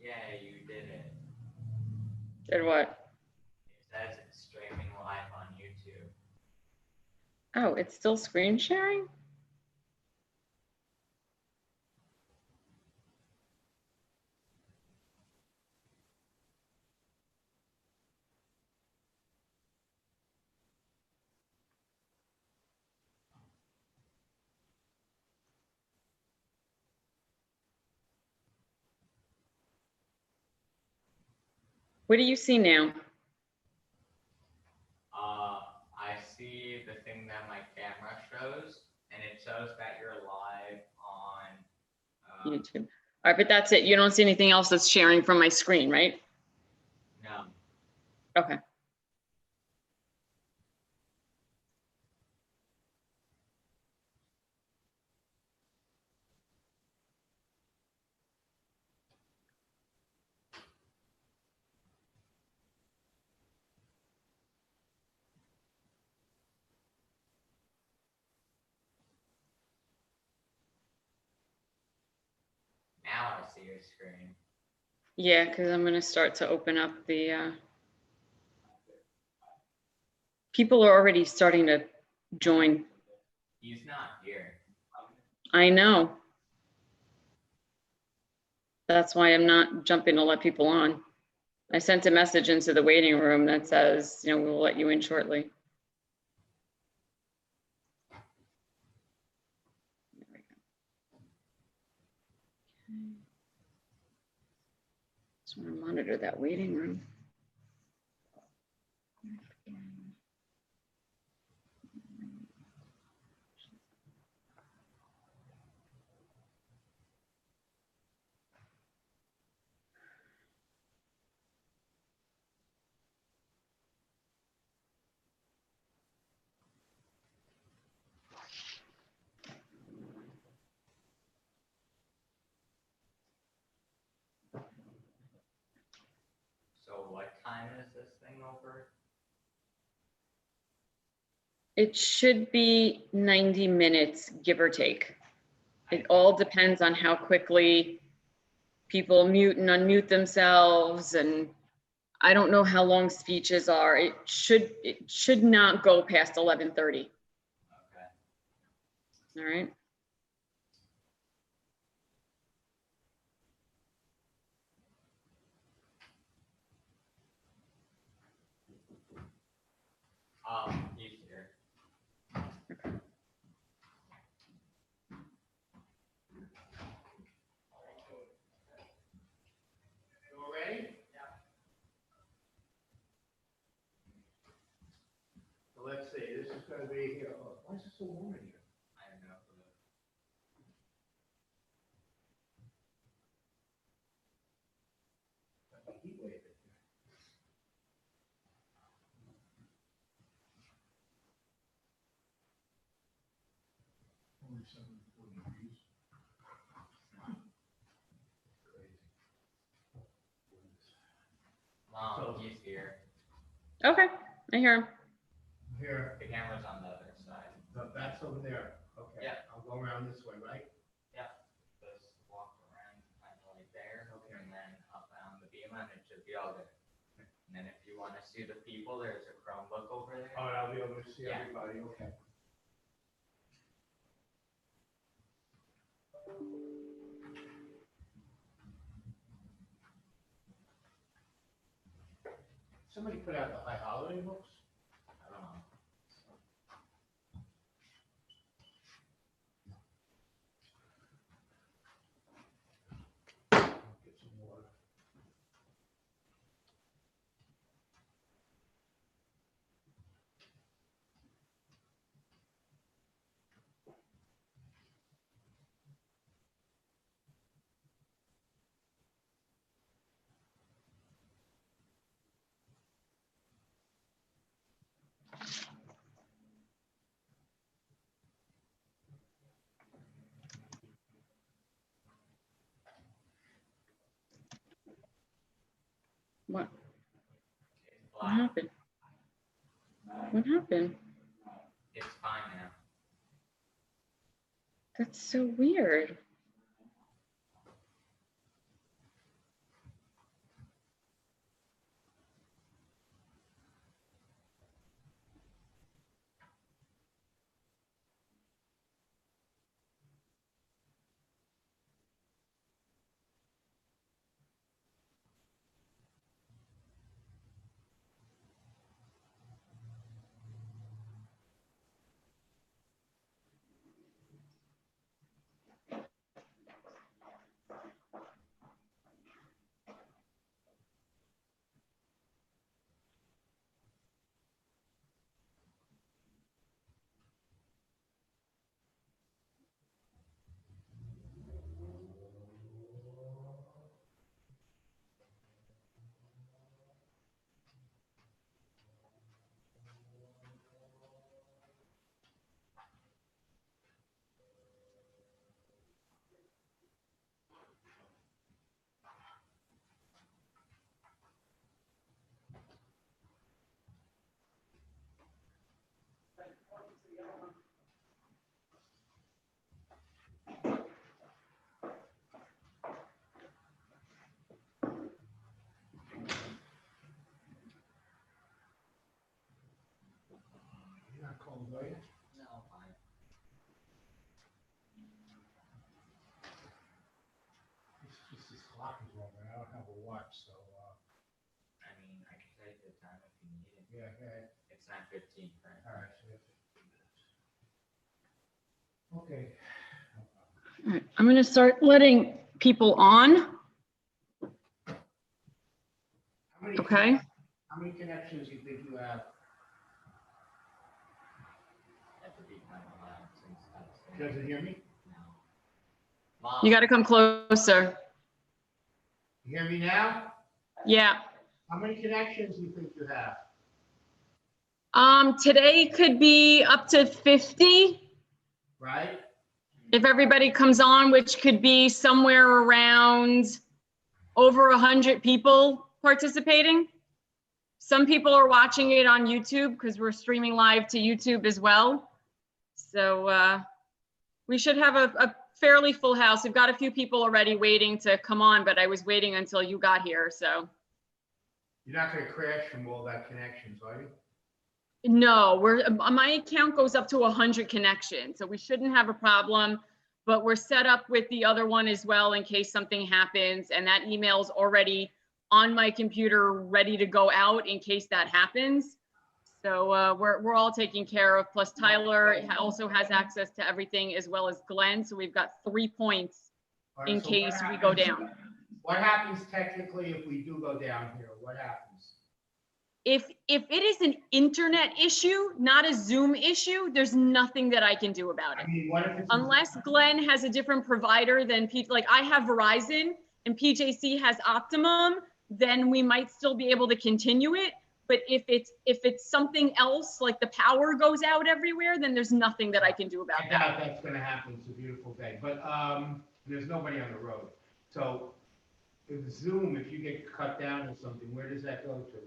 Yeah, you did it. Did what? It says it's streaming live on YouTube. Oh, it's still screen sharing? What do you see now? I see the thing that my camera shows, and it shows that you're live on YouTube. All right, but that's it. You don't see anything else that's sharing from my screen, right? No. Okay. Now I see your screen. Yeah, because I'm going to start to open up the. People are already starting to join. He's not here. I know. That's why I'm not jumping to let people on. I sent a message into the waiting room that says, we will let you in shortly. There we go. Okay. Just want to monitor that waiting room. So what time is this thing over? It should be 90 minutes, give or take. It all depends on how quickly people mute and unmute themselves, and I don't know how long speeches are. It should not go past 11:30. Okay. All right. He's here. Okay. You all ready? Yeah. So let's see, this is gonna be here. Oh, why is it so warm in here? I have no clue. Like a heat wave in here. Only 74 degrees. Crazy. Mom, he's here. Okay, I hear him. Here, The camera's on the other side. no, that's over there. Okay. Yeah. I'll go around this way, right? Yeah. Just walk around kind of like there, Okay. and then up on the beam, and it should be all good. And then if you want to see the people, there's a Chromebook over there. Oh, I'll be able to see Yeah. everybody, okay. Somebody put out the high holiday books? I don't know. Get some water. What? It's What black. happened? What happened? It's fine now. That's so weird. phones, are you? No, fine. This clock is wrong, I don't have a watch, so, I mean, I can tell you the time if you need it. yeah, yeah, It's 9:15, right? all right, so that's 15 minutes. Okay. All right, I'm gonna start letting people on, How many, okay? how many connections do you think you have? That would be kind of loud since that's. Does it hear me? No. Mom. You gotta come closer. You hear me now? Yeah. How many connections do you think you have? Today could be up to 50 Right? if everybody comes on, which could be somewhere around over 100 people participating. Some people are watching it on YouTube because we're streaming live to YouTube as well. So we should have a fairly full house. We've got a few people already waiting to come on, but I was waiting until you got here, so. You're not gonna crash from all that connections, are you? No, my account goes up to 100 connections, so we shouldn't have a problem, but we're set up with the other one as well in case something happens, and that email's already on my computer, ready to go out in case that happens. So we're all taken care of, plus Tyler also has access to everything as well as Glenn, so we've got 3 points All right, in so case we go down. What happens technically if we do go down here? What happens? If it is an internet issue, not a Zoom issue, there's nothing that I can do about I it. mean, what if it's? Unless Glenn has a different provider than like I have Verizon and PJC has Optimum, then we might still be able to continue it. But if it's something else, like the power goes out everywhere, then there's nothing that I can do about I that. doubt that's gonna happen. It's a beautiful day, but, there's nobody on the road. So if Zoom, if you get cut down or something, where does that go to?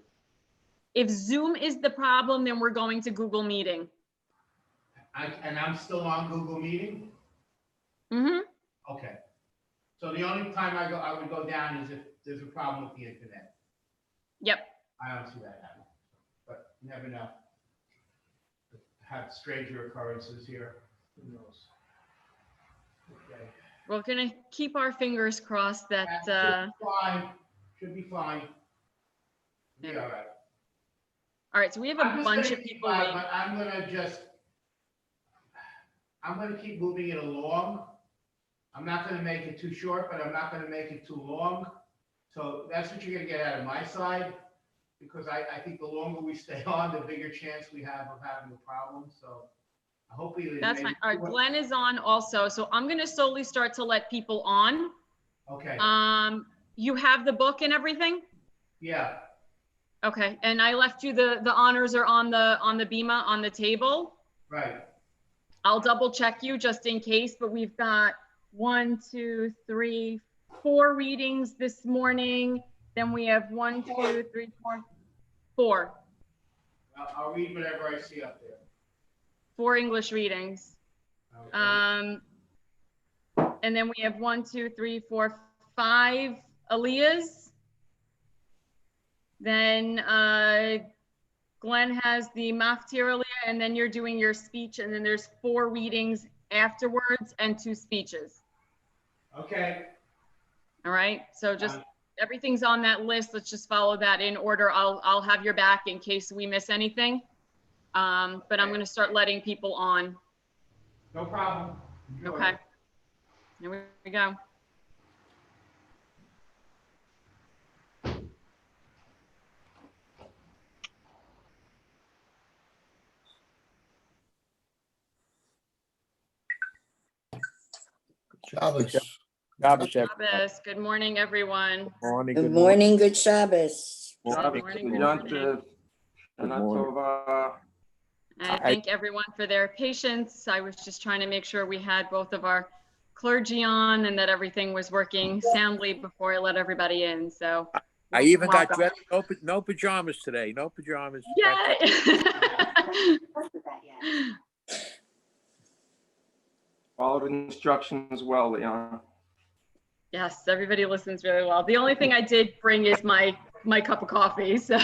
If Zoom is the problem, then we're going to Google Meeting. And I'm still on Google Meeting? Mm-hmm. Okay. So the only time I would go down is if there's a problem with the internet. Yep. I don't see that happening, but you never know. Have stranger occurrences here, who knows? Okay. We're gonna keep our fingers crossed that, Should be fine, should be fine. Be Yeah. all right. all right, so we have a I'm just bunch gonna of keep people on, waiting. but I'm gonna keep moving it along. I'm not gonna make it too short, but I'm not gonna make it too long. So that's what you're gonna get out of my side, because I think the longer we stay on, the bigger chance we have of having a problem, so hopefully. That's fine. All right, Glenn is on also, so I'm gonna slowly start to let people on. Okay, You have the book and everything? yeah, Okay, and I left you the honors are on the Bima on the table. right. I'll double check you just in case, but we've got 1, 2, 3, 4 readings this morning. Then we have 1, 2, 3, 4, 4. I'll read whatever I see up there. 4 English readings. Okay. And then we have 1, 2, 3, 4, 5 Aliyahs. Then Glenn has the Maftir Aliyah, and then you're doing your speech, and then there's 4 readings afterwards and 2 speeches. Okay. All right, so just everything's on that list. Let's just follow that in order. I'll have your back in case we miss anything. But I'm going to start letting people on. No problem. Enjoy. Okay. Here we go. Shabbos. Shabbos, Shabbos. Good morning, everyone. morning. Good morning, good Shabbos. Good morning, good morning. Good morning. I thank everyone for their patience. I was just trying to make sure we had both of our clergy on and that everything was working soundly before I let everybody in. So I even got welcome. dressed, no pajamas today, no pajamas. Yay! Follow the instructions well, Leon. Yes, everybody listens really well. The only thing I did bring is my cup of coffee. So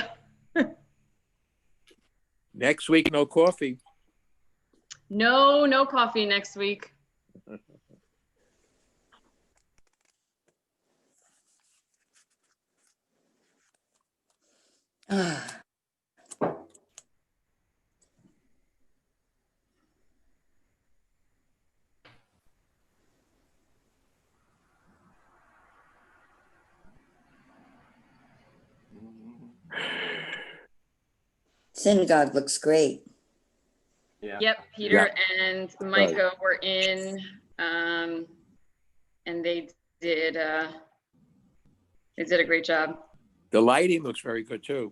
Next week, no coffee. No coffee next week. Ah, synagogue looks great. Yeah. Yep, Peter and Micah were in, and they did a great job. The lighting looks very good too.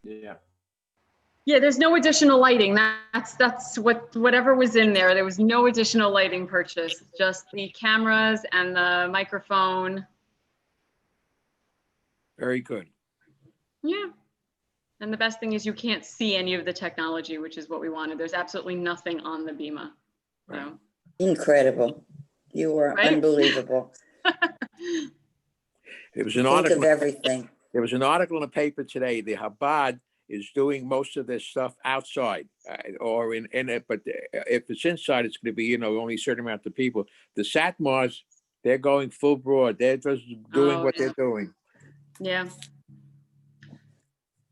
Yeah. Yeah, there's no additional lighting. That's whatever was in there. There was no additional lighting purchased, just the cameras and the microphone. Very good. Yeah. And the best thing is you can't see any of the technology, which is what we wanted. There's absolutely nothing on the Bima. So. Incredible. You are Right? unbelievable. There was an Think article. of everything. There was an article in the paper today. The Chabad is doing most of this stuff outside or in it, but if it's inside, it's going to be only a certain amount of people. The Satmars, they're going full broad. They're just doing what they're doing. Yeah.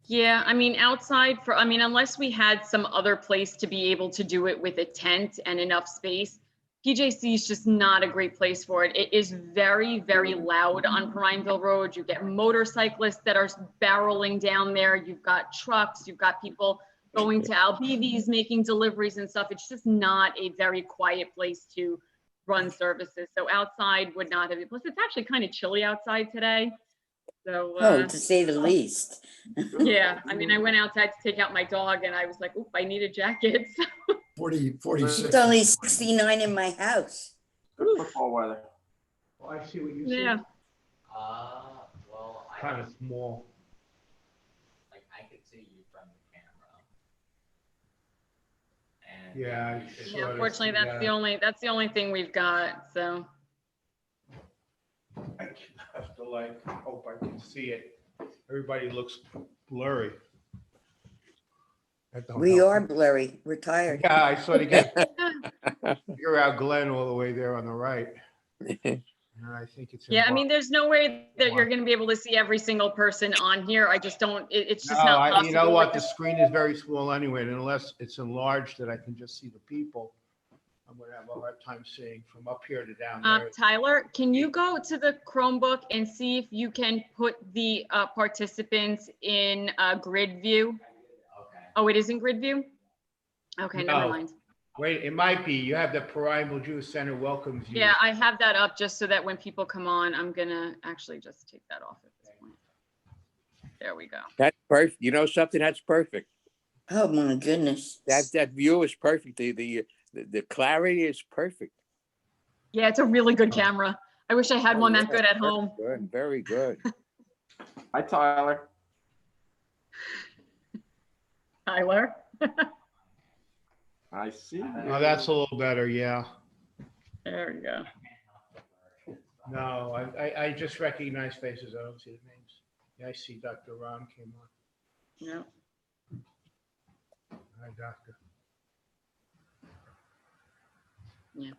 Yeah, I mean, outside unless we had some other place to be able to do it with a tent and enough space, PJC is just not a great place for it. It is very, very loud on Prineville Road. You get motorcyclists that are barreling down there. You've got trucks, you've got people going to Albivi's making deliveries and stuff. It's just not a very quiet place to run services. So outside would not have it. Plus, it's actually kind of chilly outside today. So, To say the least. yeah, I mean, I went outside to take out my dog and I was like, oop, I need a jacket. 46. It's only 69 in my house. Good football weather. Oh, I see what you see. Yeah. Well, Kind of small. like I could see you from the camera. And Yeah. you should- Yeah, unfortunately, that's the only thing we've got. So I have to hope I can see it. Everybody looks blurry. That don't We help. are blurry. We're tired. Yeah, I saw it again. Figure out Glenn all the way there on the right. And I think it's. yeah, I mean, there's no way that you're going to be able to see every single person on here. I just don't. It's just not possible. You know what? with The screen is very small anyway, and unless it's enlarged that I can just see the people, I'm gonna have a hard time seeing from up here to down there. Tyler, can you go to the Chromebook and see if you can put the participants in grid view? Okay. Oh, it is in grid view? Okay, never No. mind. Wait, it might be. You have the Primal Jewish Center welcomes you. Yeah, I have that up just so that when people come on, I'm gonna actually just take that off at this point. There we go. That's perfect. You know something? That's perfect. Oh, my goodness. That view is perfect. The clarity is perfect. Yeah, it's a really good camera. I wish I had one that good at home. Good, very good. Hi, Tyler. Tyler. I see. Oh, that's a little better, yeah. There we go. No, I just recognize faces. I don't see the names. Yeah, I see Dr. Ron came on. Yeah. Hi, Doctor. Yeah.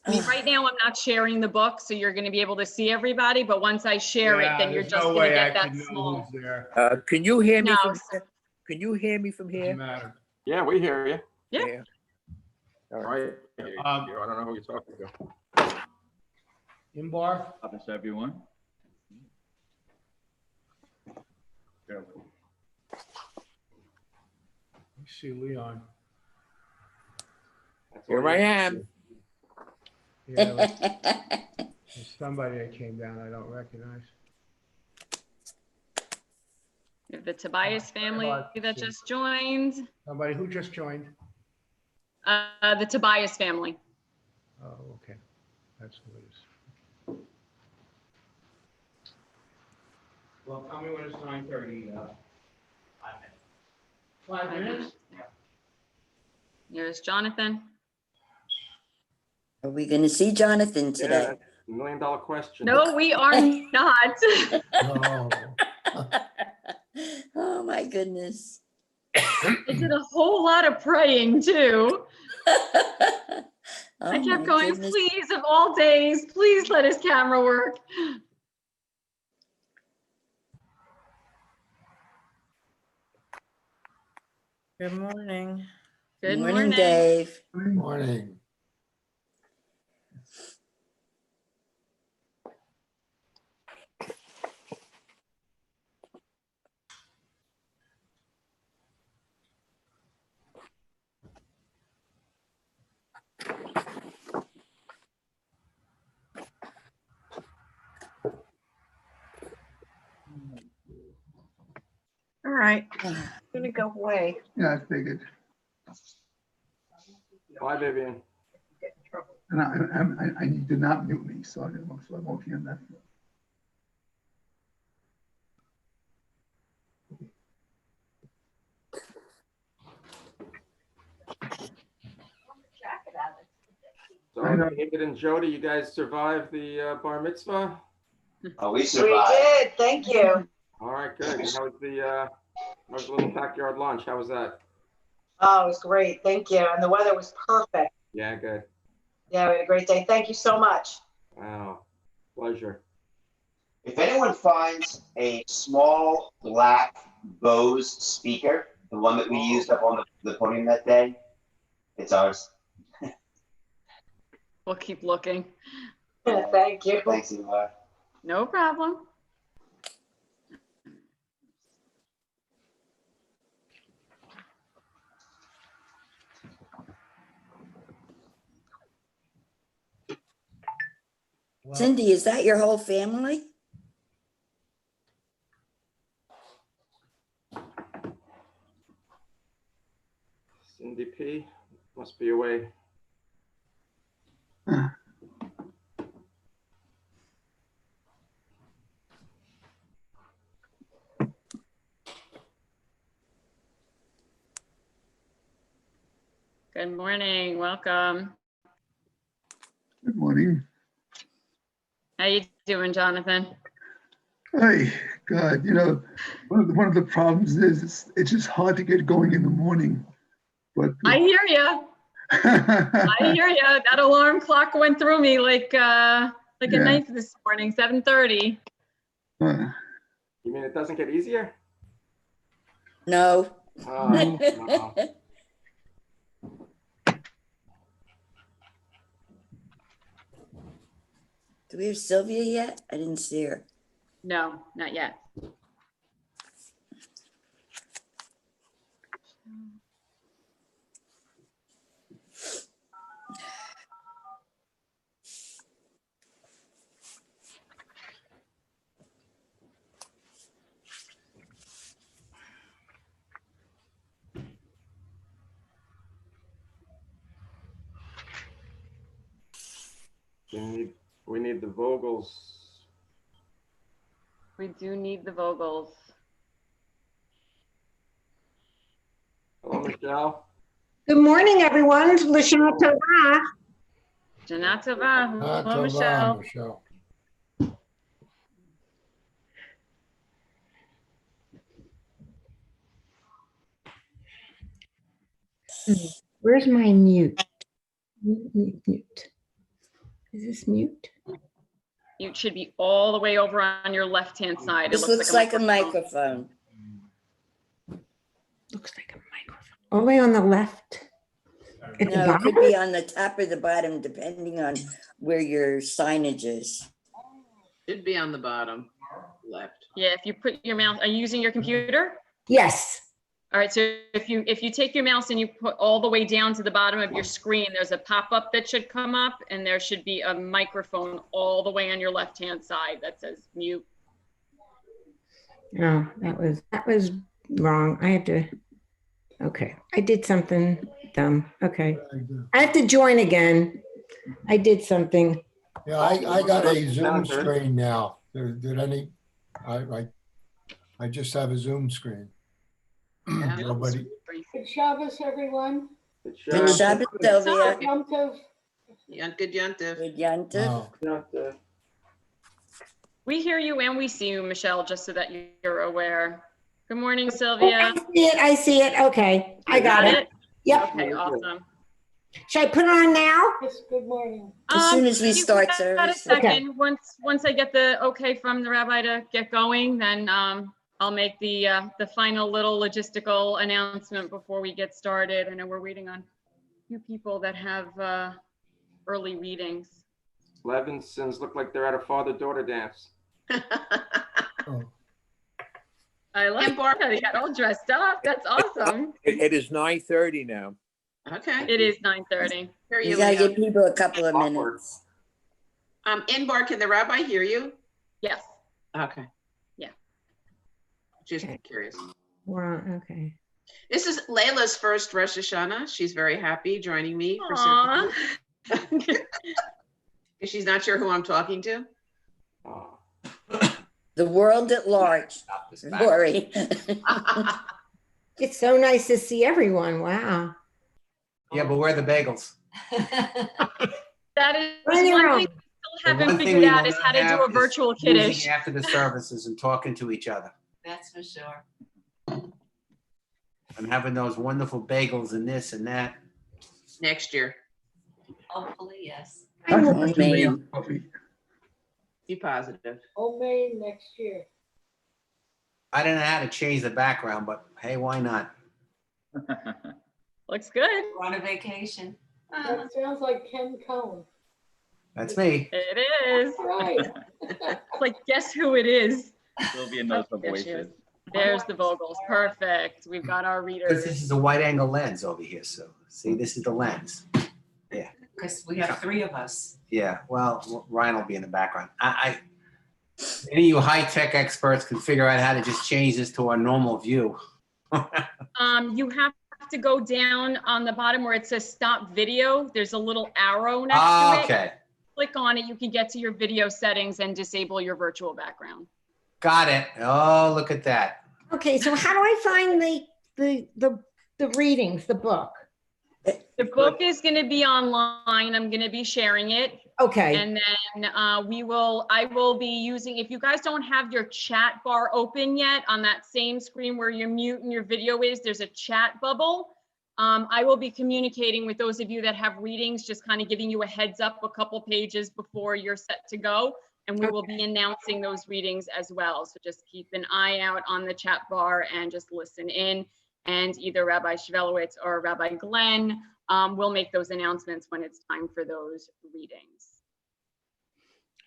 I mean, right now I'm not sharing the book, so you're going to be able to see everybody. But once I share it, then you're there's just no going to way I get that can know small. who's there. Can you hear me No. from here? Can you hear me from Doesn't here? matter. Yeah, we hear you. Yeah. All right. Right. Um, I don't know who you're talking to. Inbar? Happens everyone. Let me see Leon. Here I am. Yeah, there's somebody that came down I don't recognize. We have the Tobias family that just joined. Somebody who just joined? The Tobias family. Oh, okay. That's who it is. Well, tell me when it's 9:30. 5 minutes? There's Jonathan. Are we gonna see Jonathan today? Yeah, $1 million question. No, we are not. Oh, Oh, my goodness. I did a whole lot of praying too. Oh, I kept my going, goodness. please, of all days, please let his camera work. Good morning. Good Morning, morning. Dave. Morning. All right, I'm gonna go away. Yeah, I figured. Bye, Vivian. And I need to not mute me, so I won't hear that. So I know. David and Jody, you guys survived the bar mitzvah? Oh, we We survived. did, thank you. All right, good. And how was the little backyard lunch? How was that? Oh, it was great, thank you. And the weather was perfect. Yeah, good. Yeah, we had a great day. Thank you so much. Wow, pleasure. If anyone finds a small black Bose speaker, the one that we used up on the podium that day, it's ours. We'll keep looking. Thank you. Thanks, Eli. No problem. Cindy, is that your whole family? Cindy P. must be away. Good morning, welcome. Good morning. How you doing, Jonathan? Hey, God, one of the problems is it's just hard to get going in the morning. But I hear you. I hear you. That alarm clock went through me like a Yeah. knife this morning, 7:30. uh, You mean it doesn't get easier? No. Oh, no. Do we have Sylvia yet? I didn't see her. No, not yet. We need the Vogels. We do need the Vogels. Hello, Michelle. Good morning, everyone. Lashana Tova. Shana Tova. Hello, Tova, Michelle. Michelle. Where's my mute? Mute. Is this mute? You should be all the way over on your left-hand side. This looks like a microphone. Looks like a microphone. All the way on the left. At the No, it could bottom? be on the top or the bottom, depending on where your signage is. Should be on the bottom left. Yeah, if you put your mouse, are you using your computer? Yes. All right, so if you take your mouse and you put all the way down to the bottom of your screen, there's a pop-up that should come up, and there should be a microphone all the way on your left-hand side that says mute. No, that was wrong. I had to. Okay, I did something dumb. Okay, I have to join again. I did something. Yeah, I got a Zoom screen now. I just have a Zoom screen. Nobody. Good Shabbos, everyone. Good Shabbos, Sylvia. Yom Tov. Good Yantiv. Good Yantiv. Oh, We hear you and we see you, Michelle, just so that you're aware. Good morning, Sylvia. I see it. Okay, I got it. Yep. Okay, awesome. Should I put it on now? Yes, good morning. As soon as we You start got a service. second. Once I get the okay from the rabbi to get going, then I'll make the final little logistical announcement before we get started. I know we're waiting on a few people that have early readings. Levinsons look like they're at a father-daughter dance. Oh, I like And Barb- that. He got all dressed up. That's awesome. It is 9:30 now. Okay. It is 9:30. Hear You you, gotta Leo. give people a couple of Awkward. minutes. Inbar, can the rabbi hear you? Yes. Okay. Yeah. Just Okay. curious. Wow, okay. This is Layla's first Rosh Hashanah. She's very happy joining me for Aw. service. She's not sure who I'm talking to. Oh. The world at large, Stop this. Lori. It's so nice to see everyone. Wow. Yeah, but where are the bagels? That is Run your one own. thing we still The haven't one thing figured we out will is not how to do have a is virtual moving kiddush. After the services and talking to each other That's for sure. and having those wonderful bagels and this and that. Next year. Hopefully, yes. I will Oh, be- man. Be positive. Homemade next year. I don't know how to change the background, but hey, why not? Looks good. We're on a vacation. That sounds like Ken Cohen. That's me. It is. Right. It's like, guess who it is? Sylvia Oh, there she is. There's the Vogels. Perfect. We've got our Because readers. this is a wide angle lens over here. So see, this is the lens. Because we have 3 of us. Yeah, well, Ryan will be in the background. Any of you high-tech experts can figure out how to just change this to a normal view. You have to go down on the bottom where it says stop video. There's a little arrow next to it. Okay, Click on it. You can get to your video settings and disable your virtual background. got it. Oh, look at that. Okay, so how do I find the readings, the book? The book is going to be online. I'm going to be sharing it. Okay, And then I will be using, if you guys don't have your chat bar open yet, on that same screen where your mute and your video is, there's a chat bubble. I will be communicating with those of you that have readings, just kind of giving you a heads up a couple pages before you're set to go. And we will be announcing those readings as well. So just keep an eye out on the chat bar and just listen in. And either Rabbi Shvelowitz or Rabbi Glenn will make those announcements when it's time for those readings.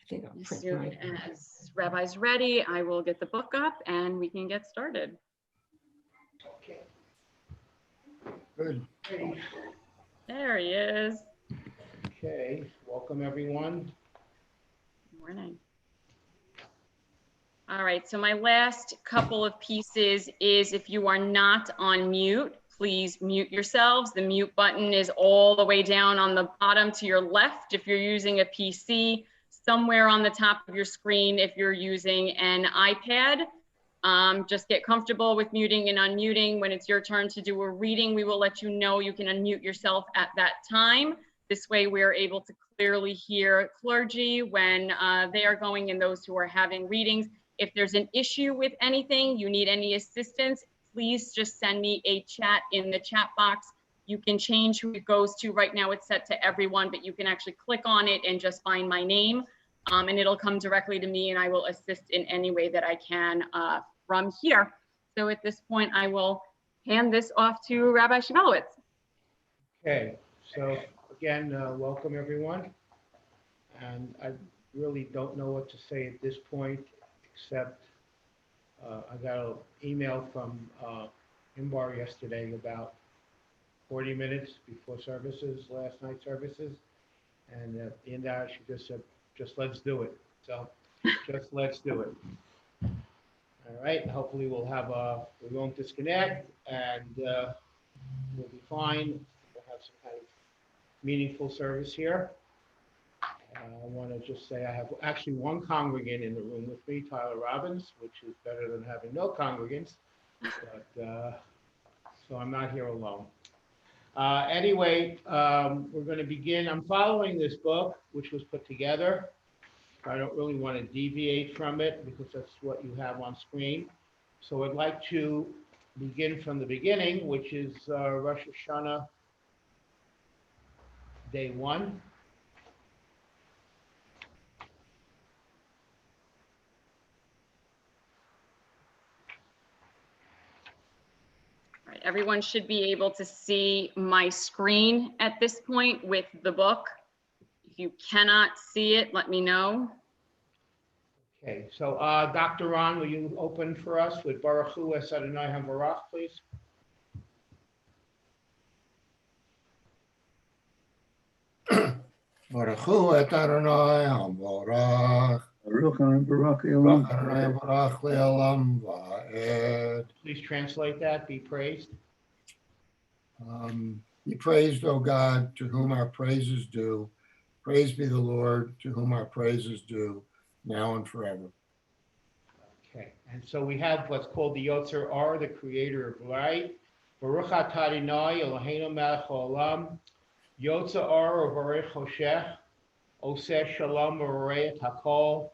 I think I'll As print soon mine. as Rabbi's ready, I will get the book up and we can get started. Good. There he is. Okay, welcome everyone. Morning. All right, so my last couple of pieces is if you are not on mute, please mute yourselves. The mute button is all the way down on the bottom to your left if you're using a PC, somewhere on the top of your screen if you're using an iPad. Just get comfortable with muting and unmuting. When it's your turn to do a reading, we will let you know you can unmute yourself at that time. This way we're able to clearly hear clergy when they are going and those who are having readings. If there's an issue with anything, you need any assistance, please just send me a chat in the chat box. You can change who it goes to. Right now it's set to everyone, but you can actually click on it and just find my name and it'll come directly to me and I will assist in any way that I can from here. So at this point, I will hand this off to Rabbi Shvelowitz. Okay, so again, welcome everyone. And I really don't know what to say at this point, except I got an email from Imbar yesterday about 40 minutes before services, last night services. And at the end of that, she just said, just let's do it. So just let's do it. All right, hopefully we won't disconnect and we'll be fine. We'll have some kind of meaningful service here. I want to just say I have actually one congregant in the room with me, Tyler Robbins, which is better than having no congregants. But, so I'm not here alone. Anyway, we're going to begin. I'm following this book, which was put together. I don't really want to deviate from it because that's what you have on screen. So I'd like to begin from the beginning, which is Rosh Hashanah day 1. All right, everyone should be able to see my screen at this point with the book. If you cannot see it, let me know. Okay, so Dr. Ron, will you open for us with Baruch Hu Es Adonai HaBarach, please? Baruch Hu et Adonai HaBarach. Baruch Adonai Baruch Baruch Elam. Adonai Barach Le'olam Va'ed. Please translate that, be praised. Be praised, O God, to whom our praise is due. Praise be the Lord, to whom our praise is due, now and forever. Okay, and so we have what's called the Yotzer Or, the creator of light. Baruch atah Adonai Eloheinu melech haolam, Yotzer Or u'varech hoshech, Oseh shalom u'roreet hakol,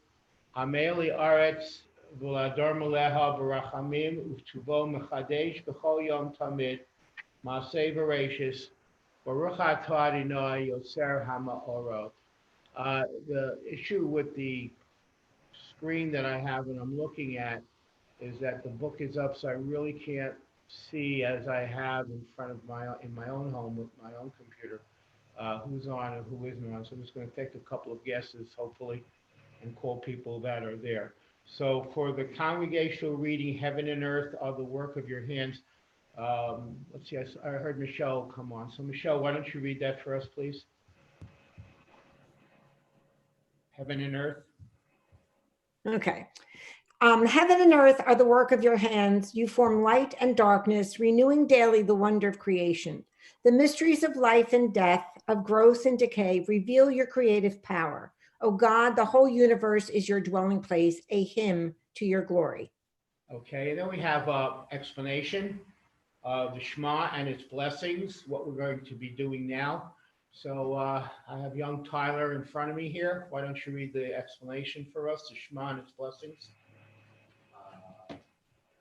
Hameh li'aretz v'lador meleha b'rachamim u'v'tuvo mechadesh b'chol yom tamid, Maaseh v'reishis, Baruch atah Adonai Yotzer ha'ma'orot. The issue with the screen that I have and I'm looking at is that the book is up, so I really can't see as I have in front of in my own home with my own computer, who's on and who isn't on. So I'm just going to take a couple of guesses, hopefully, and call people that are there. So for the congregational reading, heaven and earth are the work of your hands. Let's see, I heard Michelle come on. So Michelle, why don't you read that for us, please? Heaven and earth. Okay. Heaven and earth are the work of your hands. You form light and darkness, renewing daily the wonder of creation. The mysteries of life and death, of growth and decay, reveal your creative power. O God, the whole universe is your dwelling place, a hymn to your glory. Okay, and then we have explanation of the Shema and its blessings, what we're going to be doing now. So I have young Tyler in front of me here. Why don't you read the explanation for us, the Shema and its blessings?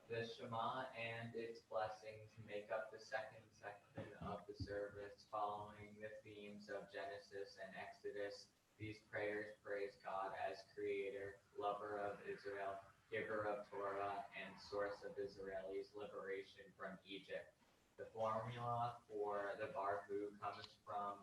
The Shema and its blessings make up the second section of the service following the themes of Genesis and Exodus. These prayers praise God as creator, lover of Israel, giver of Torah, and source of Israelis' liberation from Egypt. The formula for the Baruch Hu comes from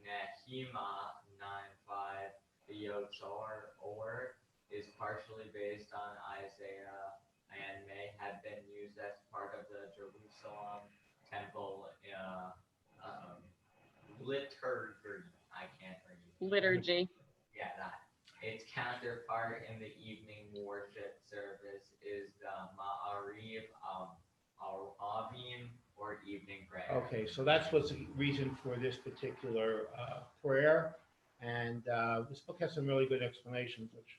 Nehemiah 9:5. The Yotzer Or is partially based on Isaiah and may have been used as part of the Jerusalem temple liturgy. I can't read. Liturgy. Yeah, that. Its counterpart in the evening worship service is the Ma'ariv Avim, or evening prayer. Okay, so that's what's the reason for this particular prayer. And this book has some really good explanations, which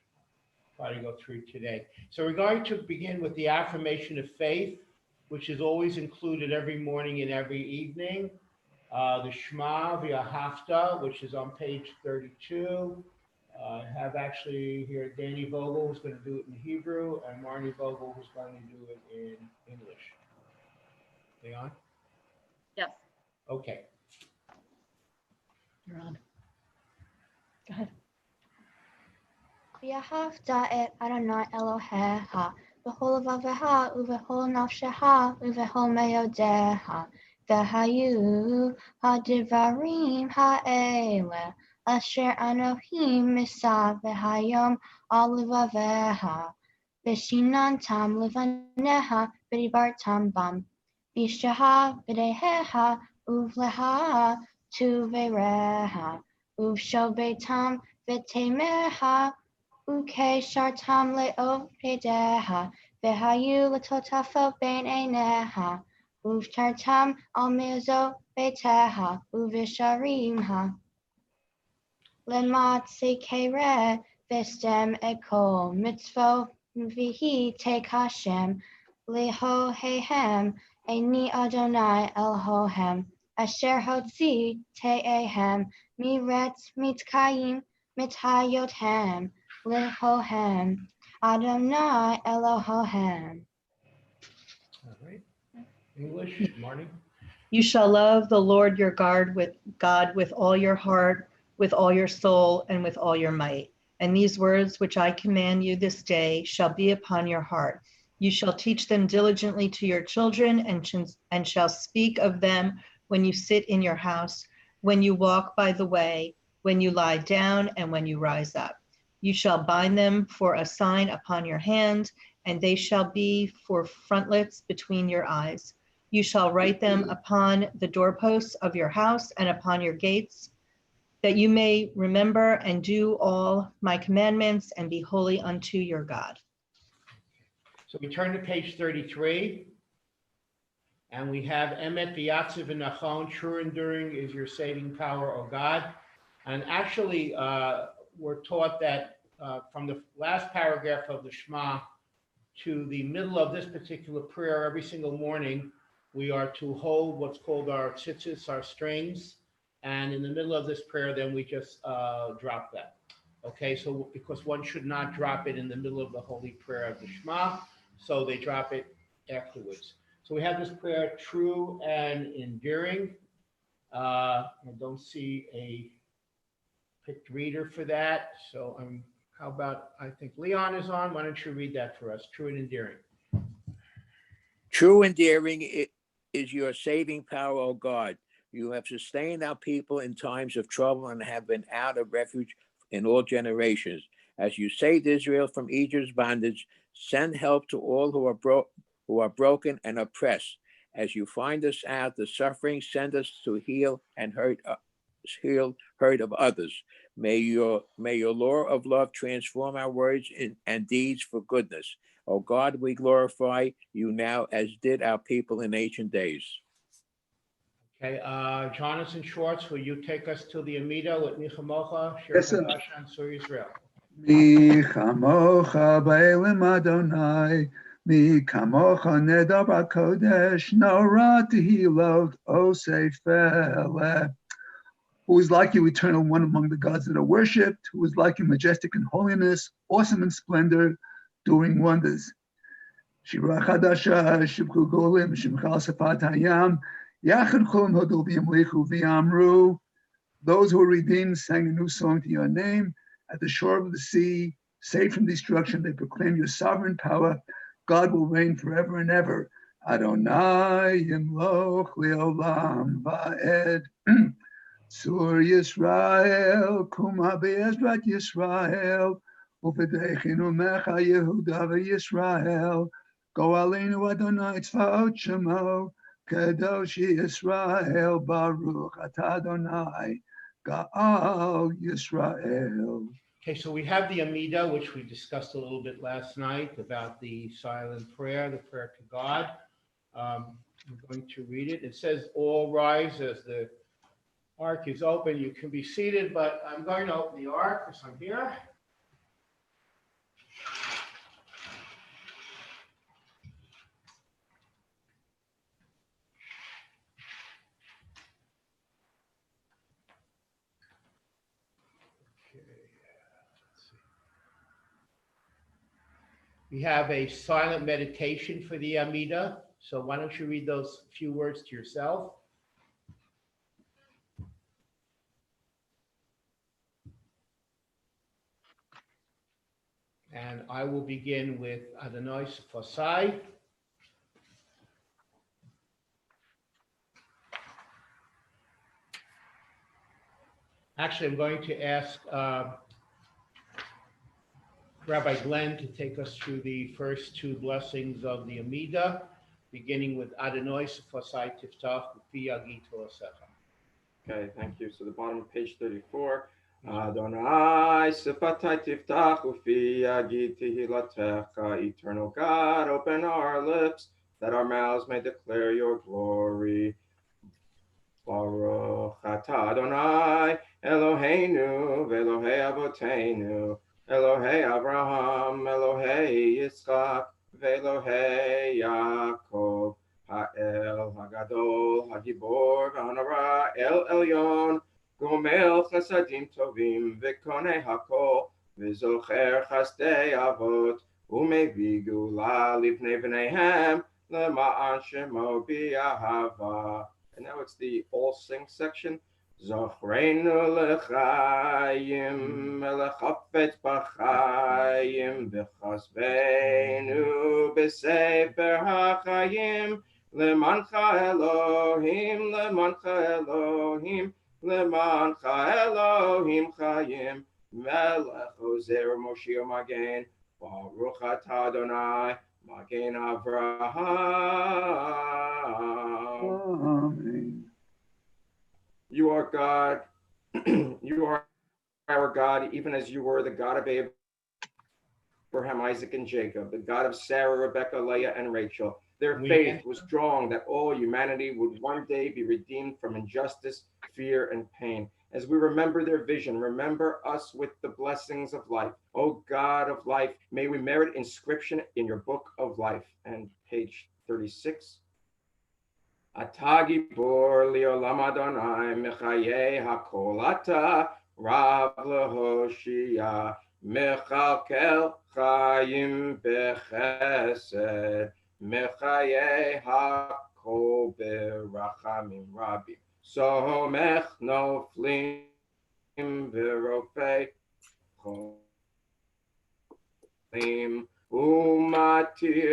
I'll try to go through today. So we're going to begin with the affirmation of faith, which is always included every morning and every evening. The Shema V'Ahavta, which is on page 32. I have actually here Danny Vogel, who's going to do it in Hebrew, and Marnie Vogel, who's going to do it in English. They on? Yes. Okay. You're on. Go ahead. V'ahavta et Adonai Elohecha v'chol levavecha uv'chol nafshecha uv'chol meyodecha v'hayu hadivarim ha'ele asher anohim misa v'hayom al levavecha v'shinantam levaneha v'dibartam bam v'isheha v'deheha uv'leha tuvereha uv'shobetam v'temeha Uke shartam le'ov pedeha, vehayu letotafo ben eineha, uvtartam al mezo beteha, uvisharimha. Lematse kere vestem ekol, mitzvo vihi tek Hashem, leho hehem, eni Adonai Elohem, asher hotzi te'ehem, miretz mitkayim mitayothem. Lehohem, Adonai Elohem. All right. English, Marnie. You shall love the Lord your God with all your heart, with all your soul, and with all your might. And these words which I command you this day shall be upon your heart. You shall teach them diligently to your children, and shall speak of them when you sit in your house, when you walk by the way, when you lie down, and when you rise up. You shall bind them for a sign upon your hand, and they shall be for frontlets between your eyes. You shall write them upon the doorposts of your house and upon your gates, that you may remember and do all my commandments and be holy unto your God. So we turn to page 33, and we have Emet v'yatziv v'nachon, true enduring is your saving power, O God. And actually, we're taught that from the last paragraph of the Shema to the middle of this particular prayer, every single morning, we are to hold what's called our tzitzis, our strings, and in the middle of this prayer, then we just drop that. Okay, so because one should not drop it in the middle of the holy prayer of the Shema, so they drop it afterwards. So we have this prayer, true and enduring. I don't see a picked reader for that, so how about, I think Leon is on. Why don't you read that for us, true and endearing. True endearing is your saving power, O God. You have sustained our people in times of trouble and have been out of refuge in all generations. As you saved Israel from Egypt's bondage, send help to all who are broken and oppressed. As you find us out the suffering, send us to heal hurt of others. May your law of love transform our words and deeds for goodness. O God, we glorify you now as did our people in ancient days. Okay, Jonathan Schwartz, will you take us to the Amida with Nichamocha, Shir Yes, sir. Chadash, and Sur Yisrael? Mi chamocha b'elim Adonai, mi kamocha nedar b'kodesh, nora tehilot osefele. Who is like you, eternal one among the gods that are worshipped, who is like you, majestic in holiness, awesome in splendor, doing wonders. Shira chadasha, shibku golim, shimchal sefat hayam, yachad cholim hodol v'yamlichu v'yamru. Those who were redeemed sang a new song to your name. At the shore of the sea, safe from destruction, they proclaim your sovereign power. God will reign forever and ever. Adonai yimloch leolam va'ed. Sur Yisrael, kuma be'ezrat Yisrael, u'v'deichinu mecha Yehuda v'Yisrael. Go aleinu Adonai tzvaot shemo, kadosh Yisrael, baruch atah Adonai, Ga'al Yisrael. Okay, so we have the Amida, which we discussed a little bit last night about the silent prayer, the prayer to God. I'm going to read it. It says, all rise as the ark is open. You can be seated, but I'm going to open the ark because I'm here. We have a silent meditation for the Amida. So why don't you read those few words to yourself? And I will begin with Adonai Sefasai. Actually, I'm going to ask Rabbi Glenn to take us through the first two blessings of the Amida, beginning with Adonai Sefasai Tiftach U'Pi Yagi To'asecha. Okay, thank you. So the bottom of page 34. Adonai Sefatai Tiftach U'Fi Yagi Tehilatecha. Eternal God, open our lips that our mouths may declare your glory. Baruch atah Adonai Eloheinu ve'Elohei Avoteinu Elohei Avraham Elohei Yitzchak ve'Elohei Yaakov Ha'el Hagadol Hagibor V'Hanara El Elyon Gomel Chasadim Tovim V'Konei Hakol V'Zocher Chasdei Avot U'Mevi Gula Livnei V'neihem Lema'an Shemo B'Ahava. And now it's the all sing section. Zochreinu lechayim, melechapet b'chayim, v'chasveinu b'sefer hachayim, lemancha Elohim, lemancha Elohim, lemancha Elohim chayim, melech ozer Moshe Magen, Baruch atah Adonai, Magen Avraham. Amen. You are God. You are our God, even as you were the God of Abraham, Isaac, and Jacob, the God of Sarah, Rebekah, Leah, and Rachel. Their faith was strong that all humanity would one day be redeemed from injustice, fear, and pain. As we remember their vision, remember us with the blessings of life. O God of life, may we merit inscription in your book of life. And page 36. Atagi bor liolam Adonai mechaye hakol ata rav lehoshia mechalkel chayim bechesed mechaye hakol berachamim rabim somech noflim v'ropei cholim umatirem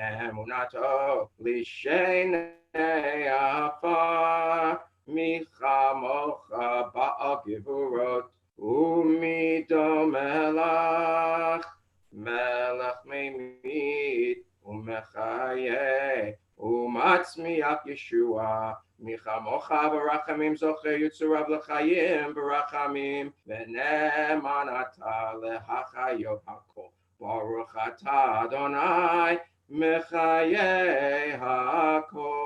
emunato lishen Afar michamocha ba'al gevurot umido melach melach meimit umechaye umatzmiach Yeshua michamocha barachamim zocher yitzurav lechayim barachamim v'neman ata lehachayot hakol baruch atah Adonai Mechaye hakol.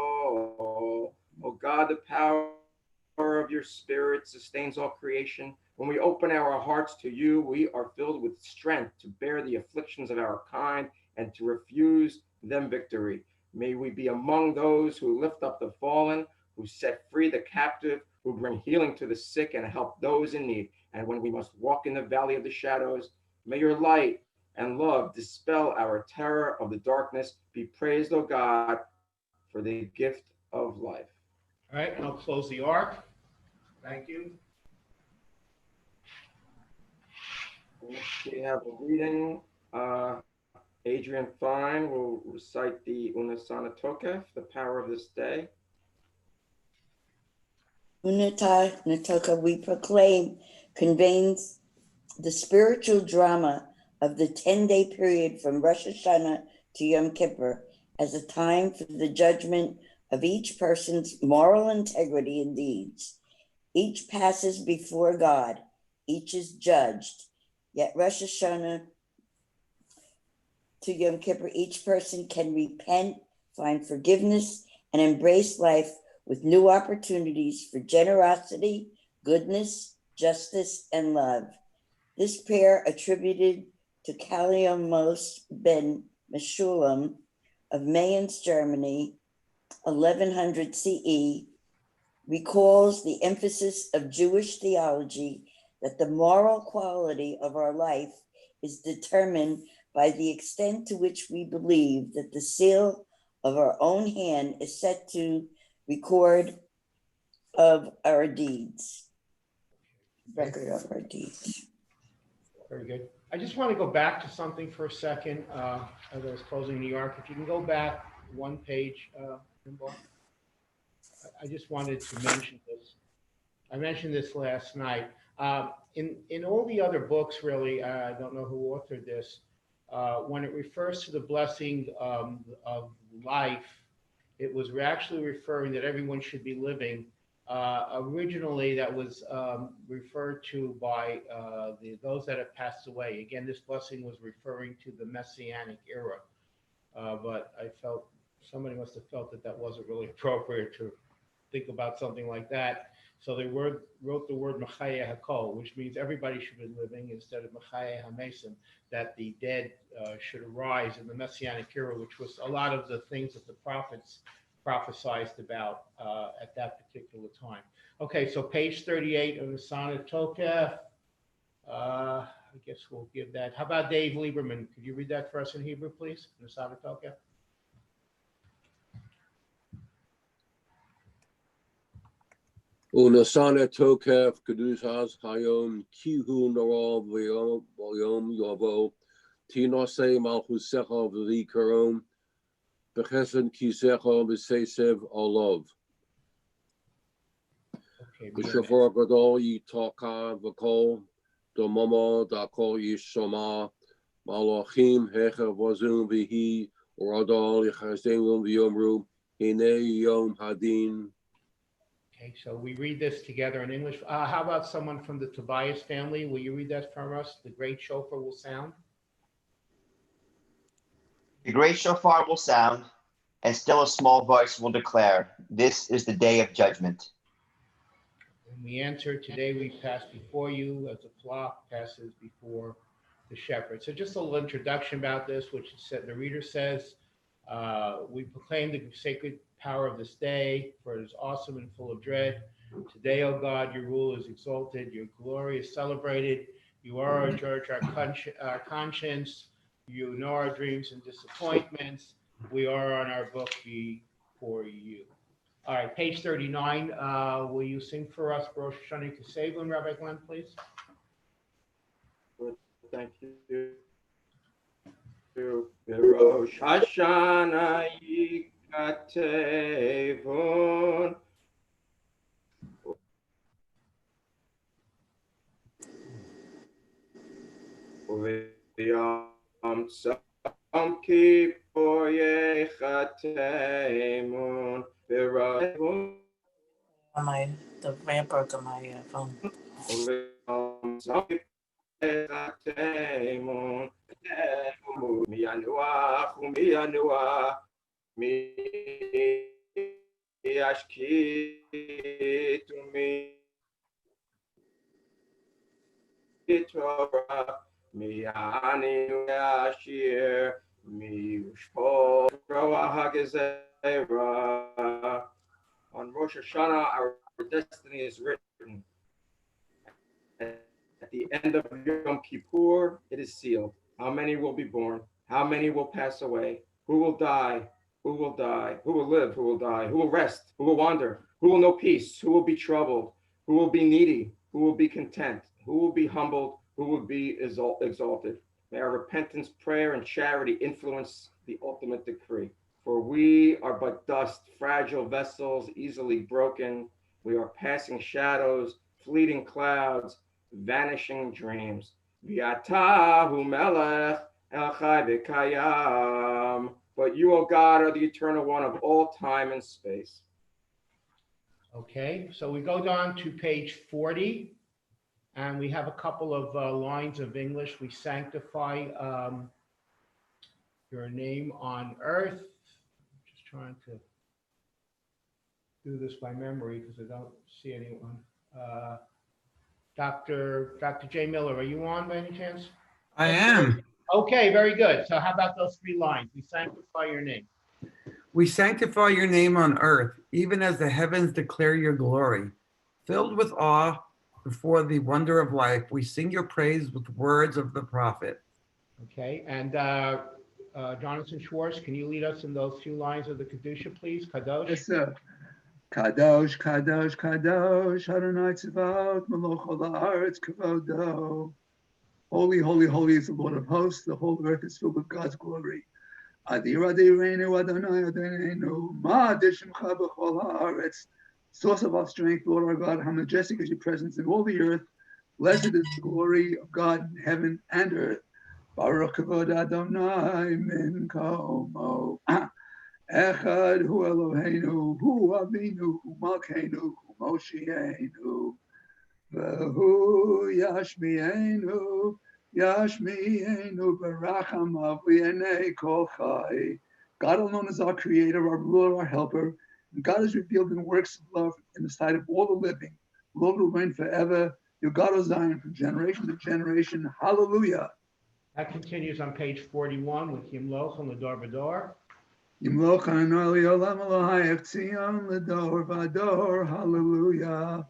O God, the power of your Spirit sustains all creation. When we open our hearts to you, we are filled with strength to bear the afflictions of our kind and to refuse them victory. May we be among those who lift up the fallen, who set free the captive, who bring healing to the sick and help those in need. And when we must walk in the valley of the shadows, may your light and love dispel our terror of the darkness. Be praised, O God, for the gift of life. All right, I'll close the ark. Thank you. We have a reading. Adrian Fine will recite the Unasana Tokef, the power of this day. Unata Natoka, we proclaim, conveys the spiritual drama of the 10-day period from Rosh Hashanah to Yom Kippur as a time for the judgment of each person's moral integrity and deeds. Each passes before God, each is judged. Yet Rosh Hashanah to Yom Kippur, each person can repent, find forgiveness, and embrace life with new opportunities for generosity, goodness, justice, and love. This prayer, attributed to Kaliomos ben Meshulam of Mayence, Germany, 1100 CE, recalls the emphasis of Jewish theology that the moral quality of our life is determined by the extent to which we believe that the seal of our own hand is set to record of our deeds, record of our deeds. Very good. I just want to go back to something for a second as I was closing New York. If you can go back one page, I just wanted to mention this. I mentioned this last night. In all the other books, really, I don't know who authored this, when it refers to the blessing of life, it was actually referring that everyone should be living. Originally, that was referred to by those that have passed away. Again, this blessing was referring to the Messianic era, but I felt somebody must have felt that that wasn't really appropriate to think about something like that. So they wrote the word Mechaye Hakol, which means everybody should be living, instead of Mechaye HaMesim, that the dead should arise in the Messianic era, which was a lot of the things that the prophets prophesied about at that particular time. Okay, so page 38 of the Sonnet Tokef. I guess we'll give that. How about Dave Lieberman? Could you read that for us in Hebrew, please? The Sonnet Tokef. Unasana tokef kedusas hayom kihu narav v'yom yavo tinase malchusecha v'likarom b'chesed kisecha v'seisev olav. B'shofar gadol yitaka v'kol domama dakol yishama malachim hecha vazum v'hi uradal yachazdeim v'yomru hine yom hadin. Okay, so we read this together in English. How about someone from the Tobias family? Will you read that from us? The great shofar will sound. The great shofar will sound, and still a small voice will declare, this is the day of judgment. And we enter, today we pass before you as a flock passes before the shepherd. So just a little introduction about this, which said, the reader says, we proclaim the sacred power of this day, for it is awesome and full of dread. Today, O God, your rule is exalted, your glory is celebrated. You are our judge, our conscience. You know our dreams and disappointments. We are on our book before you. All right, page 39. Will you sing for us Rosh Hashanah Kesevim, Rabbi Glenn, please? Thank you. Rosh Hashanah Yikatevon. Yom Tzom Kippur Yechatemun. The ramp broke on my phone. Yom Tzom Yechatemun. Mi yanuach umi yanuach mi yashkit umi Torah mi ani yashir mi ushpol roah hagezerah. On Rosh Hashanah, our destiny is written. At the end of Yom Kippur, it is sealed. How many will be born? How many will pass away? Who will die? Who will die? Who will live? Who will die? Who will rest? Who will wander? Who will know peace? Who will be troubled? Who will be needy? Who will be content? Who will be humbled? Who will be exalted? May our repentance, prayer, and charity influence the ultimate decree. For we are but dust, fragile vessels, easily broken. We are passing shadows, fleeting clouds, vanishing dreams. V'atahu melech el chai v'kayam. But you, O God, are the eternal one of all time and space. Okay, so we go down to page 40, and we have a couple of lines of English. We sanctify your name on earth. Just trying to do this by memory because I don't see anyone. Dr. J. Miller, are you on by any chance? I am. Okay, very good. So how about those three lines? We sanctify your name. We sanctify your name on earth, even as the heavens declare your glory. Filled with awe before the wonder of life, we sing your praise with words of the prophet. Okay, and Jonathan Schwartz, can you lead us in those few lines of the Kedusha, please? Kadosh. Yes, sir. Kadosh, Kadosh, Kadosh, Adonai Tzvaot, Melech haaretz kavodo. Holy, holy, holy is the Lord of hosts. The whole earth is filled with God's glory. Adir Adirenu, Adonai Adonenu, Ma Dishimcha b'chol haaretz. Source of our strength, Lord our God, how majestic is your presence in all the earth. Blessed is the glory of God in heaven and earth. Baruch kavod Adonai min komo. Echad hu Eloheinu, hu Avinu, hu Malkeinu, hu Moshienu, v'hu Yashmienu, Yashmienu barachamav v'yenei kol chai. God alone is our creator, our ruler, our helper, and God is revealed in works of love in the sight of all the living. Lord will reign forever. Your God, O Zion, from generation to generation. Hallelujah. That continues on page 41 with Yimloch and Lador Vador. Yimloch Hanoi Olam Elohai Tzion Ledor Vador, Hallelujah.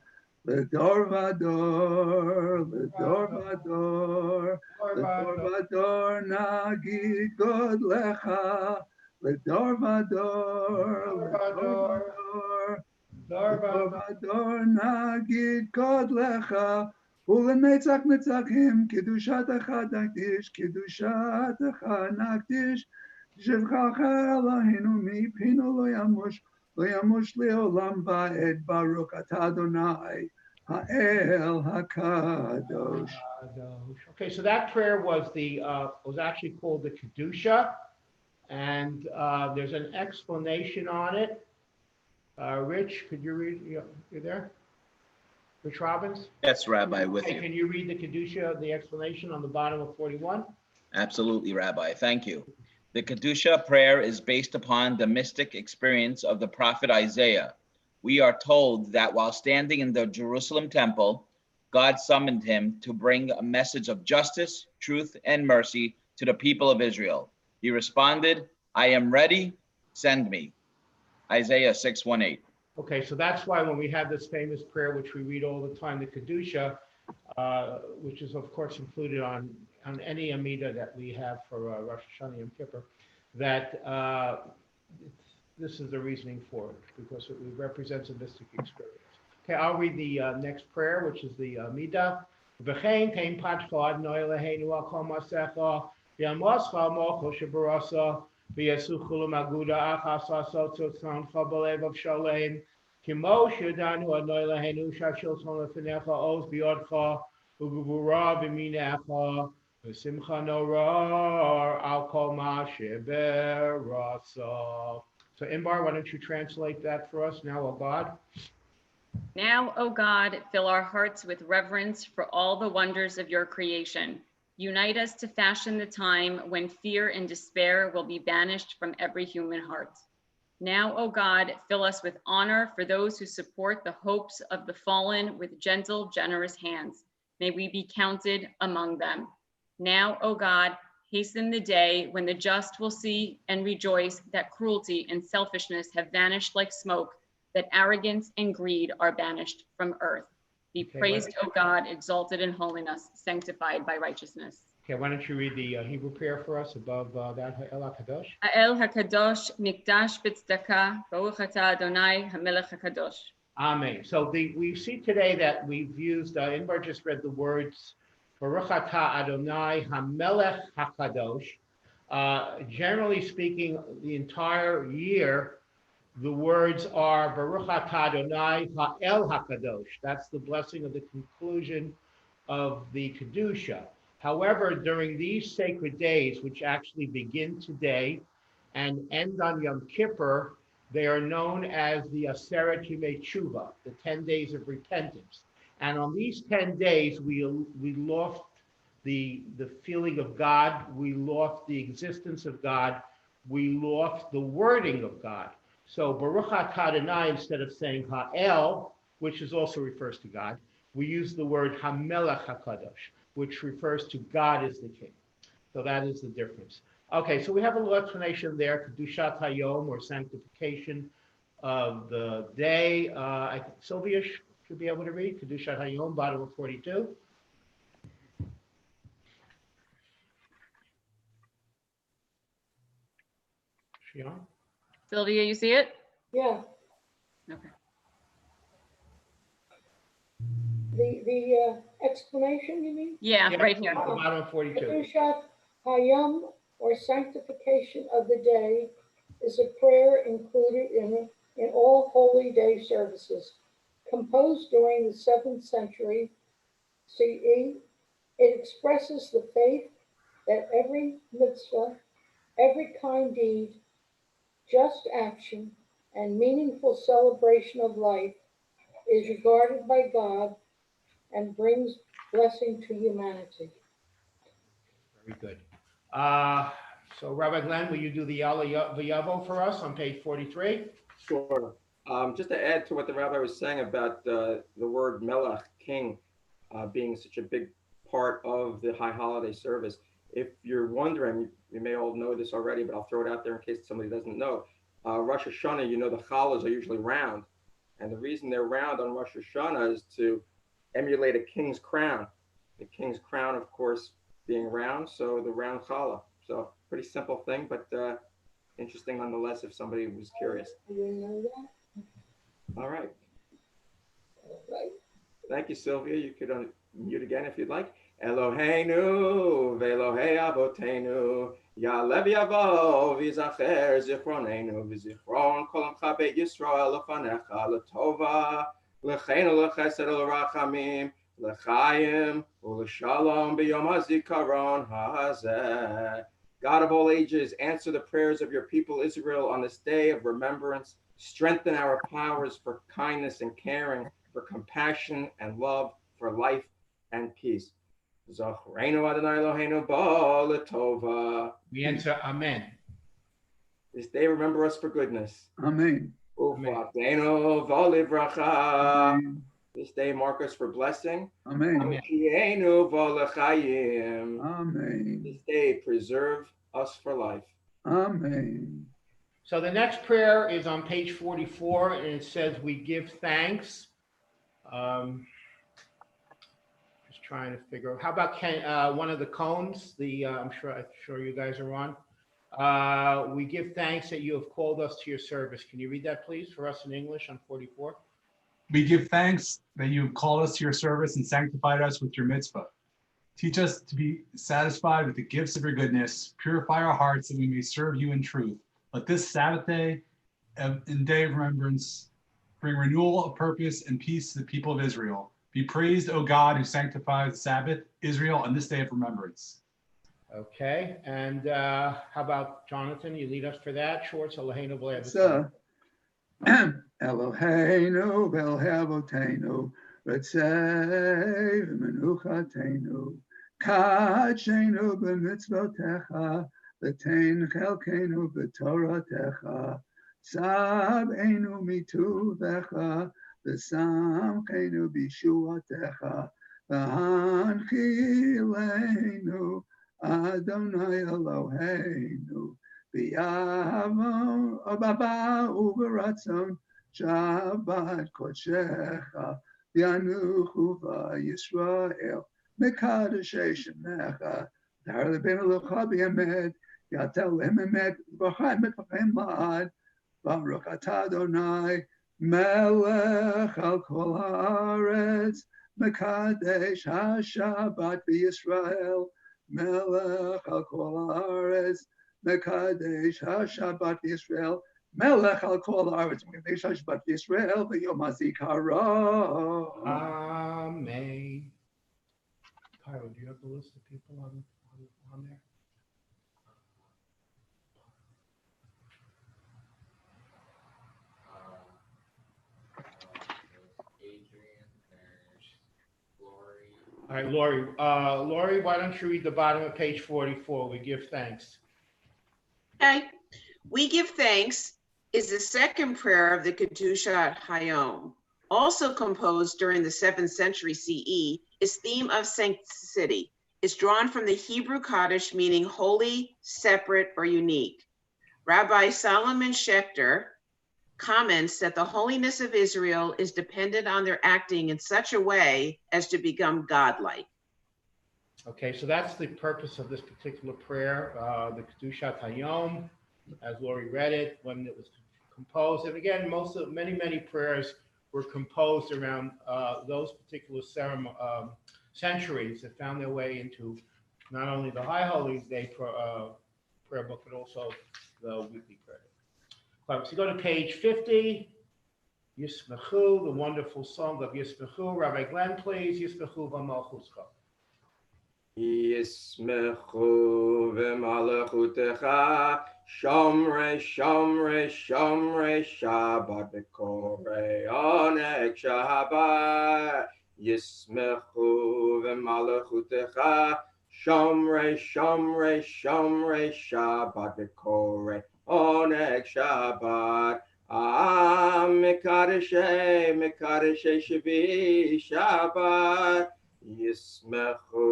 Ledor Vador, Ledor Vador, Ledor Vador, Nagid God Lecha. Ledor Vador, Ledor Vador, Dor nagid kod lecha, ulenetzach netzachim, kedushatecha nakdish, kedushatecha nakdish, shevchacha Eloheinu mipinu lo yamush leolam ba'ed, Baruch atah Adonai, ha'el hakadosh. Okay, so that prayer was was actually called the Kedusha, and there's an explanation on it. Rich, could you read? You there? Rich Robbins? Yes, Rabbi, with Okay, you. can you read the Kedusha, the explanation on the bottom of 41? Absolutely, Rabbi. Thank you. The Kedusha prayer is based upon the mystic experience of the prophet Isaiah. We are told that while standing in the Jerusalem temple, God summoned him to bring a message of justice, truth, and mercy to the people of Israel. He responded, "I am ready, send me." Isaiah 6:1-8. Okay, so that's why when we have this famous prayer, which we read all the time, the Kedusha, which is of course included on any Amida that we have for Rosh Hashanah Yom Kippur, that this is the reasoning for it, because it represents a mystic experience. Okay, I'll read the next prayer, which is the Amida. V'chein tein patcha Adonai Eloheinu al kol masecha, v'yamoscha mocho shebarasa, v'yasuchulu maguda achas asot tzoncha b'lev of shalem, kimo shedanu Adonai Eloheinu shashilton lefinecha oz biyodcha, ugvura b'minecha, v'simcha norah al kol ma shebarasa. So Imbar, why don't you translate that for us now, O God? Now, O God, fill our hearts with reverence for all the wonders of your creation. Unite us to fashion the time when fear and despair will be banished from every human heart. Now, O God, fill us with honor for those who support the hopes of the fallen with gentle, generous hands. May we be counted among them. Now, O God, hasten the day when the just will see and rejoice that cruelty and selfishness have vanished like smoke, that arrogance and greed are banished from earth. Be praised, O God, exalted in holiness, sanctified by righteousness. Okay, why don't you read the Hebrew prayer for us above that Ha'el HaKadosh? Ha'el HaKadosh, Mikdash B'Tzedakah, Baruch Atah Adonai, HaMelech HaKadosh. Amen. So we see today that we've used, Inbar just read the words, Baruch Atah Adonai, HaMelech HaKadosh. Generally speaking, the entire year, the words are Baruch Atah Adonai Ha'el HaKadosh. That's the blessing of the conclusion of the Kedusha. However, during these sacred days, which actually begin today and end on Yom Kippur, they are known as the Aseret Yimei Tshuva, the 10 days of repentance. And on these 10 days, we lost the feeling of God, we lost the existence of God, we lost the wording of God. So Baruch Atah Adonai, instead of saying Ha'el, which is also refers to God, we use the word HaMelech HaKadosh, which refers to God as the King. So that is the difference. Okay, so we have a little explanation there, Kedushat Hayom, or sanctification of the day. I think Sylvia should be able to read Kedushat Hayom, bottom of 42. She on? Sylvia, you see it? Yeah, Okay. the explanation, you mean? Yeah, right here. Bottom of 42. Kedushat Hayom, or sanctification of the day, is a prayer included in all holy day services. Composed during the 7th century CE, it expresses the faith that every mitzvah, every kind deed, just action, and meaningful celebration of life is regarded by God and brings blessing to humanity. Very good. So Rabbi Glenn, will you do the Yalla V'Yavo for us on page 43? Sure. Just to add to what the rabbi was saying about the word melech, king, being such a big part of the high holiday service. If you're wondering, you may all know this already, but I'll throw it out there in case somebody doesn't know. Rosh Hashanah, you know, the challahs are usually round. And the reason they're round on Rosh Hashanah is to emulate a king's crown. The king's crown, of course, being round, so the round challah. So pretty simple thing, but interesting nonetheless if somebody was curious. You know that? All right. Right. Thank you, Sylvia. You could unmute again if you'd like. Eloheinu ve'Elohei avotenu ya'alev yavo v'yizacher zichronenu v'zichron kol amcha beit Yisrael lefanecha letova l'cheinu l'chesed l'rachamim l'chaim u'l'shalom b'yom hazikaron hazeh. God of all ages, answer the prayers of your people Israel on this day of remembrance. Strengthen our powers for kindness and caring, for compassion and love, for life and peace. Zochreinu Adonai Eloheinu bo l'tova. We answer Amen. This day remember us for goodness. Amen. U'va'ateinu v'livracha. This day mark us for blessing. Amen. U'chienu v'lechayim. Amen. This day preserve us for life. Amen. So the next prayer is on page 44, and it says, we give thanks. Just trying to figure out, how about one of the cones? I'm sure you guys are on. We give thanks that you have called us to your service. Can you read that, please, for us in English on 44? We give thanks that you have called us to your service and sanctified us with your mitzvah. Teach us to be satisfied with the gifts of your goodness. Purify our hearts that we may serve you in truth. Let this Sabbath day and day of remembrance bring renewal of purpose and peace to the people of Israel. Be praised, O God, who sanctifies the Sabbath, Israel, on this day of remembrance. Okay, and how about Jonathan? You lead us for that. Schwartz, Eloheinu v'le'avotenu. So, Eloheinu v'Elohei Retzei v'menuchatenu Kachenu b'mitzvotecha V'tein chelkenu b'toratecha Sab'enu mituvecha V'samchenu b'shuatecha V'hanchilenu Adonai Eloheinu B'yavo Baba Uveratzon Shabbat Kodshecha Yanuchu Yisrael Mekadosh Shemecha Dar Lebenu Lecha B'Emet Yatel Emet V'Chaim V'Chaim La'ad Baruch Atah Adonai Melech Al Kol Haaretz Mekadesh HaShabbat B'Yisrael Melech Al Kol Haaretz Mekadesh HaShabbat B'Yisrael Melech Al Kol Haaretz Mekadesh HaShabbat B'Yisrael V'Yom HaZikaron. Amen. Tyler, do you have the list of people on there? Adrian, there's Lori. All right, Lori. Lori, why don't you read the bottom of page 44? We give thanks. Okay. We give thanks is the second prayer of the Kedushat Hayom. Also composed during the 7th century CE, is theme of sanctity. It's drawn from the Hebrew Kaddish, meaning holy, separate, or unique. Rabbi Solomon Schechter comments that the holiness of Israel is dependent on their acting in such a way as to become godlike. Okay, so that's the purpose of this particular prayer, the Kedushat Hayom, as Lori read it, when it was composed. And again, many prayers were composed around those particular centuries that found their way into not only the High Holy Day prayer book, but also the weekly prayer. All right, so go to page 50, Yismechu, the wonderful song of Yismechu. Rabbi Glenn, please, Yismechu v'malchutzcha. Yismechu v'malachutecha Shomrei, Shomrei, Shomrei, Shabbat B'korei Oneg Shabbat. Yismechu v'malachutecha Shomrei, Shomrei, Shomrei, Shabbat B'korei Oneg Shabbat. Mekadeshei, Mekadeshei Shvi Shabbat. Yismechu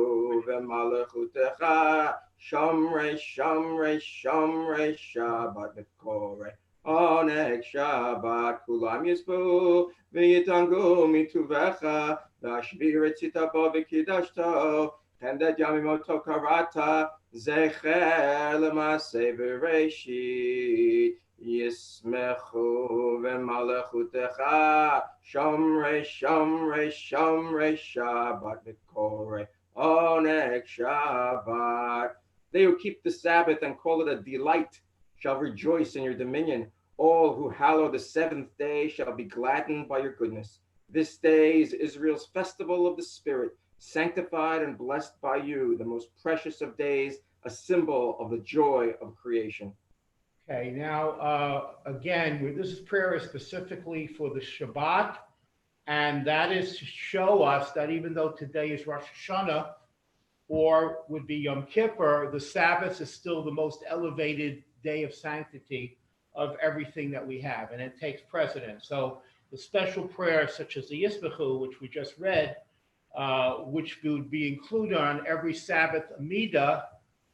v'malachutecha Shomrei, Shomrei, Shomrei, Shabbat B'korei Oneg Shabbat. Kulam yisbu v'yitangu mituvecha v'ashvi retzita bo v'kidashto Tendet Yamimoto Karata, Zecher Lemase Bereshit, Yismechu V'Malechutecha, Shomrei, Shomrei, Shomrei Shabbat Mikore, Oneg Shabbat. They who keep the Sabbath and call it a delight shall rejoice in your dominion. All who hallow the seventh day shall be gladdened by your goodness. This day is Israel's festival of the Spirit, sanctified and blessed by you, the most precious of days, a symbol of the joy of creation. Okay, now, again, this prayer is specifically for the Shabbat, and that is to show us that even though today is Rosh Hashanah, or would be Yom Kippur, the Sabbath is still the most elevated day of sanctity of everything that we have, and it takes precedence. So the special prayers such as the Yisbechu, which we just read, which would be included on every Sabbath Amidah,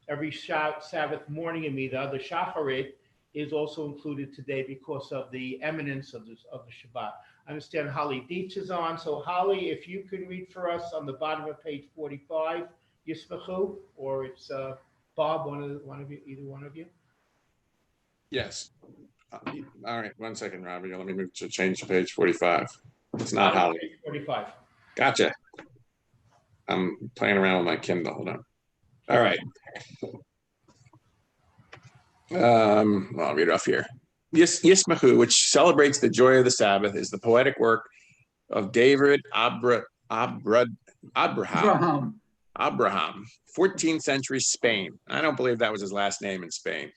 every Sabbath morning Amidah, the Shacharit, is also included today because of the eminence of the Shabbat. I understand Holly Dietz is on. So Holly, if you could read for us on the bottom of page 45, Yisbechu, or it's Bob, one of you, either one of you. Yes. All right, 1 second, Robbie. Let me move to change to page 45. It's not Holly. Page 45. Gotcha. I'm playing around with my Kindle. Hold on. All right. Well, I'll read it off here. Yismechu, which celebrates the joy of the Sabbath, is the poetic work of David Abraham, 14th century Spain. I don't believe that was his last name in Spain.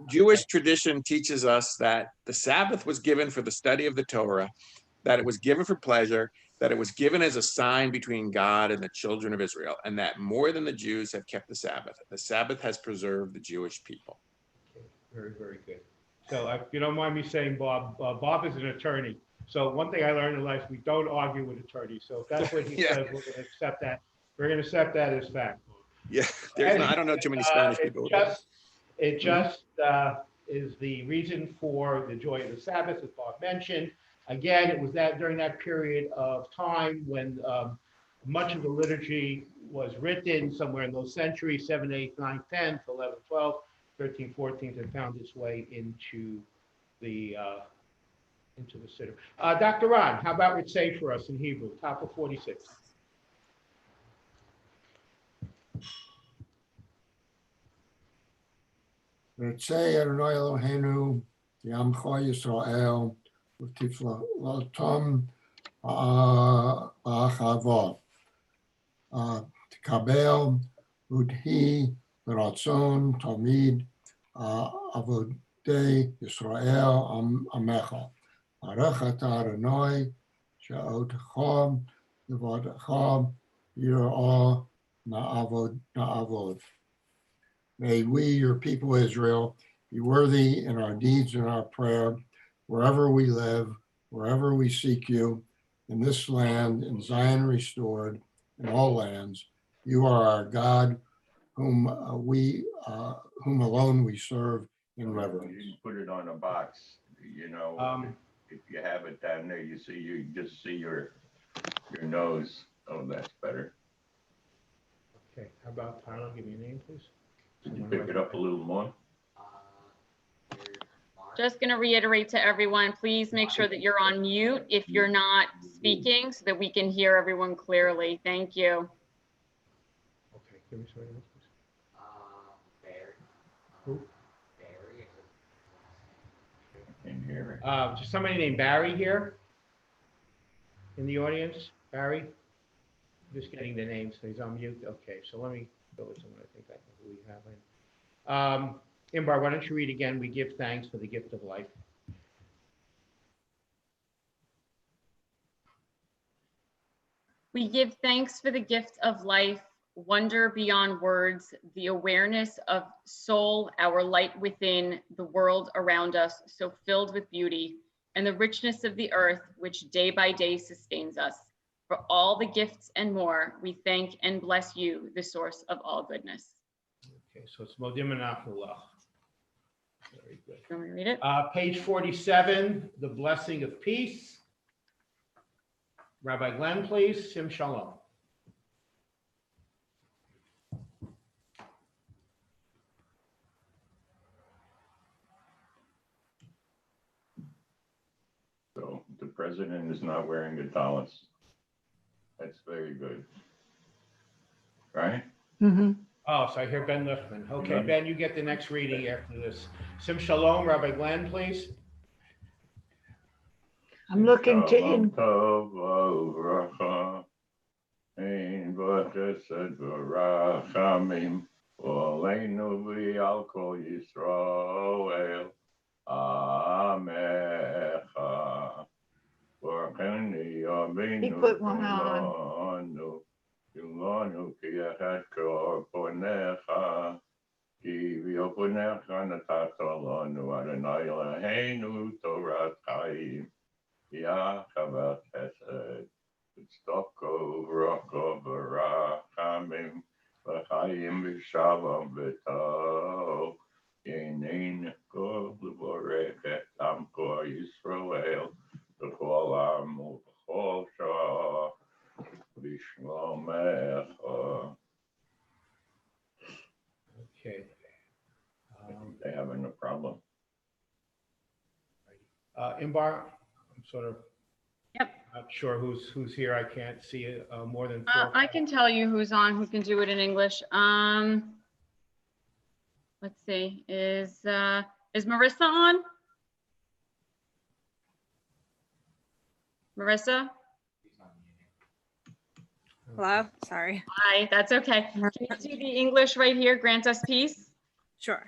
Jewish tradition teaches us that the Sabbath was given for the study of the Torah, that it was given for pleasure, that it was given as a sign between God and the children of Israel, and that more than the Jews have kept the Sabbath has preserved the Jewish people. Very, very good. So if you don't mind me saying, Bob, Bob is an attorney. So one thing I learned in life, we don't argue with attorneys. So if that's what he says, we're going to accept that. We're going to accept that as fact. Yeah, I don't know too many Spanish people. It just is the reason for the joy of the Sabbath, as Bob mentioned. Again, it was that during that period of time when much of the liturgy was written somewhere in those centuries, 7th, 8th, 9th, 10th, 11th, 12th, 13th, 14th, and found its way into the Siddur. Dr. Ron, how about Ritzay for us in Hebrew, top of 46. Ritzay Adonai Eloheinu, Yamcha Yisrael, U'tiflatom Ba'achavot, T'kabel, Udhi, B'ratzon, Tamid, Avodei Yisrael, Amecha. Baruch Ata Adonai, She'otecha, Levadecha, Yirah, Na'avod. May we, your people Israel, be worthy in our deeds and our prayer, wherever we live, wherever we seek you, in this land, in Zion restored, in all lands. You are our God, whom alone we serve in reverence. You can put it on a box, you know. If you have it down there, you just see your nose. Oh, that's better. Okay, how about Tyler? Give me a name, please. Did you pick it up a little more? Just going to reiterate to everyone, please make sure that you're on mute if you're not speaking so that we can hear everyone clearly. Thank you. Okay, give me somebody else, please. Barry. Who? Barry. In here. Just somebody named Barry here in the audience. Barry? I'm just getting the name, so he's on mute. Okay, so let me go with someone. I think I know who we have in. Imbar, why don't you read again? We give thanks for the gift of life. We give thanks for the gift of life, wonder beyond words, the awareness of soul, our light within, the world around us, so filled with beauty, and the richness of the earth, which day by day sustains us. For all the gifts and more, we thank and bless you, the source of all goodness. Okay, so it's Modim and Afullah. Very good. Can we read it? Page 47, the blessing of peace. Rabbi Glenn, please. Sim Shalom. president is not wearing the tallis. That's very good. Right? Oh, so I hear Ben Lichtman. Okay, Yeah. Ben, you get the next reading after this. Sim Shalom, Rabbi Glenn, please. I'm looking to Shalom in, tov uvracha, ein v'chesed v'rachamim, v'aleinu v'al kol Yisrael, Amecha. V'cheni he Avinu put one on. Kolanu, Yulanu ki echad kor ponecha, ki v'yoponecha natata lanu Adonai Eloheinu Torat Chaim. Ya Chavat Chesed, Tzedako V'Roko V'Rachamim, V'Chaim V'Shalom V'Tov, Yenin Kol L'Vorech Et Amko Yisrael, V'Chol Am U'Chol Shah, V'Shlomecha. Okay. They having a problem. Imbar, I'm sort of Yep. not sure who's here. I can't see more than four. I can tell you who's on, who can do it in English. Let's see, is Marissa on? Marissa? Hello, sorry. Hi, that's okay. Can you do the English right here? Grant us peace. Sure.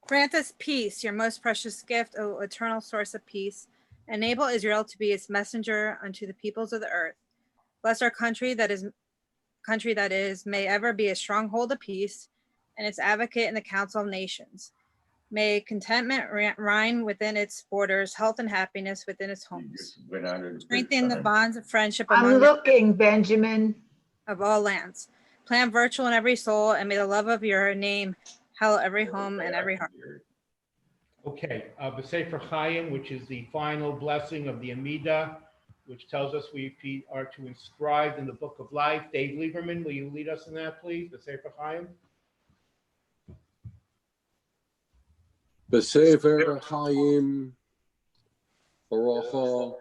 Grant us peace, your most precious gift, O eternal source of peace. Enable Israel to be its messenger unto the peoples of the earth. Bless our country that is, may ever be a stronghold of peace and its advocate in the council of nations. May contentment reign within its borders, health and happiness within its homes. Strengthen the bonds of friendship I'm among looking, Benjamin. of all lands. Plant virtue in every soul, and may the love of your name hallow every home and every heart. Okay, B'Sefer Chaim, which is the final blessing of the Amidah, which tells us we are to inscribe in the book of life. Dave Lieberman, will you lead us in that, please? B'Sefer Chaim. B'Sefer Chaim, Barucha,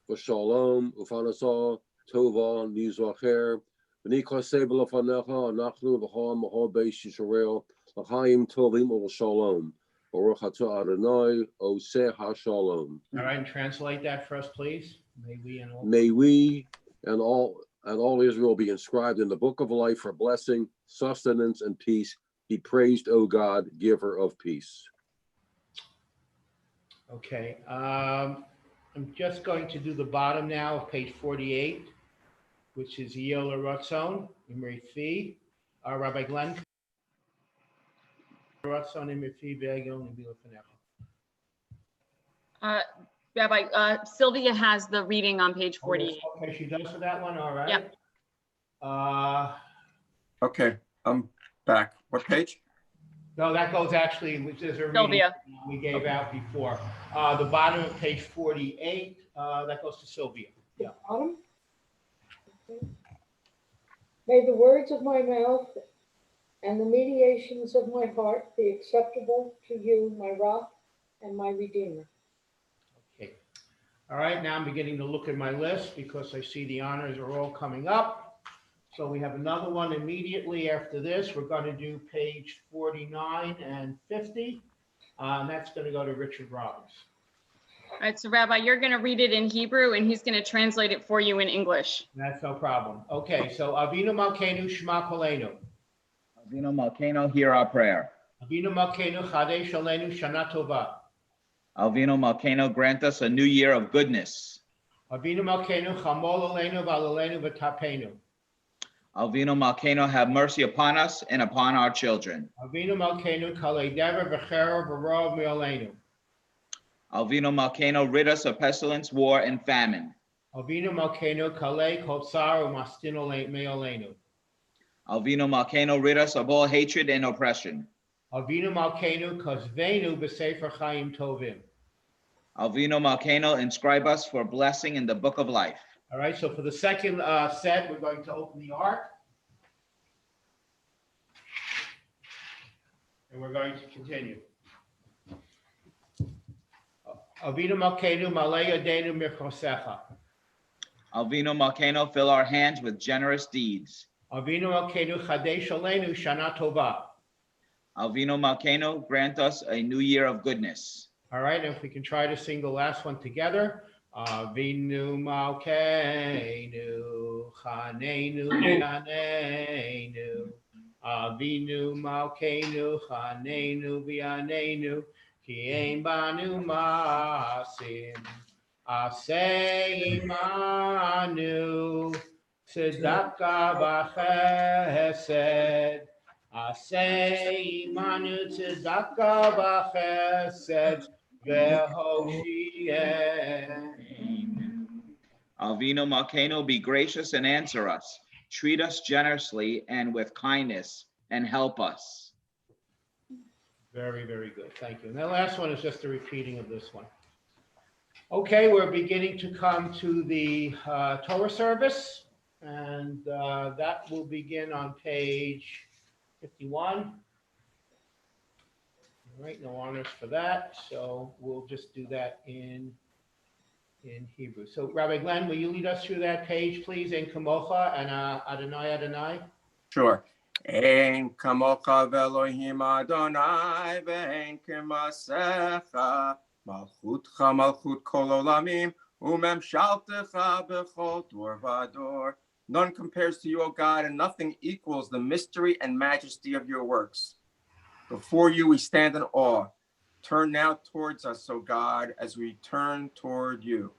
V'Shalom, Ufanasa, Tova, Nizacher, V'Nikaseh B'Lefanecha, Anachnu V'Cham Mahal Beis Yisrael, L'Chaim Tovim U'Shalom, Baruch Atah Adonai, Oseh HaShalom. All right, and translate that for us, please. May we and all Israel be inscribed in the book of life for blessing, sustenance, and peace. Be praised, O God, giver of peace. Okay, I'm just going to do the bottom now of page 48, which is Yel Ratzon, Imri Fi, Rabbi Glenn. Ratzon, Imri Fi, Ve'egel, Nebilah Fenecha. Rabbi, Sylvia has the reading on page 48. Okay, she does for that one, all right. Yep. Okay, I'm back. What page? No, that goes actually, which is a reading Sylvia. we gave out before. The bottom of page 48, that goes to Sylvia. Yeah. Bottom. Okay. May the words of my mouth and the meditations of my heart be acceptable to you, my rock and my redeemer. Okay. All right, now I'm beginning to look at my list because I see the honors are all coming up. So we have another one immediately after this. We're going to do page 49 and 50. And that's going to go to Richard Robbins. All right, so Rabbi, you're going to read it in Hebrew and he's going to translate it for you in English. That's no problem. Okay, so Avinu Malkeinu Shema Kolenu. Avinu Malkeinu, hear our prayer. Avinu Malkeinu Chadesh Aleinu Shana Tova. Avinu Malkeinu, grant us a new year of goodness. Avinu Malkeinu Chamol Aleinu V'Aleinu V'Tapenu. Avinu Malkeinu, have mercy upon us and upon our children. Avinu Malkeinu Kalei Dever V'Chera V'Rov Me'Aleinu. Avinu Malkeinu, rid us of pestilence, war, and famine. Avinu Malkeinu Kalei Kol Tsar U'Mastin Me'Aleinu. Avinu Malkeinu, rid us of all hatred and oppression. Avinu Malkeinu Kozvenu B'Sefer Chaim Tovim. Avinu Malkeinu, inscribe us for blessing in the book of life. All right, so for the second set, we're going to open the ark. And we're going to continue. Avinu Malkeinu Malay Yadenu Mirchosecha. Avinu Malkeinu, fill our hands with generous deeds. Avinu Malkeinu Chadesh Aleinu Shana Tova. Avinu Malkeinu, grant us a new year of goodness. All right, and if we can try to sing the last one together. Avinu Malkeinu Chaneinu V'Yaneinu. Avinu Malkeinu Chaneinu V'Yaneinu. Ki ein banu masim. Aseh imanu. Tzedakah v'chesed. Aseh imanu tzedakah v'chesed. Avinu Malkeinu, be gracious and answer us. Treat us generously and with kindness and help us. Very, very good. Thank you. And that last one is just a repeating of this one. Okay, we're beginning to come to the Torah service, and that will begin on page 51. All right, no honors for that, so we'll just do that in Hebrew. So Rabbi Glenn, will you lead us through that page, please, in Kamocha and Adonai Adonai? Sure. Ein kamocha ve'Elohim Adonai ve'ein kemasecha malchutcha malchut kol olamim umemshaltecha bechol dor v'ador. None compares to you, O God, and nothing equals the mystery and majesty of your works. Before you we stand in awe. Turn now towards us, O God, as we turn toward you.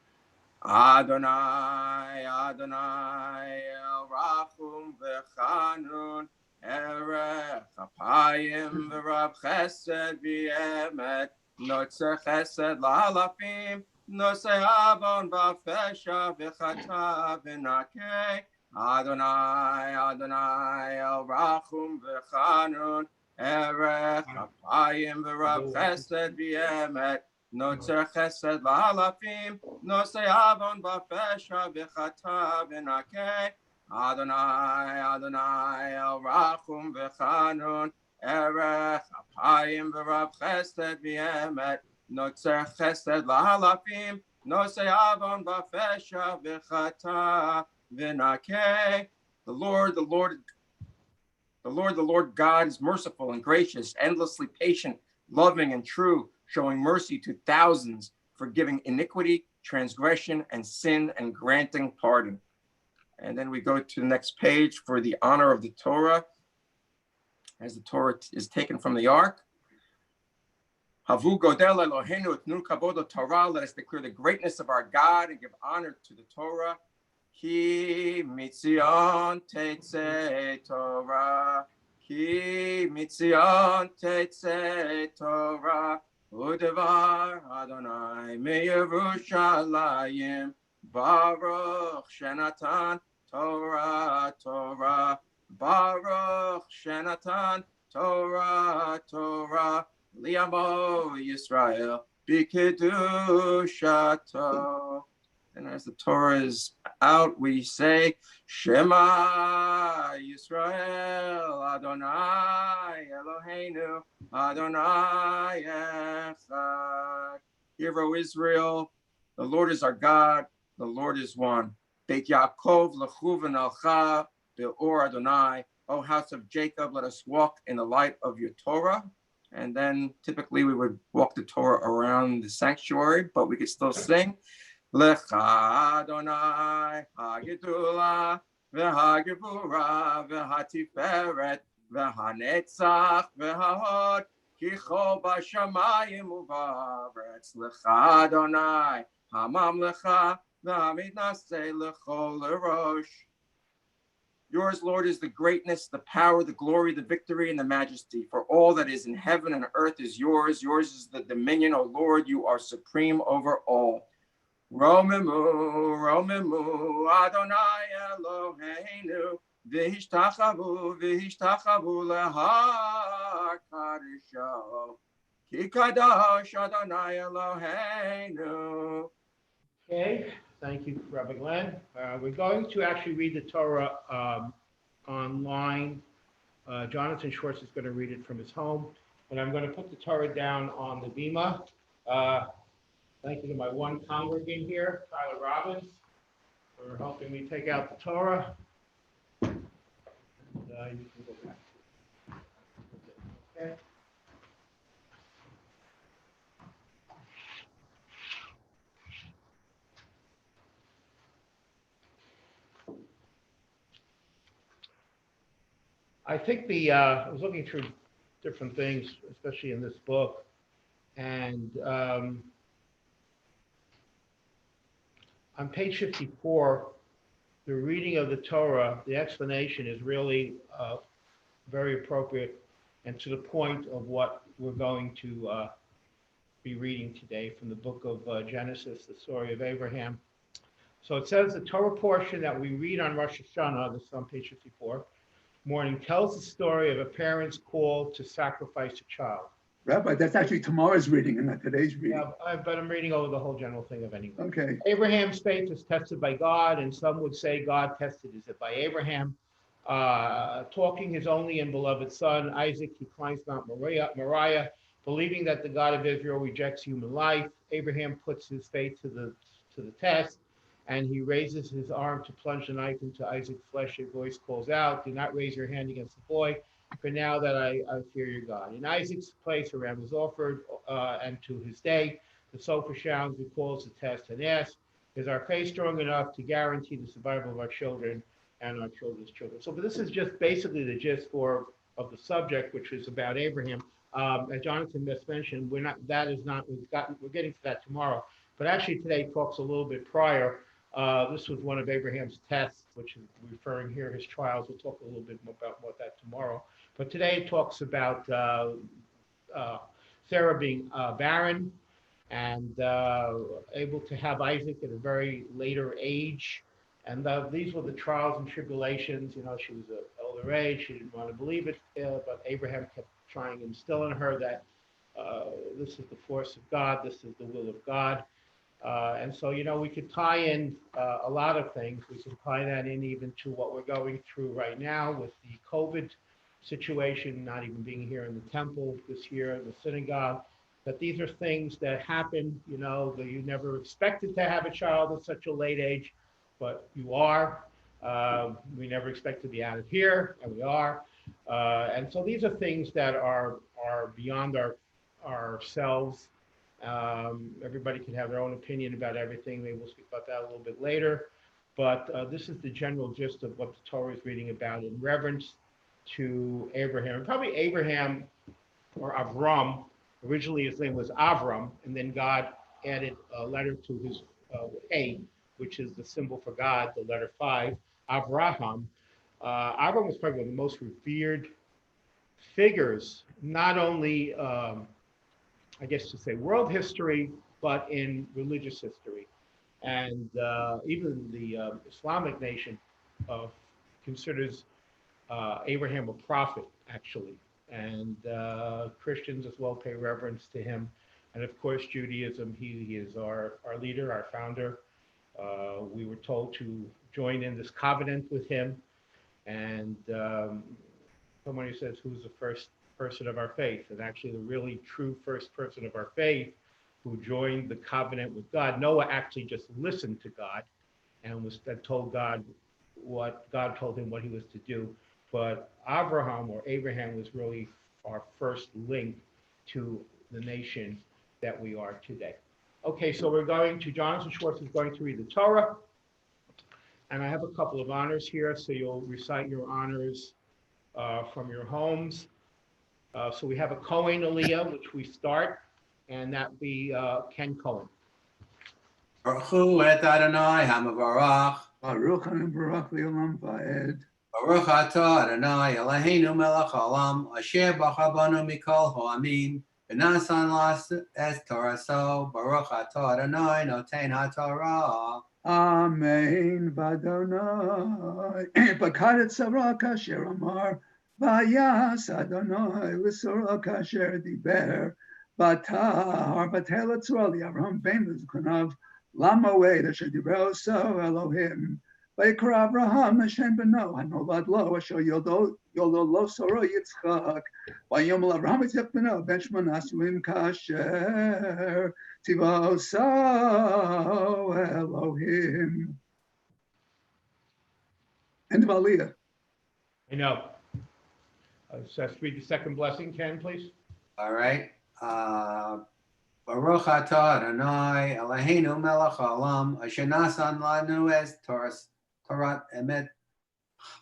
Adonai, Adonai, El Rachum v'Chanun, Erech Apayim v'Rav Chesed v'Emet, Notzer Chesed la'alafim, Nosei Avon v'Fesha v'Chata v'Nakeh. Adonai, Adonai, El Rachum v'Chanun, Erech Apayim v'Rav Chesed v'Emet, Notzer Chesed la'alafim, Nosei Avon v'Fesha v'Chata v'Nakeh. Adonai, Adonai, El Rachum v'Chanun, Erech Apayim v'Rav Chesed v'Emet, Notzer Chesed la'alafim, Nosei Avon v'Fesha v'Chata v'Nakeh. The Lord God is merciful and gracious, endlessly patient, loving and true, showing mercy to thousands, forgiving iniquity, transgression, and sin, and granting pardon. And then we go to the next page for the honor of the Torah, as the Torah is taken from the ark. Havu godel Eloheinu etnu kavod Torah. Let us declare the greatness of our God and give honor to the Torah. Ki mitzion tetzei Torah. Ki mitzion tetzei Torah. Udevar Adonai meYerushalayim. Baruch Shenatan Torah Torah. Baruch Shenatan Torah Torah. Liamo Yisrael B'kedushato. And as the Torah is out, we say, Shema Yisrael Adonai Eloheinu Adonai Echad. Hear, O Israel, the Lord is our God, the Lord is one. Beit Yaakov lechu v'nalcha be'or Adonai. O house of Jacob, let us walk in the light of your Torah. And then typically we would walk the Torah around the sanctuary, but we could still sing. Lecha Adonai hagedula v'hagevura v'hatiferet v'hanetzach v'hahod kichol b'shamayim u'ba'aretz. Lecha Adonai hamamlecha v'hamidnaseh lechol Rosh. Yours, Lord, is the greatness, the power, the glory, the victory, and the majesty. For all that is in heaven and earth is yours. Yours is the dominion, O Lord. You are supreme over all. Romemu, Romemu, Adonai Eloheinu, v'hishtachavu lehar kadisho, ki kadosh Adonai Eloheinu. Okay, thank you, Rabbi Glenn. We're going to actually read the Torah online. Jonathan Schwartz is going to read it from his home, and I'm going to put the Torah down on the bima. Thank you to my one congregant here, Tyler Robbins, for helping me take out the Torah. And, you can go back. Okay. I think I was looking through different things, especially in this book, and on page 54, the reading of the Torah, the explanation is really very appropriate and to the point of what we're going to be reading today from the book of Genesis, the story of Abraham. So it says the Torah portion that we read on Rosh Hashanah, this is on page 54, morning, tells the story of a parent's call to sacrifice a child. Rabbi, that's actually tomorrow's reading and not today's reading. Yeah, but I'm reading over the whole general thing of anyway. Okay. Abraham's faith is tested by God, and some would say God tested it by Abraham. Talking his only and beloved son, Isaac, he climbs Mount Moriah, believing that the God of Israel rejects human life. Abraham puts his faith to the test, and he raises his arm to plunge the knife into Isaac's flesh. A voice calls out, "Do not raise your hand against the boy, for now that I fear your God." In Isaac's place, a ram is offered, and to his day, the Sofer Shouns recalls the test and asks, "Is our faith strong enough to guarantee the survival of our children and our children's children?" So, but this is just basically the gist of the subject, which is about Abraham. As Jonathan just mentioned, we're getting to that tomorrow. But actually, today talks a little bit prior. This was one of Abraham's tests, which is referring here his trials. We'll talk a little bit more about that tomorrow. But today it talks about Sarah being barren and able to have Isaac at a very later age. And these were the trials and tribulations. You know, she was an older age. She didn't want to believe it, but Abraham kept trying to instill in her that this is the force of God. This is the will of God. And so, you know, we could tie in a lot of things. We can tie that in even to what we're going through right now with the COVID situation, not even being here in the temple this year, in the synagogue, that these are things that happen, you know, that you never expected to have a child at such a late age, but you are. We never expect to be out of here, and we are. And so these are things that are beyond ourselves. Everybody can have their own opinion about everything. Maybe we'll speak about that a little bit later. But this is the general gist of what the Torah is reading about in reverence to Abraham. And probably Abraham or Avram, originally his name was Avram, and then God added a letter to his A, which is the symbol for God, the letter 5, Avraham. Avram was probably one of the most revered figures, not only I guess to say world history, but in religious history. And even the Islamic nation considers Abraham a prophet, actually. And Christians as well pay reverence to him. And of course, Judaism, he is our leader, our founder. We were told to join in this covenant with him. And someone who says, who's the first person of our faith? And actually the really true first person of our faith who joined the covenant with God. Noah actually just listened to God and told God what God told him what he was to do. But Abraham or Abraham was really our first link to the nation that we are today. Okay, so Jonathan Schwartz is going to read the Torah. And I have a couple of honors here, so you'll recite your honors from your homes. So we have a Kohen Aliyah, which we start, and that be Ken Cohen. Baruch hu et Adonai hamavarach. Baruch HaMevarach Le'olam Va'ed. Baruch atah Adonai Eloheinu melech haolam asher b'chabanu mikol ha'amim v'nasan las es toraso. Baruch atah Adonai noten haTorah. Amen. V'Adonai b'karet Sarah kasher amar v'yas Adonai l'Sarah kasher diber v'tahar v'telet Tzorah li'Avraham ben l'zkonav lamoed asher diber oso Elohim Vayikra Avraham Hashem beno hanolad lo asher yoldo lo soro Yitzchak. Vayomel Avraham Yitzchak beno ben shmona asuim kasher tivoso Elohim. End of Aliyah. I know. Let's read the second blessing, Ken, please. All right. Baruch atah Adonai Eloheinu melech haolam asher nasan lanu es Torat emet.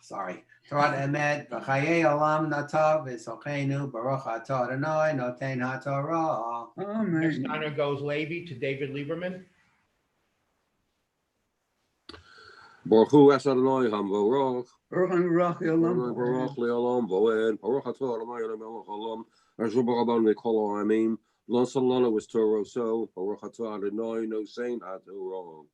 Sorry. Torat emet v'chayei olam natav v'sochenu Baruch atah Adonai noten haTorah. Next honor goes Levi to David Lieberman. Baruch Hu es Adonai Hamvorach. Baruch Hamvorach Le'olam. Baruch Le'olam Voed. Baruch atah Adonai Melech Haolam asher baraban mikol ha'amim. Lo salana was Torah so. Baruch atah Adonai no sein haTorah.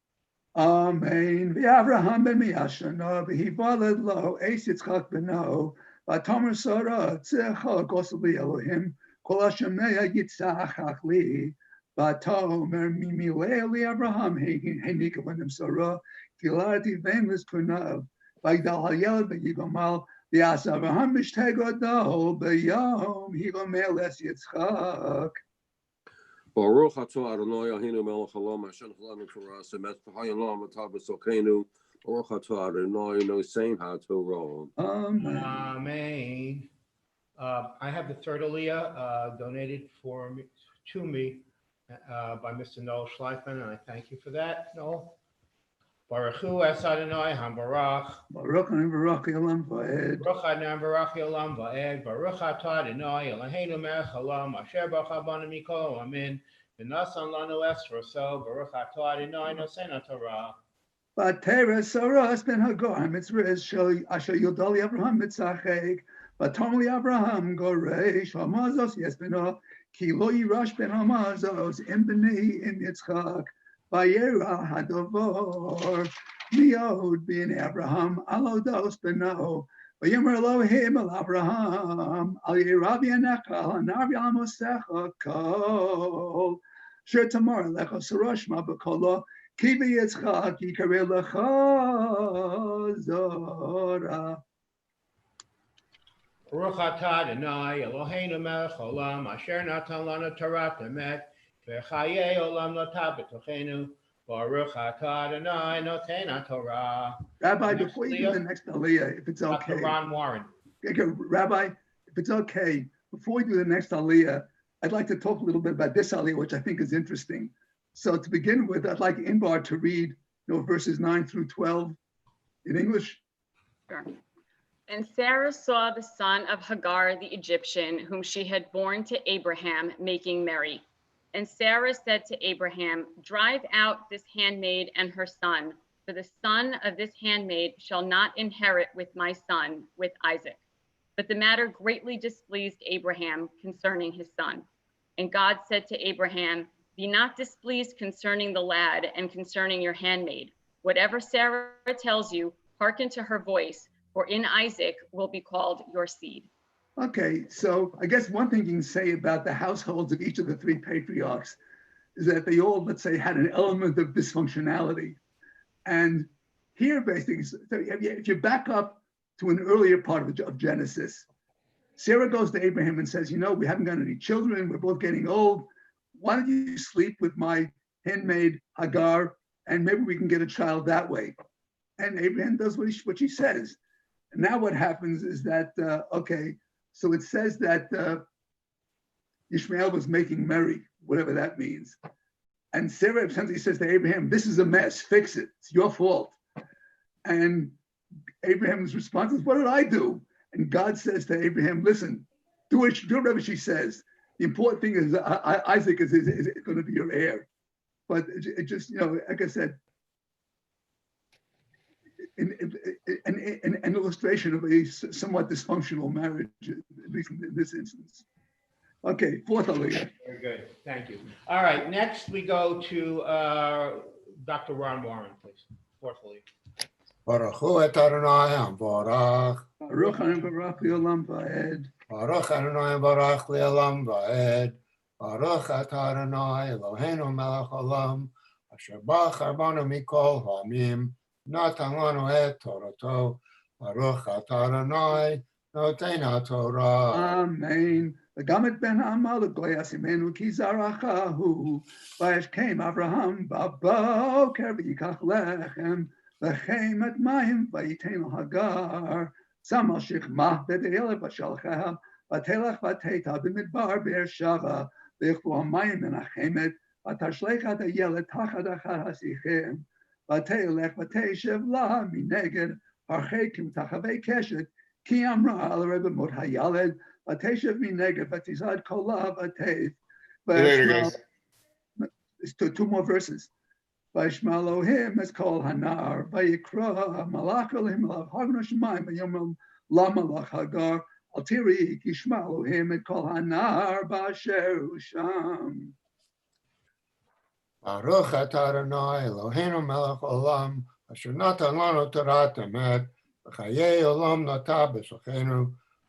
Amen. V'Avraham ben Miyashana v'hivaled lo eis Yitzchak beno v'atomer Sarah tzechah gosel li Elohim kol hashemea yitzachach li v'atomer mimilei li Avraham heinika v'nem Sarah kilati v'emlis kunav v'yigdal hayelad v'yigomal v'yas Avraham mishteh gadol b'yom higomel es Yitzchak. Baruch atah Adonai Eloheinu melech haolam asher nachlanu Torah semet v'chayin lo matav v'sochenu. Baruch atah Adonai no sein haTorah. Amen. Amen. I have the third Aliyah donated to me by Mr. Noel Schleifman, and I thank you for that, Noel. Baruch Hu es Adonai Hamvarach. Baruch Hamvarach Olam Va'ed. Baruch Adonai Hamvarach Olam Va'ed. Baruch atah Adonai Eloheinu melech haolam asher b'cha banu mikol ha'amin v'nasan lanu es roso. Baruch atah Adonai nosen haTorah. Vatera Saras ben Hagar mitzvah asher yodali Abraham mitzachek. Vatomli Abraham goresh hamazos yes beno ki lo yirash ben hamazos im bnei im Yitzchak. Vayera hadovor miod bin Abraham alodos beno. Vayomer Elohim el Abraham al yirav yanechal anav yamosecha kol. Sher tamar lecha saroshma b'kolo. Ki v'yitzchak yikare lecha zora. Baruch atah Adonai Eloheinu melech haolam asher natan lanu Torat emet v'chayei olam natav b'tochenu. Baruch atah Adonai noten haTorah. Rabbi, before you do the next Aliyah, if it's okay. Dr. Ron Warren. Okay, Rabbi, if it's okay, before we do the next Aliyah, I'd like to talk a little bit about this Aliyah, which I think is interesting. So to begin with, I'd like Inbar to read verses 9 through 12 in English. Sure. And Sarah saw the son of Hagar the Egyptian, whom she had borne to Abraham, making merry. And Sarah said to Abraham, drive out this handmaid and her son, for the son of this handmaid shall not inherit with my son, with Isaac. But the matter greatly displeased Abraham concerning his son. And God said to Abraham, be not displeased concerning the lad and concerning your handmaid. Whatever Sarah tells you, hearken to her voice, for in Isaac will be called your seed. Okay, so I guess one thing you can say about the households of each of the three patriarchs is that they all, let's say, had an element of dysfunctionality. And here, basically, so if you back up to an earlier part of Genesis, Sarah goes to Abraham and says, we haven't got any children, we're both getting old. Why don't you sleep with my handmaid Hagar, and maybe we can get a child that way? And Abraham does what she says. And now what happens is that, so it says that Ishmael was making merry, whatever that means. And Sarah essentially says to Abraham, this is a mess, fix it, it's your fault. And Abraham's response is, what did I do? And God says to Abraham, listen, do whatever she says. The important thing is Isaac is going to be your heir. But it just, like I said, an illustration of a somewhat dysfunctional marriage, at least in this instance. Okay, fourth Aliyah. Very good, thank you. All right, next we go to Dr. Ron Warren, please. Fourth Aliyah. Baruch Hu et Adonai Hamvarach. Baruch Hamvarach Le'olam Va'ed. Baruch Adonai Hamvarach Le'olam Va'ed. Baruch atah Adonai Eloheinu melech haolam asher bachar banu mikol ha'amim נתן לנו את תורתו, ברוך אתה אדוני, נותן התורה. אמן. וגם את בן העמלק לא ישימנו כי זרעך הוא. וישכם אברהם בבוקר ויקח לחם, וכם את מים ויתן לו הגר. שם על שכמה בדלת ושלחה, ותלך ותתה במדבר באר שבע, ויכלו המים מן החמת, ותשלח את הילד תחת אחד השיחים, ותלך ותשב לה מנגד, הרחק מתחבי קשת, כי אמרה על הרב מות הילד, ותשב מנגד, ותזעד קולה ותף. Later, guys. Two more verses. וישמע אלוהים את קול הנער, ויקרא מלאך אלוהים אליו, הגנו שמיים, ויאמר למלאך הגר, אל תראי, כי ישמע אלוהים את קול הנער באשר הוא שם. ברוך אתה אדוני אלוהינו מלך עולם, אשר נתן לנו תורת אמת, וחיי עולם נטע בסוכנו,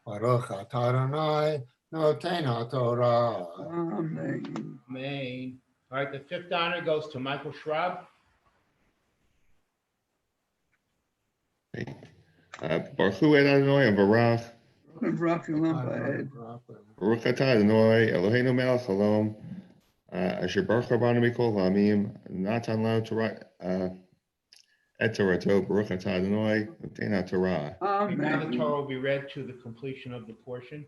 ברוך אתה אדוני נותן התורה. Amen. Amen. All right, the fifth honor goes to Michael Schraub. Baruch hu et Adonai Barach. Baruch atah Adonai Eloheinu melech haolam. Asher baruch rabanu mikol ha'amim. Natan lanu Torah et Torato. Baruch atah Adonai noten haTorah. Now the Torah will be read to the completion of the portion.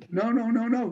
No,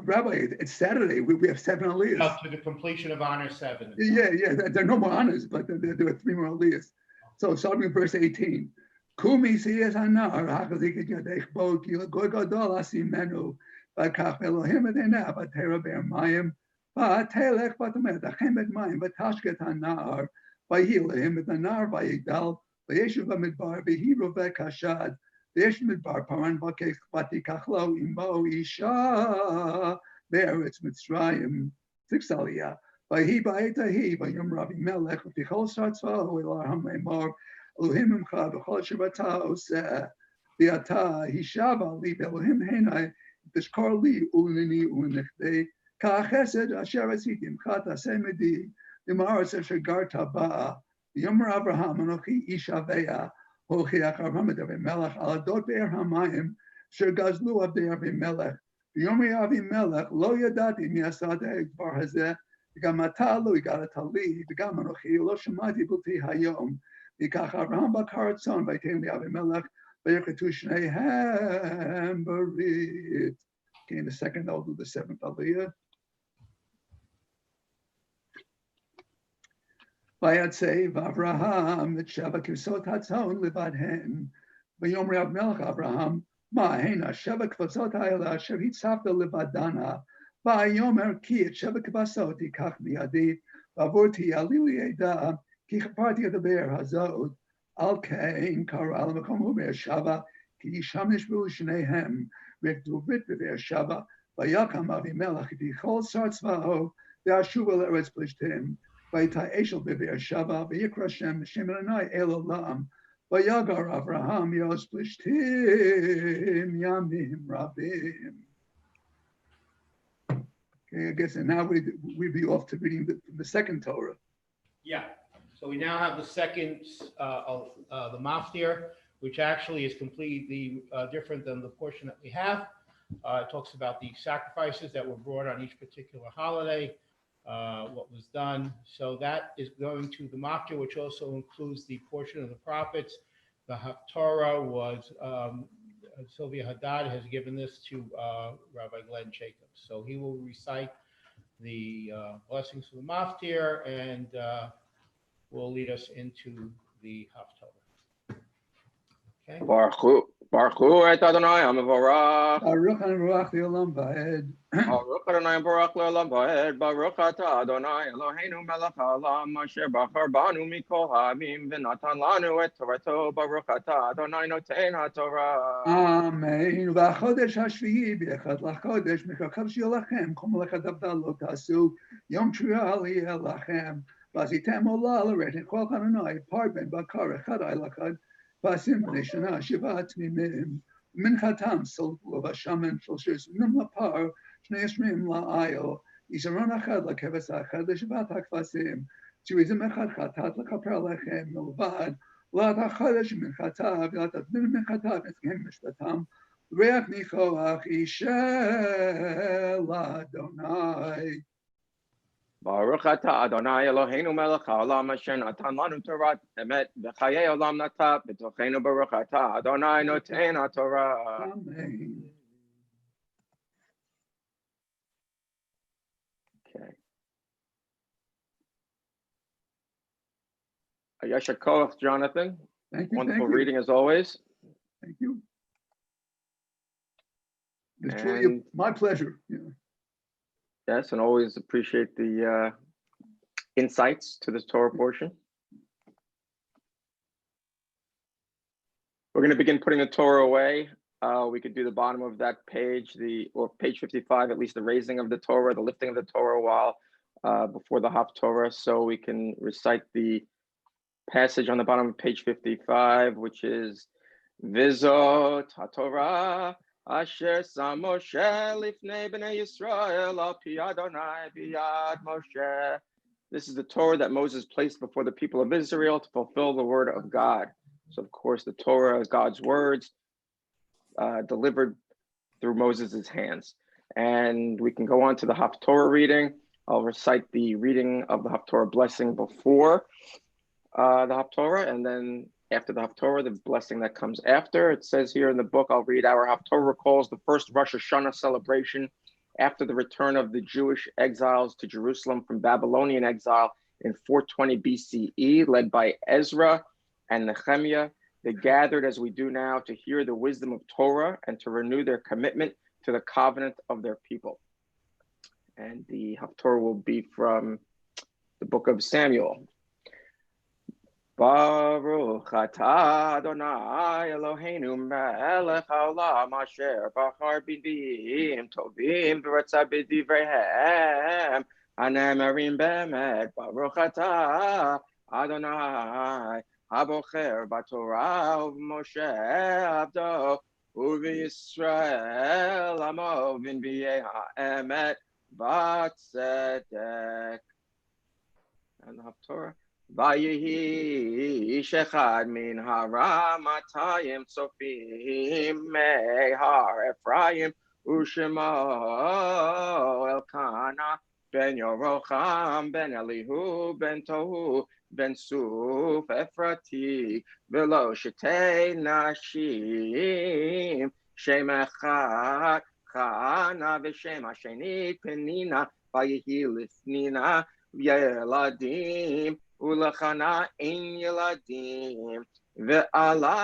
Rabbi, it's Saturday. We have 7 aliyahs. No, to the completion of honor 7. Yeah, there are no more honors, but there are 3 more aliyahs. So starting with verse 18. Kumi siyas hanar hakazik yadech bo ki goy gadol asimenu v'kach Elohim et einav v'tera be'amayim v'telech v'tamet achem et mayim v'tashket hanar v'yi Elohim et hanar v'yigdal v'yeshuv v'midbar v'hi rovek hashad v'yesh midbar paran v'tikach lo imo isha be'eretz Mitzrayim. 6th aliyah. V'hi ba'etahi v'yom Rabbi Melech v'tichol sartzvo elar hamleimor Elohim imcha b'chol shabata oseh v'ata hishava li b'Elohim henai tishkor li u'lini u'nechdei ka'achesed asher asiti imcha taseh medi v'ma'aretz asher garta ba'a v'yomer Avraham anochi ish aveya hochiach Avraham et Avimelech al adot be'er hamayim asher gazlu avdei Avimelech v'yomer Avimelech lo yadati mi asad bar hazeh v'gam ata lo yigadata li v'gam anochi lo shemati b'ti hayom Yikach Avraham bakar tzon v'yitem li'Avimelech v'yichetu shneihem berit. Okay, in the second, I'll do the 7th aliyah. V'yatzei v'Avraham v'sheva kivsot hatzon livadhen v'yomer Avimelech Avraham ma hena sheva kivsot ha'ela asher hitzafta livadana v'yomer ki et sheva kivsot yikach miyadi v'avurti alili eda כי חפרתי את הבאר הזאת, על כן קרא למקום הוא באר שבע, כי שם נשבעו שניהם, וכתוב בבאר שבע, ויקם אבימלך ככל שר צבאו, וישוב אל ארץ פלישתים, ויתאשל בבאר שבע, ויקרא שם אדוני אל עולם, ויגר אברהם יעוז פלישתים ימים רבים. Okay, I guess, and now we'd be off to reading the second Torah. Yeah. So we now have the second, the maftir, which actually is completely different than the portion that we have. It talks about the sacrifices that were brought on each particular holiday, what was done. So that is going to the maftir, which also includes the portion of the prophets. The Haftarah was, Sylvia Haddad has given this to Rabbi Glenn Jacobs. So he will recite the blessings of the maftir and will lead us into the Haftarah. Okay. Baruch hu et Adonai HaMevorach. Baruch HaMevorach le'olam va'ed. Baruch Adonai Baruch le'olam va'ed. Baruch atah Adonai Eloheinu melech haolam asher bachar banu mikol ha'amim v'natan lanu et Torato. Baruch atah Adonai noten haTorah. Amen. V'achodesh hashvi'i b'echad l'chodesh mechakav shi'olachem kol melech adavdal lo tasu yom tshuvah aliyah lachem. Vazitem olah l'ret echol Adonai parben bakar echad eilachad vasim neshana shivat mimim minchatam solvu v'shamen sholshis num lapar shnei esrim la'ayo yisaron achad l'keves achad l'shivat hakvasim tzivizim echad chatat l'chaper lechem milvad לא תחדש מנחתה ולא תדביר מנחתה ותקיים משפטם ריח מכוח אישה לאדוני. Baruch atah Adonai Eloheinu melech haolam asher natan lanu Torah emet v'chayei olam nata b'tocheinu baruch atah Adonai noten haTorah. Amen. Okay. Yasher koach, Jonathan. Thank you. Wonderful Thank you. reading as always. Thank you. It's truly my pleasure. Yeah. Yes, and always appreciate the insights to this Torah portion. We're going to begin putting the Torah away. We could do the bottom of that page, or page 55, at least the raising of the Torah, the lifting of the Torah while before the Haftorah, so we can recite the passage on the bottom of page 55, which is Vizot HaTorah Asher Sam Moshe Lifnei Bnei Yisrael Al Pi Adonai Biyad Moshe. This is the Torah that Moses placed before the people of Israel to fulfill the word of God. So, of course, the Torah is God's words delivered through Moses' hands. And we can go on to the Haftorah reading. I'll recite the reading of the Haftorah blessing before the Haftorah, and then after the Haftorah, the blessing that comes after. It says here in the book, I'll read, our Haftorah recalls the first Rosh Hashanah celebration after the return of the Jewish exiles to Jerusalem from Babylonian exile in 420 BCE, led by Ezra and Nehemiah. They gathered as we do now to hear the wisdom of Torah and to renew their commitment to the covenant of their people. And the Haftorah will be from the book of Samuel. Baruch atah Adonai Eloheinu melech haolam asher bachar b'nbiim tovim v'ratzah b'divreihem hane'emerim be'emet. Baruch atah Adonai habocher b'torah u'b'Moshe abdo u'v'Yisrael amo v'nbiei ha'emet v'tzedek. And the Haftorah. Vayihi ish echad min haramatayim sofim mehar Ephraim ushemo Elkanah ben Yerocham ben Elihu ben Tohu ben Suf Ephrati velo shetei nashim shem echad Chana v'shem hasheni Penina vayihi lifnina v'yeladim Ulachana ein yeladim ve'ala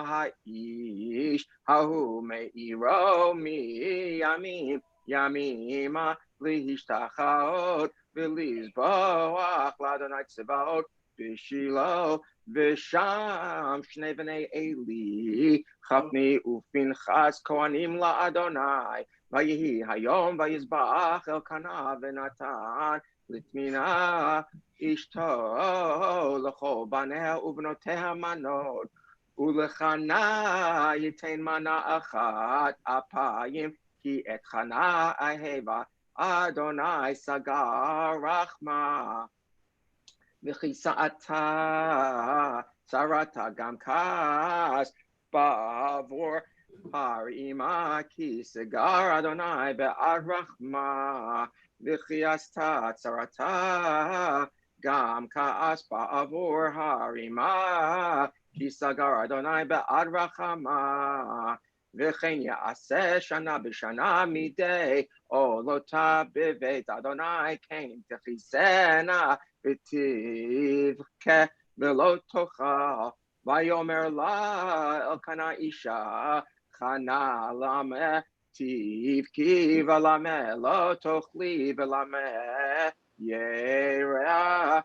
ha'ish hahu me'iro miyamim yamima lihishtachaot v'lizboach l'Adonai Tzebaot b'Shilo v'sham shnei b'nei Eli Chafni u'Pinchas kohanim la'Adonai vayihi hayom vayizbach Elkanah v'Natan Litmina ishto l'chol baneh u'bnoteha manot u'lechana yitain mana achat apayim ki et chana aheva Adonai sagar rachma v'chisa'ata sarata gam kas bavor harima ki sagar Adonai be'ad rachma v'chiasta tzarata gam ka'as ba'avur harima ki sagar Adonai be'ad rachama v'chein ya'aseh shana b'shana midei olota b'veit Adonai kein techisena v'tivke v'lo tocha v'yomer la Elkanah isha chana lameh Tivki v'lameh lo tochli v'lameh yera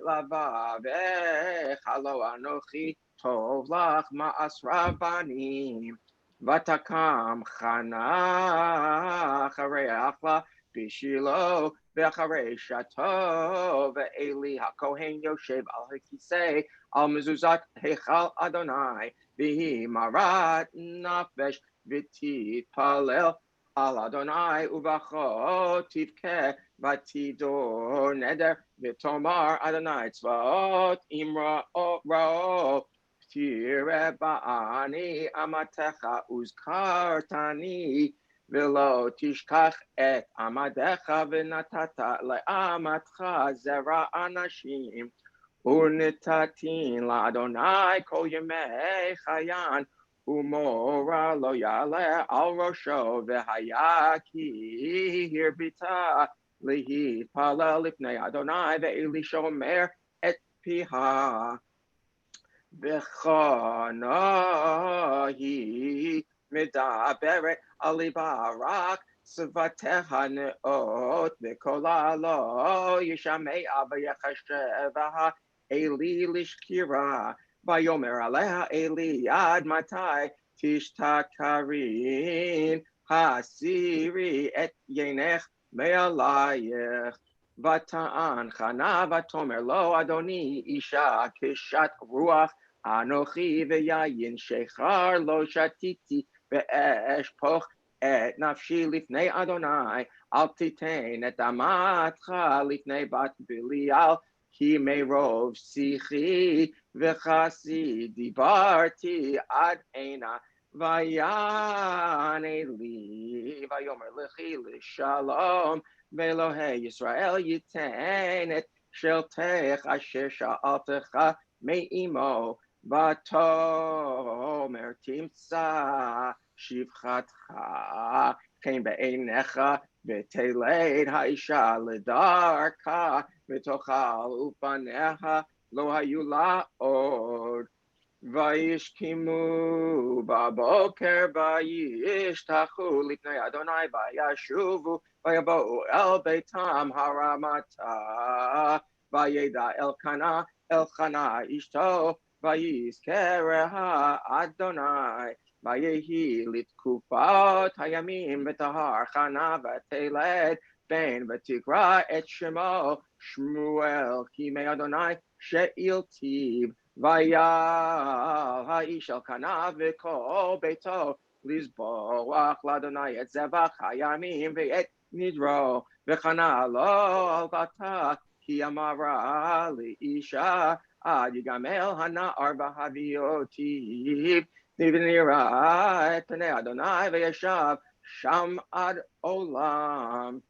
lavavech halo anochi tov lach ma'as rabbanim v'takam chana acharei achla b'shilo v'acharei shato v'eli hakohen yoshev al hakisei al mezuzat heichal Adonai v'hi marat nafesh V'titpalel Al Adonai Uvacho Tivke Batidor Neder Vitomar Adonai Tzvaot Imra Rao Tire Ba'ani Amatecha Uzkartani Velo Tishkach Et Amadecha Venatata Le'amatcha Zera Anashim Unitatin Ladonai Kol Yemei Chayan Umora Lo Yale Al Rosho Vehayaki Hirbita Lihi Pala Lifnei Adonai Ve'eli Shomer Et Piha Bechanahi Medaberet Alibarak Svateha Neot Vikolalo Yishamei Avayachashevaha Eli Lishkira Vayomer Aleha Eli Ad Matai Tishtakarin Hasiri Et Yenech Mealayech Vata'an Chana Vatomer Lo Adoni Isha Kishat Ruach Anochi Veyayin Shechar Lo Shatiti Ve'esh Poch Et Nafshi Lifnei Adonai Al Titain Et Amatcha Lifnei Bat Bilial Ki Merov Sichi Vechasi Dibarti Ad Eina Vayane Li Vayomer Lechi L'Shalom Velohei Yisrael Yitain Et Sheltech Asher Sha'altecha Me'imo Vatomer Timtza Shivchatcha Chen Be'einecha V'Teleid Ha'isha L'Darka V'Tochal Upaneha Lo Hayu La'od Vayishkimu Baboker Vayishtachu Lifnei Adonai Vayashuvu Vayabou El Beitam Haramata Vayeda Elkana Ishto Vayizkereha Adonai Vayehi Litkufot Hayamim V'Tahar Chana V'Teled Ben V'Tikra Et Shemo Shmuel Kimei Adonai She'il Tib Vayal Ha'ish Elkana V'Kol Beito Lizboach L'Adonai Et Zevach Hayamim V'Et Nidro V'Chana Lo Al Bata Ki Amara Li'isha Ad Yigamel Hana'ar V'Haviyoti Nivnira Et Pnei Adonai V'Yashav Sham Ad Olam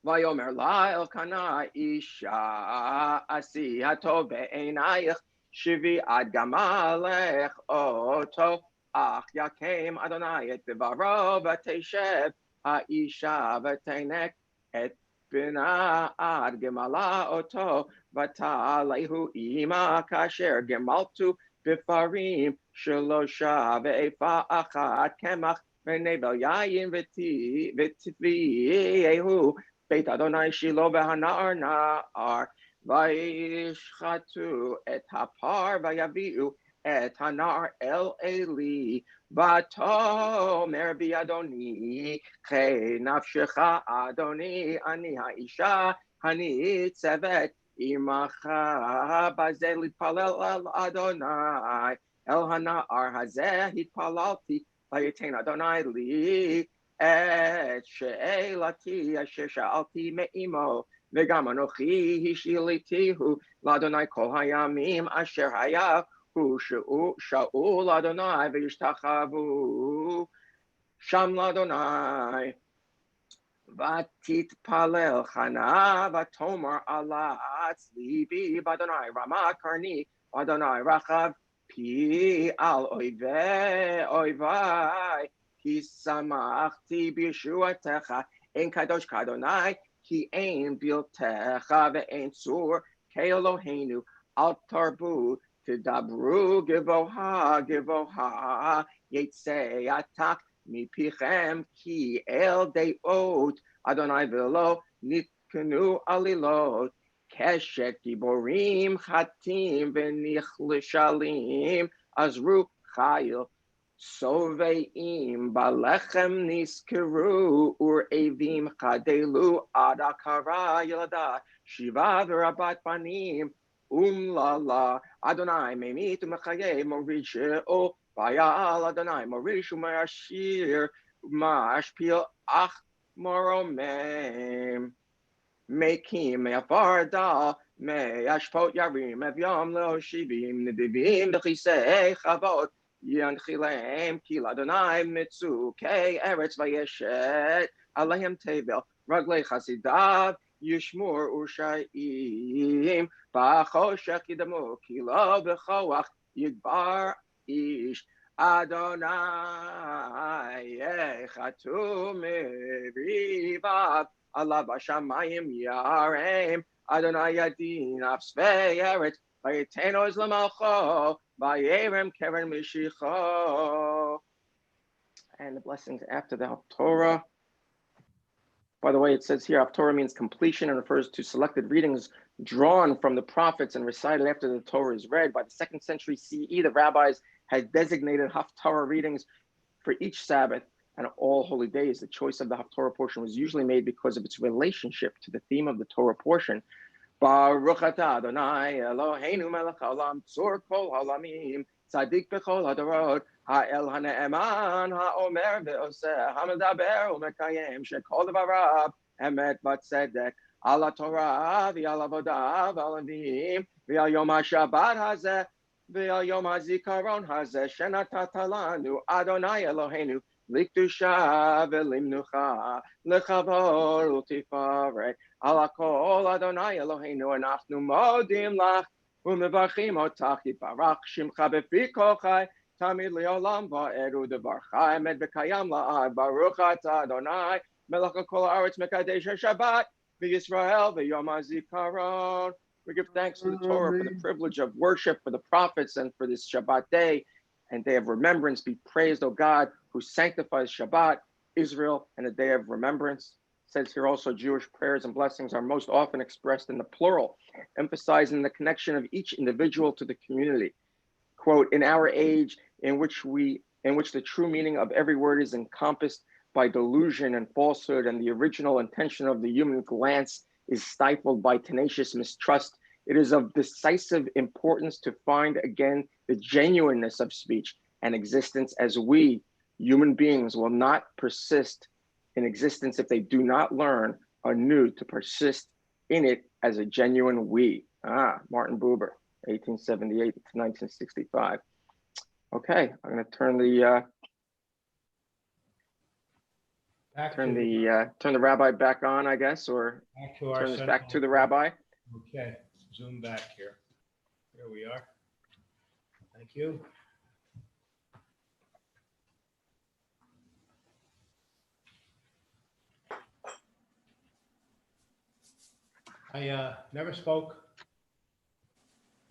Vayomer La Elkana Isha Asi Hatov Be'enayich Shivi Ad Gamalech Oto Ach Yakem Adonai Et Devaro V'Teshev Ha'isha V'Teinek Et Bina Ad Gemala Oto V'Talehu Ima Kasher Gemaltu Bifarim Shalosha Ve'efa Achat Kemach V'Nevel Yayin V'Tvi Beit Adonai Shilo v'Hanar Na'ar Vayishchatu Et Hapar Vayaviu Et Hanar El Eli Vatomer Bi'Adoni Chei Nafshecha Adoni Ani Ha'isha Hani Tzevet Imacha Bazeh Litpalel El Adonai El Hanar Hazeh Hitpalalti Vayetein Adonai Li Et she'elati asher sha'alti me'imo v'gam anochi hishilitihu l'Adonai kol hayamim asher haya hu sha'ul Adonai v'yishtachavu sham l'Adonai v'titpalel chana v'tomer alatz libi v'Adonai rama karni v'Adonai rachav pi al oivai Ki samachti b'yeshuatecha ein kadosh kadonai ki ein biltecha ve'ein sur ke'Eloheinu al tarbu tidabru givoha yetzei atak mipichem ki el deot Adonai v'lo nitkanu alilot keshet giborim chatim v'nichlishalim azru chayil Soveim balechem niskeru evim chadelu adakara yelada shiva v'rabat panim lala Adonai memit u'mechaye morishe o vayal Adonai morish u'mayashir mashpil ach moromem. Mekim me'afardal me'ashpot yarim evyam lo shivim nedivim dechisei chavot yanchilem ki ladonai mitzukei eretz vayeshet alehem tevel raglei chasidav yishmur ushayim ba'choshech yidamu ki lo b'choach yidbar ish Adonai echatu merivav Allah b'shamayim yarem Adonai yadin afsvei eretz vayeteno es lamalcho vayerem keren mishicho. And the blessings after the Haftorah. By the way, it says here Haftorah means completion and refers to selected readings drawn from the prophets and recited after the Torah is read. By the 2nd century CE, the rabbis had designated Haftorah readings for each Sabbath and all holy days. The choice of the Haftorah portion was usually made because of its relationship to the theme of the Torah portion. Baruch atah Adonai Eloheinu melech haolam tzur kol haolamim tzadik b'chol hadorot ha'el ha'ne'eman ha'omer ve'oseh ha'medaber u'mekayem shekol devarav emet v'tzedek al ha'torah v'al avodah v'al anvim v'al yom ha'shabbat hazeh v'al yom ha'zikaron hazeh shenatat lanu Adonai Eloheinu likdusha v'limnucha lechavor u'tifareh ala kol Adonai Eloheinu anachnu modim lach u'mevarchim otach yibarach shimcha b'fi kochai tamid le'olam va'eru devarcha emet v'kayam la'ad baruch atah Adonai melech kol haaretz mekadesh haShabbat v'Yisrael v'yom ha'zikaron. We give thanks to the Torah for the privilege of worship, for the prophets, and for this Shabbat day and day of remembrance. Be praised, O God, who sanctifies Shabbat, Israel, and the day of remembrance. It says here also Jewish prayers and blessings are most often expressed in the plural, emphasizing the connection of each individual to the community. Quote, in our age in which the true meaning of every word is encompassed by delusion and falsehood, and the original intention of the human glance is stifled by tenacious mistrust, it is of decisive importance to find again the genuineness of speech and existence, as we, human beings, will not persist in existence if they do not learn anew to persist in it as a genuine we. Martin Buber, 1878 to 1965. Okay, I'm going to turn the turn the rabbi back on, I guess, or turn this back to the rabbi. Okay, zoom back here. Here we are. Thank you. I never spoke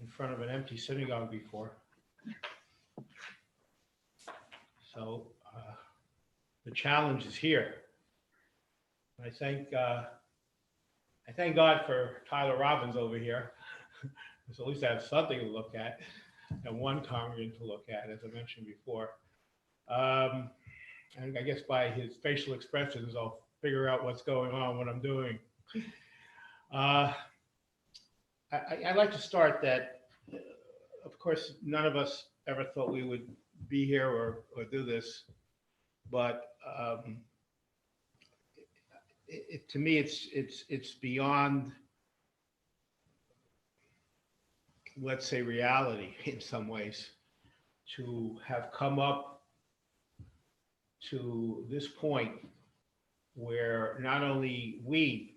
in front of an empty synagogue before. So the challenge is here. And I thank God for Tyler Robbins over here. So at least I have something to look at and one congregant to look at, as I mentioned before. And I guess by his facial expressions, I'll figure out what's going on, what I'm doing. I'd like to start that, of course, none of us ever thought we would be here or do this, but to me, it's beyond, let's say, reality in some ways, to have come up to this point where not only we,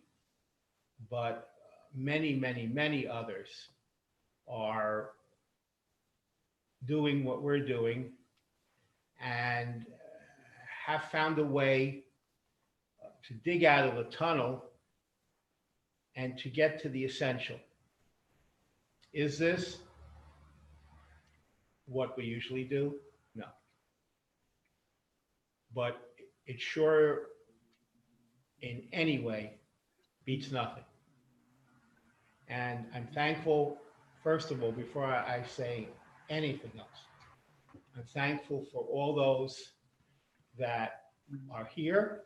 but many, many, many others are doing what we're doing and have found a way to dig out of the tunnel and to get to the essential. Is this what we usually do? No. But it sure, in any way, beats nothing. And I'm thankful, first of all, before I say anything else, I'm thankful for all those that are here.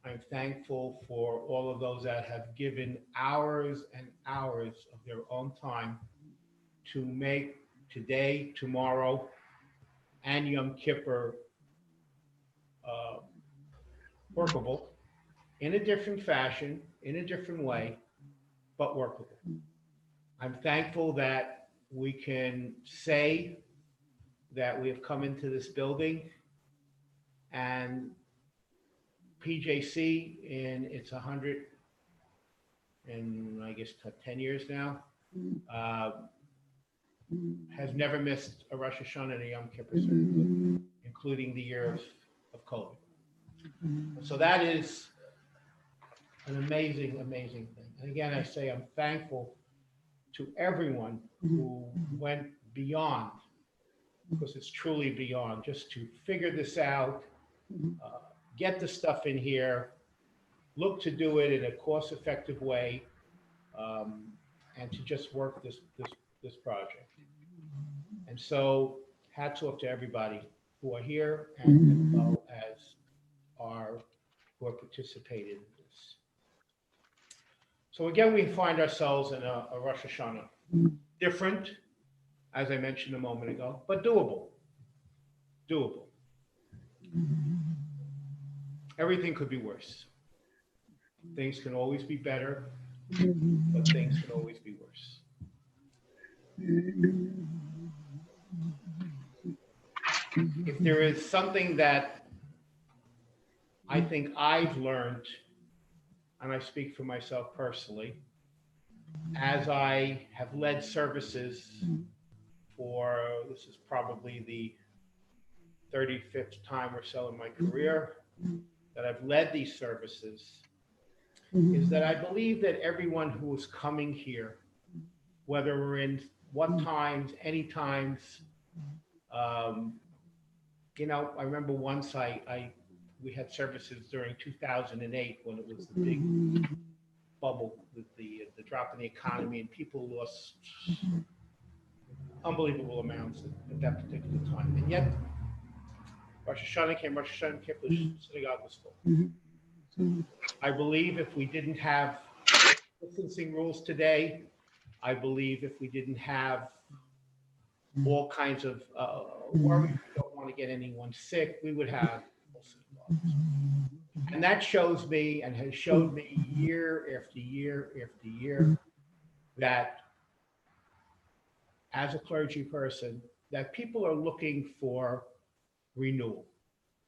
I'm thankful for all of those that have given hours and hours of their own time to make today, tomorrow, and Yom Kippur workable in a different fashion, in a different way, but workable. I'm thankful that we can say that we have come into this building and PJC in its 100 and I guess 10 years now, has never missed a Rosh Hashanah and a Yom Kippur service, including the year of COVID. So that is an amazing, amazing thing. And again, I say I'm thankful to everyone who went beyond, because it's truly beyond, just to figure this out, get the stuff in here, look to do it in a cost-effective way, and to just work this project. And so hats off to everybody who are here and as well as who are participating in this. So again, we find ourselves in a Rosh Hashanah. Different, as I mentioned a moment ago, but doable. Doable. Everything could be worse. Things can always be better, but things can always be worse. If there is something that I think I've learned, and I speak for myself personally, as I have led services for, this is probably the 35th time or so in my career that I've led these services, is that I believe that everyone who is coming here, whether we're in what times, any times, you know, I remember once we had services during 2008 when it was the big bubble with the drop in the economy, and people lost unbelievable amounts at that particular time. And yet, Rosh Hashanah came, Rosh Hashanah Kippur, synagogue was full. I believe if we didn't have distancing rules today, I believe if we didn't have all kinds of worry, we don't want to get anyone sick, we would have full synagogues. And that shows me and has showed me year after year after year that as a clergy person, that people are looking for renewal.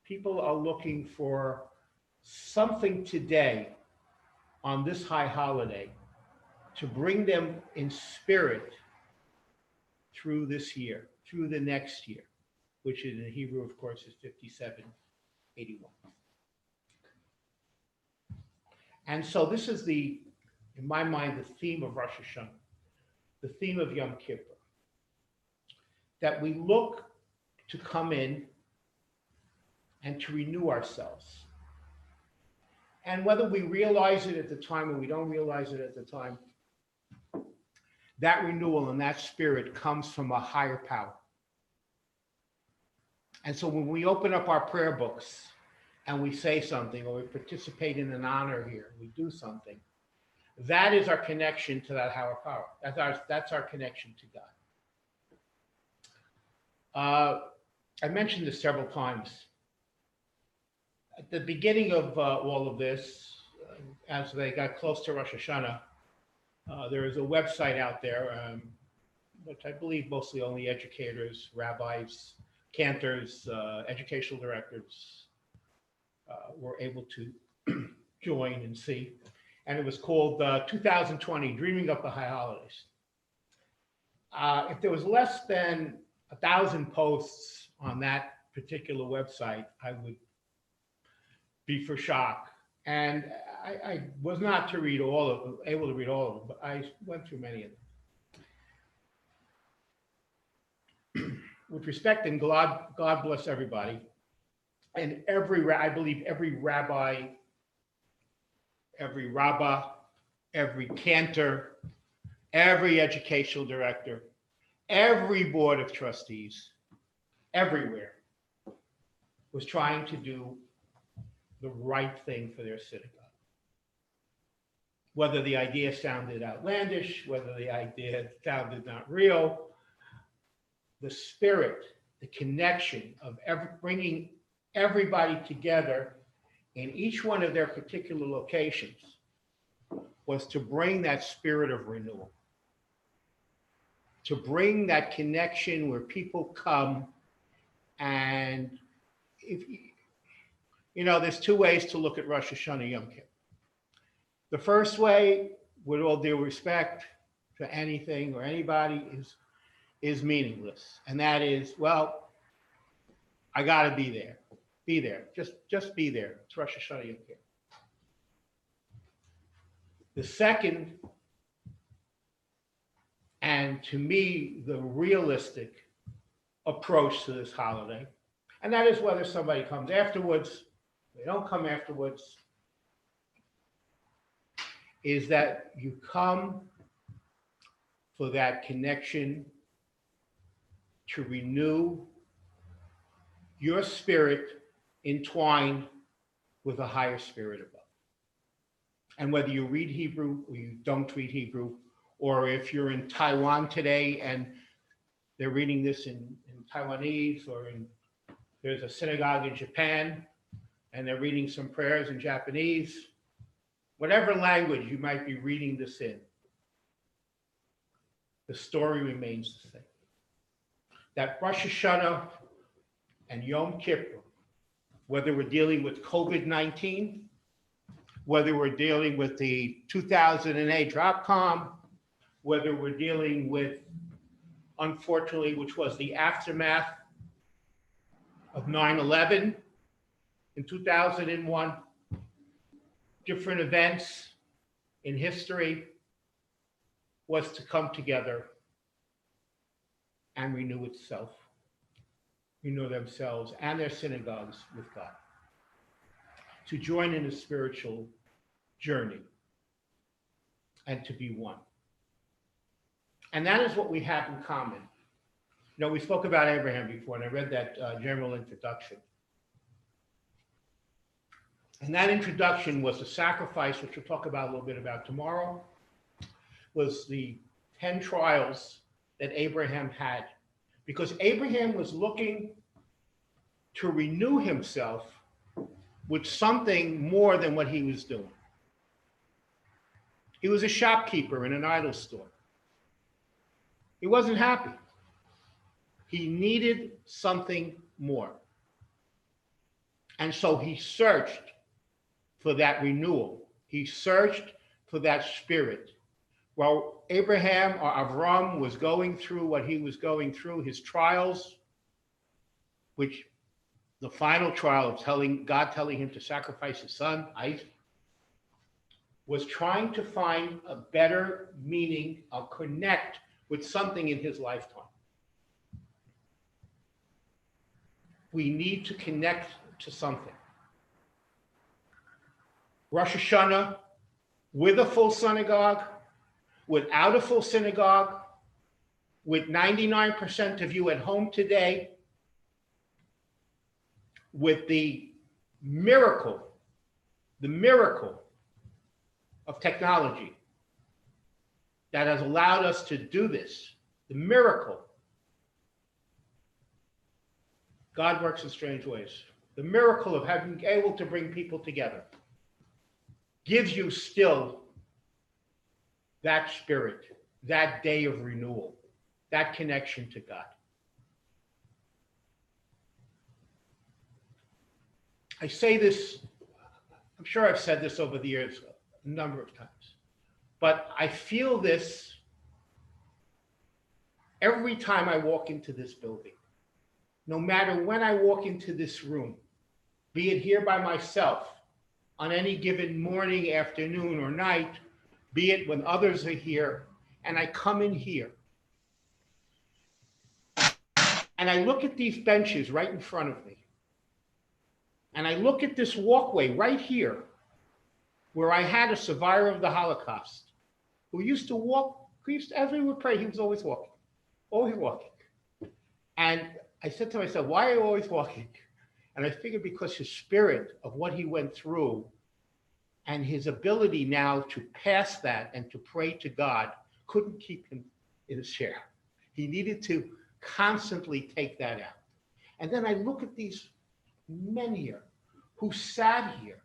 People are looking for something today on this high holiday to bring them in spirit through this year, through the next year, which in Hebrew, of course, is 5781. And so this is in my mind, the theme of Rosh Hashanah, the theme of Yom Kippur, that we look to come in and to renew ourselves. And whether we realize it at the time or we don't realize it at the time, that renewal and that spirit comes from a higher power. And so when we open up our prayer books and we say something, or we participate in an honor here, we do something, that is our connection to that higher power. That's our connection to God. I mentioned this several times. At the beginning of all of this, as they got close to Rosh Hashanah, there is a website out there, which I believe mostly only educators, rabbis, cantors, educational directors were able to join and see. And it was called 2020, Dreaming Up the High Holidays. If there was less than 1,000 posts on that particular website, I would be for shock. And I was not able to read all of them, but I went through many of them. With respect, and God bless everybody, and I believe every rabbi, every rabbah, every cantor, every educational director, every board of trustees, everywhere, was trying to do the right thing for their synagogue. Whether the idea sounded outlandish, whether the idea sounded not real, the spirit, the connection of bringing everybody together in each one of their particular locations was to bring that spirit of renewal, to bring that connection where people come. And if you know, there's two ways to look at Rosh Hashanah Yom Kippur. The first way, with all due respect to anything or anybody, is meaningless, and that is, well, I got to be there. Be there. Just be there. It's Rosh Hashanah Yom Kippur. The second, and to me, the realistic approach to this holiday, and that is whether somebody comes afterwards, they don't come afterwards, is that you come for that connection to renew your spirit entwined with a higher spirit above. And whether you read Hebrew or you don't read Hebrew, or if you're in Taiwan today and they're reading this in Taiwanese, or there's a synagogue in Japan and they're reading some prayers in Japanese, whatever language you might be reading this in, the story remains the same. That Rosh Hashanah and Yom Kippur, whether we're dealing with COVID-19, whether we're dealing with the 2008 dot-com, whether we're dealing with, unfortunately, which was the aftermath of 9/11 in 2001, different events in history, was to come together and renew itself, renew themselves and their synagogues with God, to join in a spiritual journey and to be one. And that is what we have in common. You know, we spoke about Abraham before, and I read that general introduction. And that introduction was the sacrifice, which we'll talk about a little bit about tomorrow, was the 10 trials that Abraham had. Because Abraham was looking to renew himself with something more than what he was doing. He was a shopkeeper in an idol store. He wasn't happy. He needed something more. And so he searched for that renewal. He searched for that spirit. While Abraham or Avram was going through what he was going through, his trials, which the final trial of God telling him to sacrifice his son, Isaac, was trying to find a better meaning or connect with something in his lifetime. We need to connect to something. Rosh Hashanah with a full synagogue, without a full synagogue, with 99% of you at home today, with the miracle of technology that has allowed us to do this, the miracle. God works in strange ways. The miracle of having able to bring people together gives you still that spirit, that day of renewal, that connection to God. I say this, I'm sure I've said this over the years a number of times, but I feel this every time I walk into this building. No matter when I walk into this room, be it here by myself, on any given morning, afternoon, or night, be it when others are here, and I come in here, and I look at these benches right in front of me, and I look at this walkway right here, where I had a survivor of the Holocaust, who used to walk, as we would pray, he was always walking, always walking. And I said to myself, why are you always walking? And I figured because his spirit of what he went through and his ability now to pass that and to pray to God couldn't keep him in his chair. He needed to constantly take that out. And then I look at these many here, who sat here,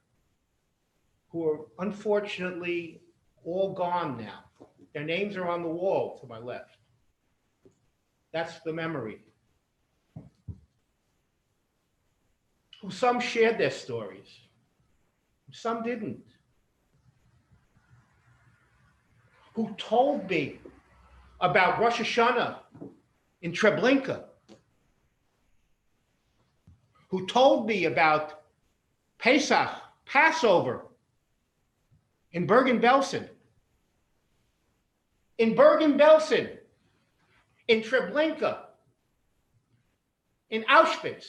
who are unfortunately all gone now. Their names are on the wall to my left. That's the memory. Who some shared their stories, some didn't. Who told me about Rosh Hashanah in Treblinka, who told me about Pesach, Passover, in Bergen-Belsen. In Bergen-Belsen, in Treblinka, in Auschwitz,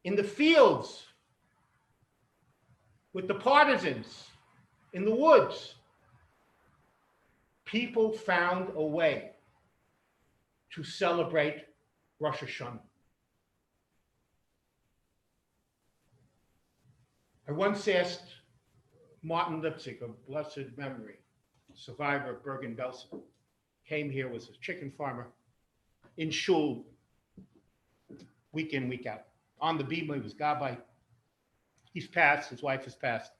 in the fields, with the partisans, in the woods. People found a way to celebrate Rosh Hashanah. I once asked Martin Lipzig, of blessed memory, survivor of Bergen-Belsen, came here, was a chicken farmer, in shul, week in, week out. On the bima, he was gabbai. He's passed, his wife has passed.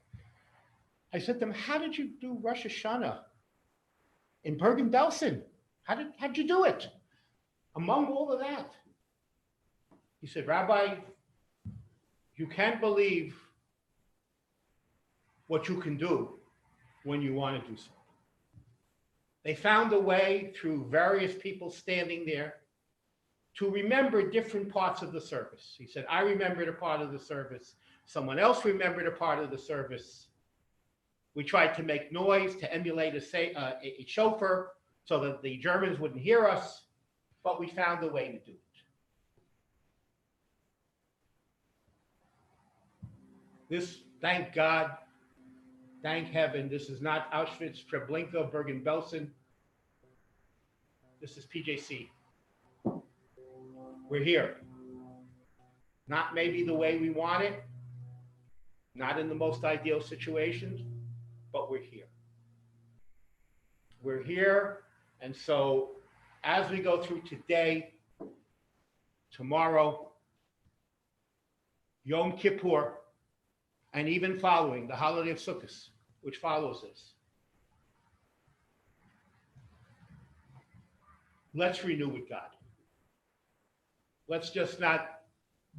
I said to him, how did you do Rosh Hashanah in Bergen-Belsen? How'd you do it? Among all of that. He said, Rabbi, you can't believe what you can do when you want to do something. They found a way through various people standing there to remember different parts of the service. He said, I remembered a part of the service. Someone else remembered a part of the service. We tried to make noise to emulate a shofar so that the Germans wouldn't hear us, but we found a way to do it. This, thank God, thank heaven, this is not Auschwitz, Treblinka, Bergen-Belsen. This is PJC. We're here. Not maybe the way we want it, not in the most ideal situations, but we're here. We're here, and so as we go through today, tomorrow, Yom Kippur, and even following the holiday of Sukkot, which follows this, let's renew with God. Let's just not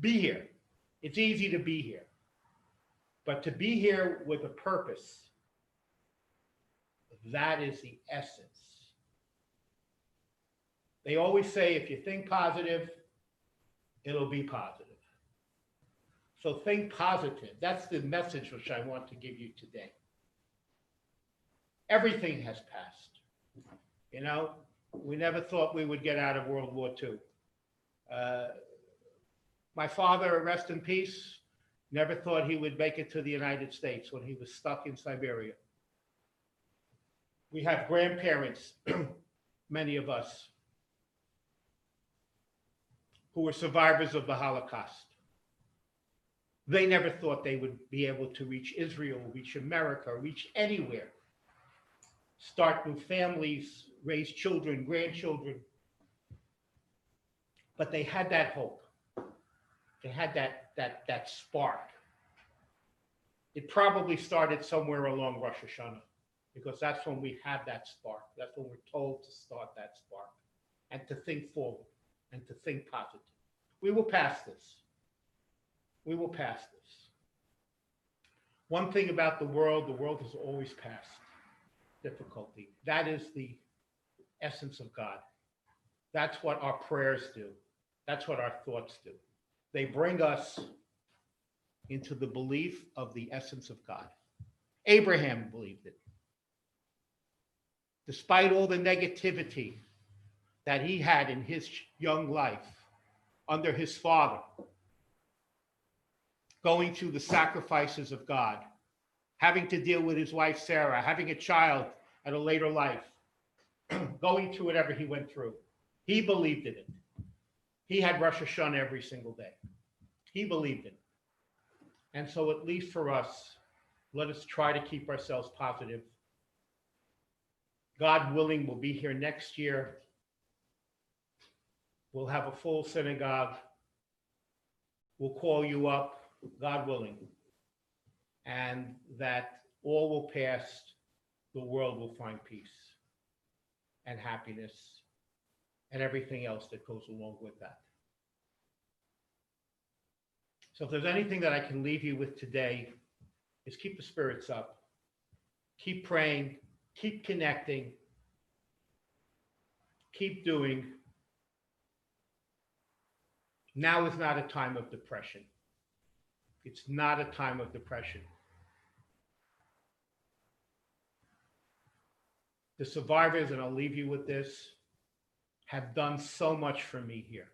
be here. It's easy to be here, but to be here with a purpose, that is the essence. They always say, if you think positive, it'll be positive. So think positive. That's the message which I want to give you today. Everything has passed. You know, we never thought we would get out of World War II. My father, rest in peace, never thought he would make it to the United States when he was stuck in Siberia. We have grandparents, many of us, who were survivors of the Holocaust. They never thought they would be able to reach Israel, reach America, reach anywhere, start new families, raise children, grandchildren. But they had that hope. They had that spark. It probably started somewhere along Rosh Hashanah, because that's when we have that spark. That's when we're told to start that spark and to think forward and to think positive. We will pass this. We will pass this. One thing about the world has always passed difficulty. That is the essence of God. That's what our prayers do. That's what our thoughts do. They bring us into the belief of the essence of God. Abraham believed it. Despite all the negativity that he had in his young life under his father, going through the sacrifices of God, having to deal with his wife Sarah, having a child at a later life, going through whatever he went through, he believed in it. He had Rosh Hashanah every single day. He believed in it. And so at least for us, let us try to keep ourselves positive. God willing, we'll be here next year. We'll have a full synagogue. We'll call you up, God willing, and that all will pass. The world will find peace and happiness and everything else that goes along with that. So if there's anything that I can leave you with today, is keep the spirits up, keep praying, keep connecting, keep doing. Now is not a time of depression. It's not a time of depression. The survivors, and I'll leave you with this, have done so much for me here.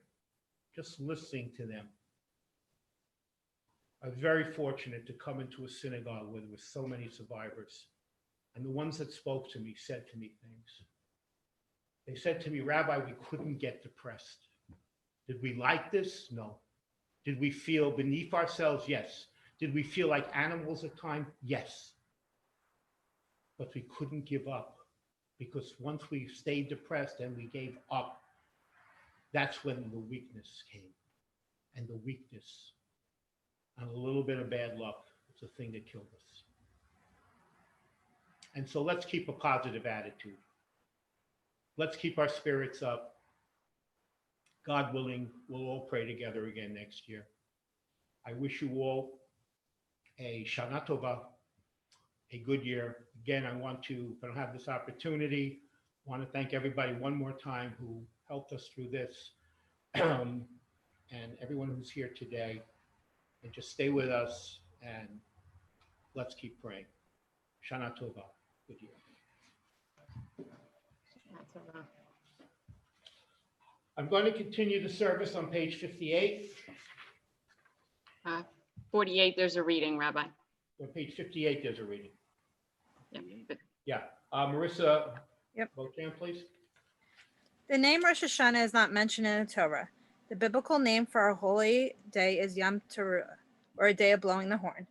Just listening to them. I was very fortunate to come into a synagogue where there were so many survivors. And the ones that spoke to me said to me things. They said to me, Rabbi, we couldn't get depressed. Did we like this? No. Did we feel beneath ourselves? Yes. Did we feel like animals at times? Yes. But we couldn't give up, because once we stayed depressed and we gave up, that's when the weakness came. And the weakness and a little bit of bad luck is the thing that killed us. And so let's keep a positive attitude. Let's keep our spirits up. God willing, we'll all pray together again next year. I wish you all a Shana Tova, a good year. Again, I want to, if I don't have this opportunity, I want to thank everybody one more time who helped us through this, and everyone who's here today. And just stay with us, and let's keep praying. Shana Tova, good year. I'm going to continue the service on page 58. 48, there's a reading, Rabbi. On page 58, there's a reading. Yeah. But Yeah. Marissa, Yep. Bochan, please. The name Rosh Hashanah is not mentioned in the Torah. The biblical name for our holy day is Yom Teruah, or a day of blowing the horn.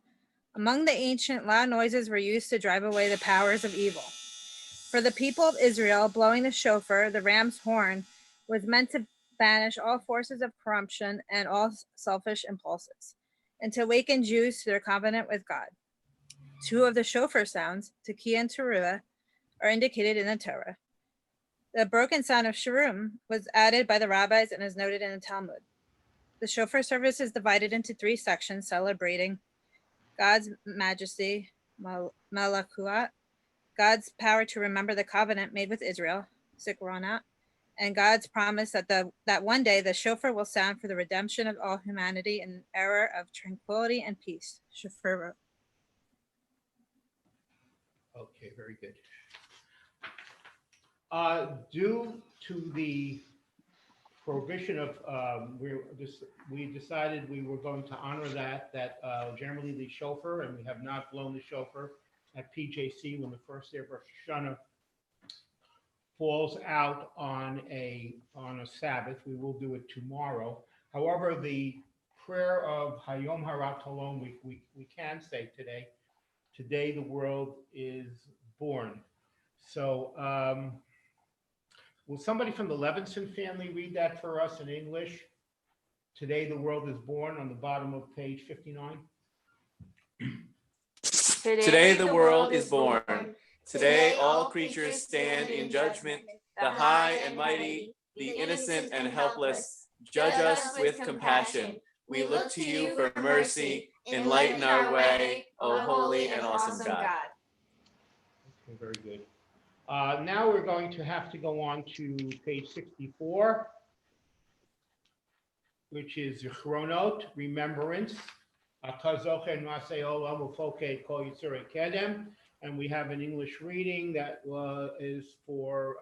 Among the ancient, loud noises were used to drive away the powers of evil. For the people of Israel, blowing the shofar, the ram's horn, was meant to banish all forces of corruption and all selfish impulses, and to awaken Jews to their covenant with God. Two of the shofar sounds, Tekiah and Teruah, are indicated in the Torah. The broken sound of Shurim was added by the rabbis and is noted in the Talmud. The shofar service is divided into 3 sections celebrating God's majesty, Malakuat, God's power to remember the covenant made with Israel, Zikronot, and God's promise that one day the shofar will sound for the redemption of all humanity in an era of tranquility and peace. Shofar. Okay, very good. Due to the prohibition of, we decided we were going to honor that generally the shofar, and we have not blown the shofar at PJC when the first day of Rosh Hashanah falls out on a Sabbath. We will do it tomorrow. However, the prayer of Hayom Harat Halom, we can say today. Today the world is born. So will somebody from the Levinson family read that for us in English? Today the world is born, on the bottom of page 59. Today the world is born. Today all creatures stand in judgment, the high and mighty, the innocent and helpless. Judge us with compassion. We look to you for mercy. Enlighten our way, O holy and awesome God. Okay, very good. Now we're going to have to go on to page 64, which is Zichronot, remembrance. And we have an English reading that is for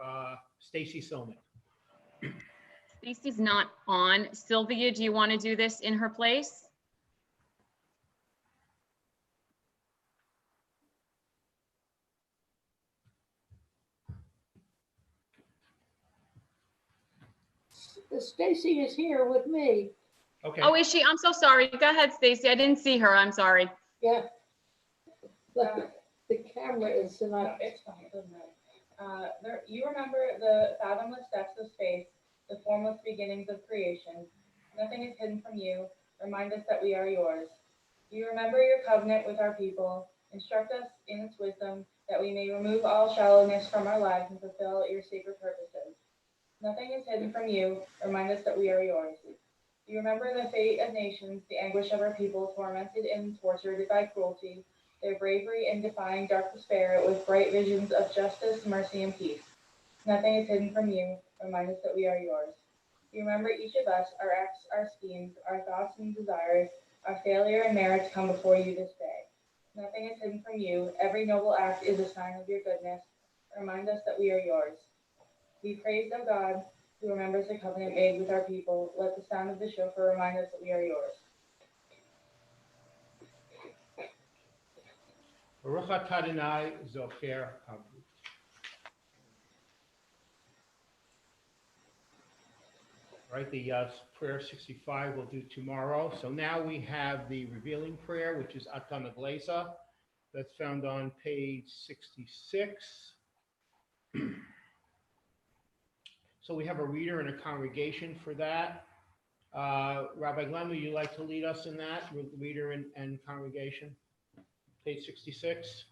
Stacy Soman. Stacy's not on. Sylvia, do you want to do this in her place? Stacy is here with me. Okay. Oh, is she? I'm so sorry. Go ahead, Stacy. I didn't see her. I'm sorry. Yeah. The camera is not. It's fine. Doesn't matter. You remember the fathomless depths of space the formless beginnings of creation. Nothing is hidden from you. Remind us that we are yours. You remember your covenant with our people. Instruct us in its wisdom, that we may remove all shallowness from our lives and fulfill your sacred purposes. Nothing is hidden from you. Remind us that we are yours. You remember the fate of nations, the anguish of our people, tormented and tortured by cruelty, their bravery in defying dark despair with bright visions of justice, mercy, and peace. Nothing is hidden from you. Remind us that we are yours. You remember each of us, our acts, our schemes, our thoughts and desires, our failure and merits come before you this day. Nothing is hidden from you. Every noble act is a sign of your goodness. Remind us that we are yours. Be praised, O God, who remembers the covenant made with our people. Let the sound of the shofar remind us that we are yours. Baruch atah Adonai zocher havu. Right, the prayer 65 we'll do tomorrow. So now we have the revealing prayer, which is Atah Naglesa. That's found on page 66. So we have a reader and a congregation for that. Rabbi Glenn, would you like to lead us in that, reader and congregation? Page 66.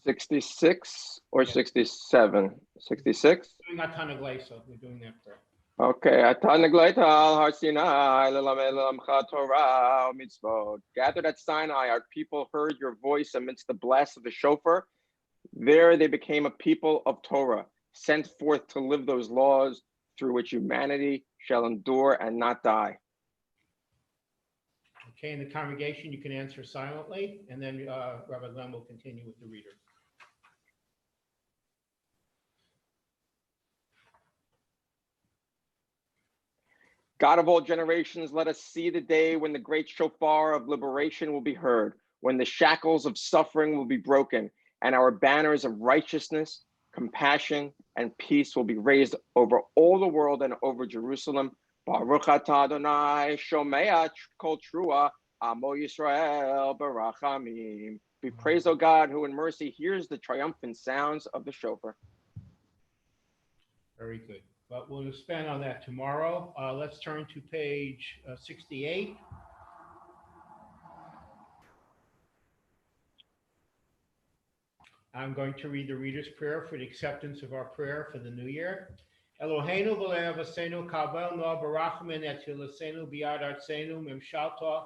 66 or 67? 66? Doing Atah Naglesa. We're doing that prayer. Okay. Atah Naglaita al Har Sinai, lelamed lelamcha Torah mitzvot. Gathered at Sinai, our people heard your voice amidst the blast of the shofar. There they became a people of Torah, sent forth to live those laws through which humanity shall endure and not die. Okay, in the congregation, you can answer silently, and then Rabbi Glenn will continue with the reader. God of all generations, let us see the day when the great shofar of liberation will be heard, when the shackles of suffering will be broken, and our banners of righteousness, compassion, and peace will be raised over all the world and over Jerusalem. Baruch atah Adonai, shomea kol trua, amo Yisrael barachamim. Be praised, O God, who in mercy hears the triumphant sounds of the shofar. Very good. But we'll expand on that tomorrow. Let's turn to page 68. I'm going to read the reader's prayer for the acceptance of our prayer for the new year. Eloheinu v'lev asenu kabel no barachmin et hilasenu biyad artsenu mimshalta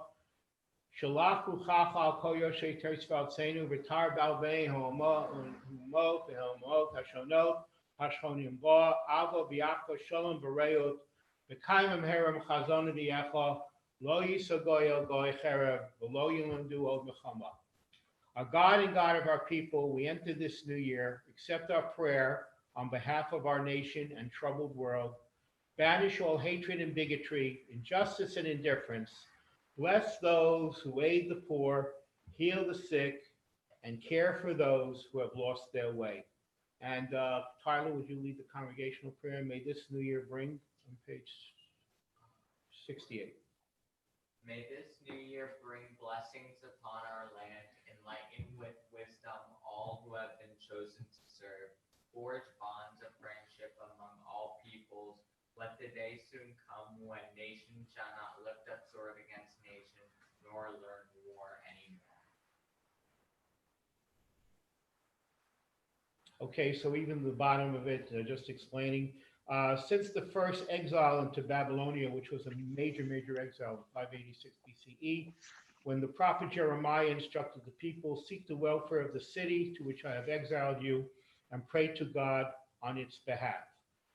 shalach ruchach al kol yoshei teres v'artsenu v'tar balvei ha'omot v'ha'omot hashonot hashchonim ba avo b'yachko shalom v'reut v'kaimim herem chazon v'yecha lo yisagoy el goy cherev v'lo yilandu od mechama. Our God and God of our people, we enter this new year, accept our prayer on behalf of our nation and troubled world. Banish all hatred and bigotry, injustice and indifference. Bless those who aid the poor, heal the sick, and care for those who have lost their way. And Tyler, would you lead the congregational prayer? May this new year bring, on page 68. May this new year bring blessings upon our land, enlighten with wisdom all who have been chosen to serve, forge bonds of friendship among all peoples. Let the day soon come when nation shall not lift up sword against nation, nor learn war anymore. Okay, so even the bottom of it, just explaining, since the first exile into Babylonia, which was a major exile, 586 BCE, when the prophet Jeremiah instructed the people, seek the welfare of the city to which I have exiled you, and pray to God on its behalf.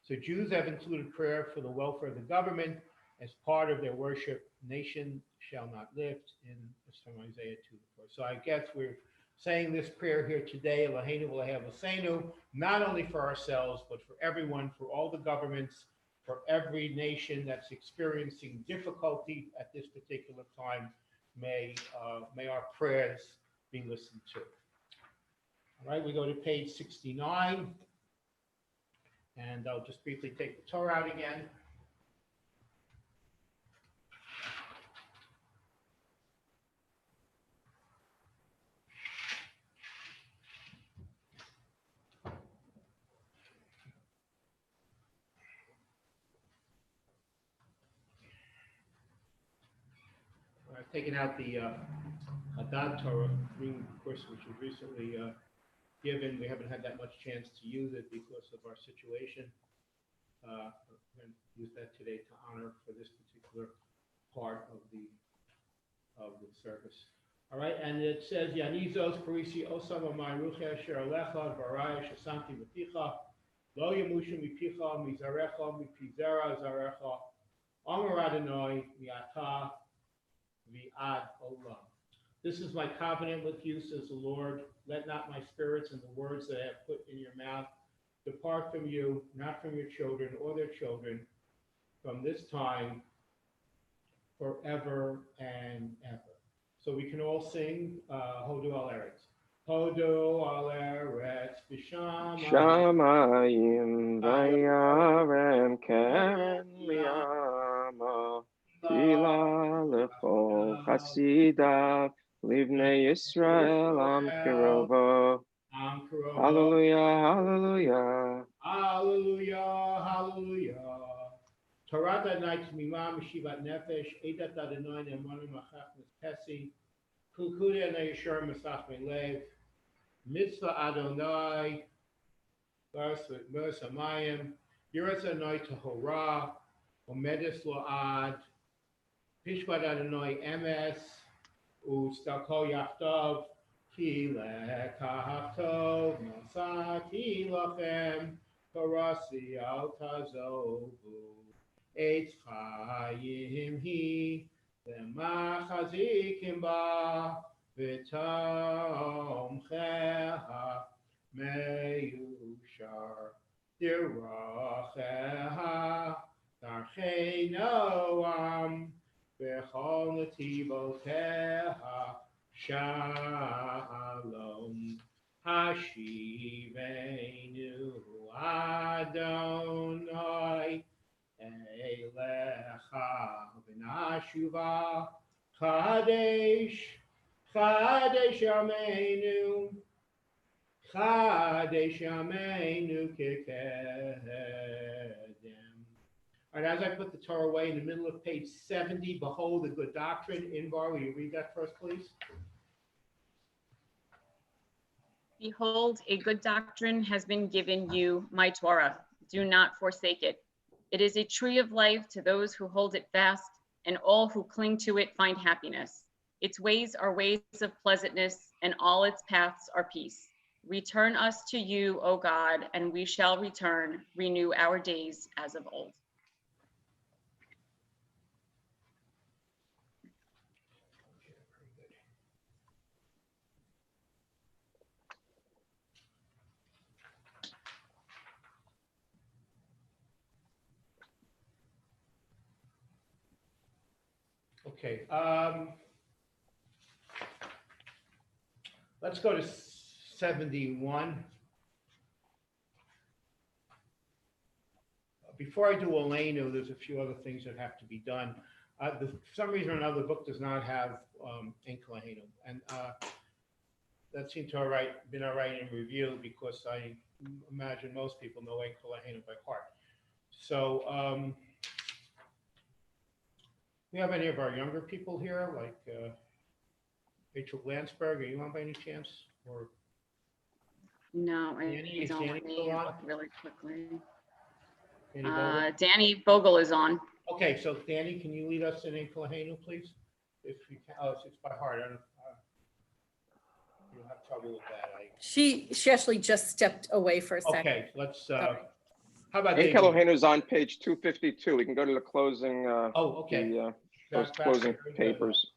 So Jews have included prayer for the welfare of the government as part of their worship. Nation shall not lift, in from Isaiah 2:4. So I guess we're saying this prayer here today, Eloheinu v'lev asenu, not only for ourselves, but for everyone, for all the governments, for every nation that's experiencing difficulty at this particular time. May our prayers be listened to. All right, we go to page 69, and I'll just briefly take the Torah out again. taken out the Hadad Torah reading course, which was recently given. We haven't had that much chance to use it because of our situation. We're going to use that today to honor for this particular part of the service. All right, and it says, Yanizos Parisi Osam Amai Rucha Asher Alecha Varaya Shasanti Maticha Lo Yamushu Mipicha Mizarecha Mipizera Zarecha Amar Adonai Miata Vi'ad Olam. This is my covenant with you, says the Lord. Let not my spirits and the words that I have put in your mouth depart from you, not from your children or their children, from this time forever and ever. So we can all sing Hodu al Eretz. Hodu al Eretz B'Shamayim. Shamayim vayarem keren miyama tila lechol chasidav livnei Yisrael am kirovo. Hallelujah, hallelujah. Hallelujah, hallelujah. Torah Adonai Tmima Mishivat Nefesh Edat Adonai Ne'emanu Machach Mispesi Kulkuli Adonai Yeshar Masach Melev Mitzvah Adonai Baras Amayim Yiras Adonai Tahora Omedes Lo'ad Pishvat Adonai Emes Ustalko Yachtav Ki Lekach Tov Nosati Lachem Parasi Al Tazovu Eitz Chayim Hi Lemachazikim Ba V'Tom Cheha Meyushar Diracheha Darchei Noam V'Chol Netivoteha Shalom Hashivenu Adonai Elecha v'nashuva Chadesh Chadesh Yameinu Chadesh Yameinu Kekedem. All right, as I put the Torah away in the middle of page 70, behold the good doctrine. Invar, will you read that first, please? Behold, a good doctrine has been given you, my Torah. Do not forsake it. It is a tree of life to those who hold it fast, and all who cling to it find happiness. Its ways are ways of pleasantness, and all its paths are peace. Return us to you, O God, and we shall return, renew our days as of old. Okay, let's go to 71. Before I do Elenu, there's a few other things that have to be done. For some reason or another, the book does not have Ein Kolahenu, and that seemed to been all right in review because I imagine most people know Ein Kolahenu by heart. So, we have any of our younger people here, like Rachel Glansberg? Are you on by any chance? Or No, I Danny, don't. Danny Let me still on? look really quickly. Danny Vogel? Danny Vogel is on. Okay, so Danny, can you lead us in Ein Kolahenu, please? If you can, it's by heart. I don't, you'll have trouble with that. She actually just stepped away for a second. Okay, let's. How about Ein David? Kolahenu is on page 252. We can go to the closing. Okay. Those Back closing there, very good. papers.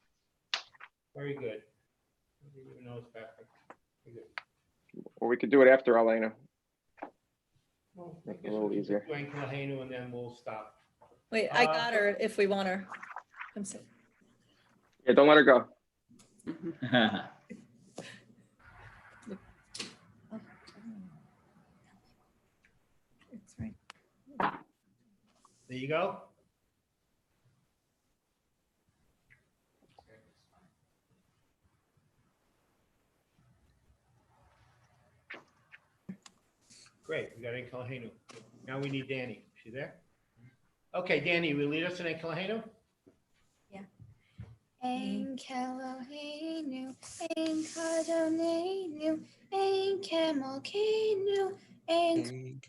Very good. I didn't even know it's back there. Very good. Or we could do it after Elena. Well, I Make it guess a little we can easier. do Ein Kolahenu and then we'll stop. Wait, I got her if we want her. I'm sorry. Yeah, don't let her go. It's right. There you go. Great, we got Ein Kolahenu. Now we need Danny. Is she there? Okay, Danny, will you lead us in Ein Kolahenu? Ein Eloheinu, Ein Kadonenu, Ein Kemalkeinu, Ein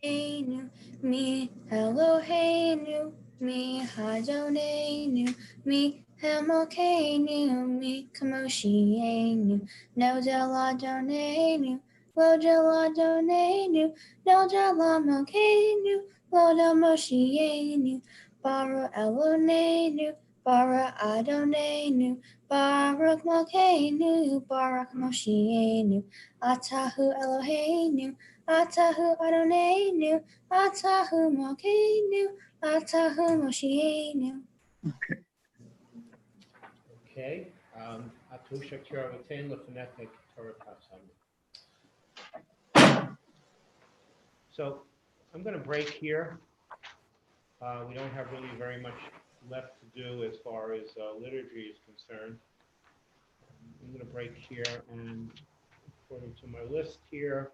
Einu, Mi Eloheinu, Mi Hadonenu, Mi Hamalkeinu, Mi Kamoshienu, No Deladonenu, Lo Deladonenu, No Delamokeinu, Lo Demoshienu, Baru Elonenu, Baruch Adonenu, Baruch Malkeinu, Baruch Moshienu, Atahu Eloheinu, Atahu Adonenu, Atahu Malkeinu, Atahu Moshienu. Okay. Atu Shakira Vatain Lefanetek Torah Tatsam. So I'm going to break here. We don't have really very much left to do as far as liturgy is concerned. I'm going to break here, and according to my list here,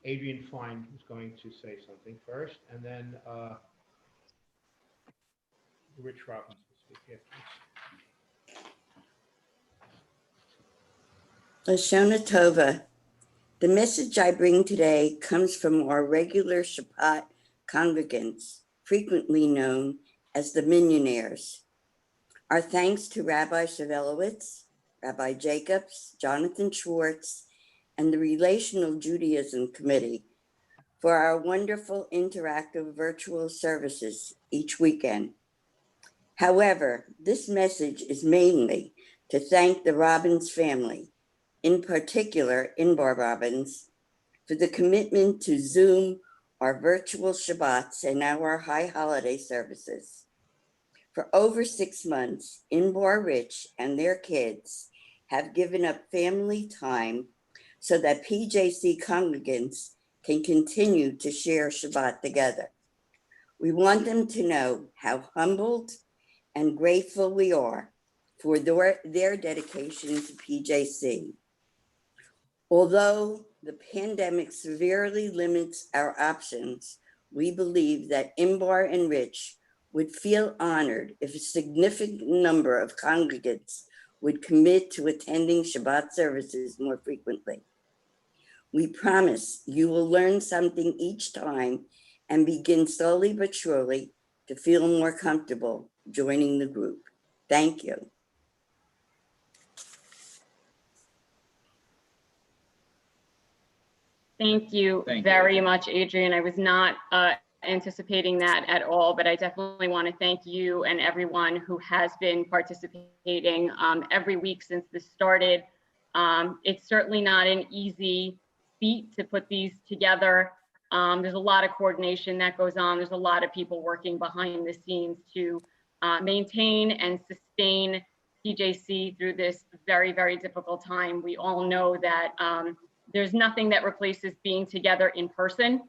Adrian Fine is going to say something first, and then Rich Robbins will speak after. Lashona Tova. The message I bring today comes from our regular Shabbat congregants, frequently known as the Minyonaires. Our thanks to Rabbi Shavelowitz, Rabbi Jacobs, Jonathan Schwartz, and the Relational Judaism Committee for our wonderful interactive virtual services each weekend. However, this message is mainly to thank the Robbins family, in particular Inbar Robbins, for the commitment to Zoom our virtual Shabbats and now our high holiday services. For over 6 months, Inbar Rich and their kids have given up family time so that PJC congregants can continue to share Shabbat together. We want them to know how humbled and grateful we are for their dedication to PJC. Although the pandemic severely limits our options, we believe that Inbar and Rich would feel honored if a significant number of congregants would commit to attending Shabbat services more frequently. We promise you will learn something each time and begin slowly but surely to feel more comfortable joining the group. Thank you. Thank you very much, Adrian. I was not anticipating that at all, but I definitely want to thank you and everyone who has been participating every week since this started. It's certainly not an easy feat to put these together. There's a lot of coordination that goes on. There's a lot of people working behind the scenes to maintain and sustain PJC through this very, very difficult time. We all know that there's nothing that replaces being together in person.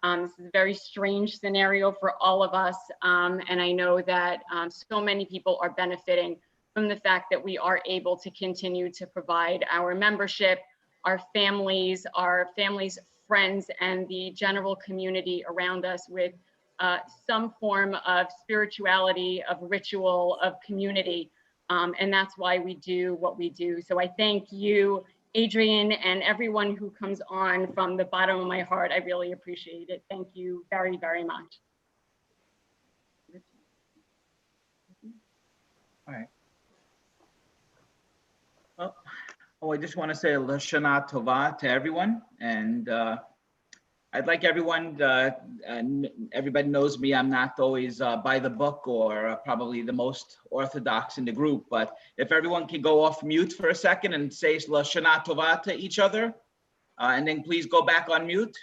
This is a very strange scenario for all of us. And I know that so many people are benefiting from the fact that we are able to continue to provide our membership, our families, friends, and the general community around us with some form of spirituality, of ritual, of community. And that's why we do what we do. So I thank you, Adrian, and everyone who comes on from the bottom of my heart. I really appreciate it. Thank you very, very much. All right. Oh, I just want to say Lashana Tova to everyone. And I'd like everyone, and everybody knows me, I'm not always by the book or probably the most orthodox in the group, but if everyone can go off mute for a second and say Lashana Tova to each other, and then please go back on mute.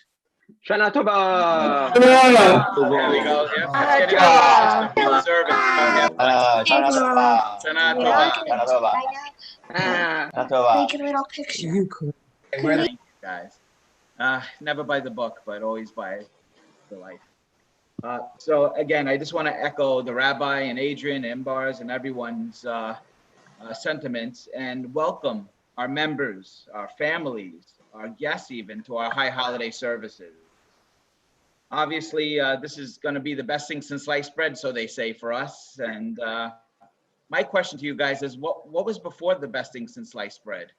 Shana Tova! There we go. Yep. Let's get it on the mute service. Shana Tova. Make a little picture. Thank you, guys. Never by the book, but always by the life. So again, I just want to echo the Rabbi and Adrian, Imbar's, and everyone's sentiments, and welcome our members, our families, our guests even to our high holiday services. Obviously, this is going to be the best thing since sliced bread, so they say for us. And my question to you guys is, what was before the best thing since sliced bread?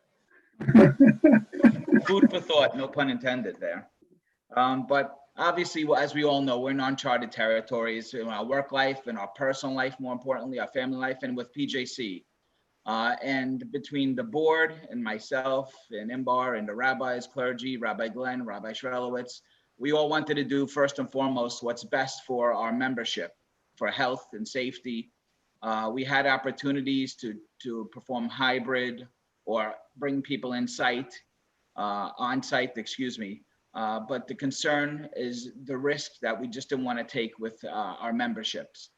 Food for thought, no pun intended there. But obviously, well, as we all know, we're in uncharted territories in our work life, in our personal life, more importantly, our family life, and with PJC. And between the board and myself and Imbar and the rabbis, clergy, Rabbi Glenn, Rabbi Shrelowitz, we all wanted to do first and foremost what's best for our membership, for health and safety. We had opportunities to perform hybrid or bring people on site, excuse me. But the concern is the risk that we just didn't want to take with our memberships.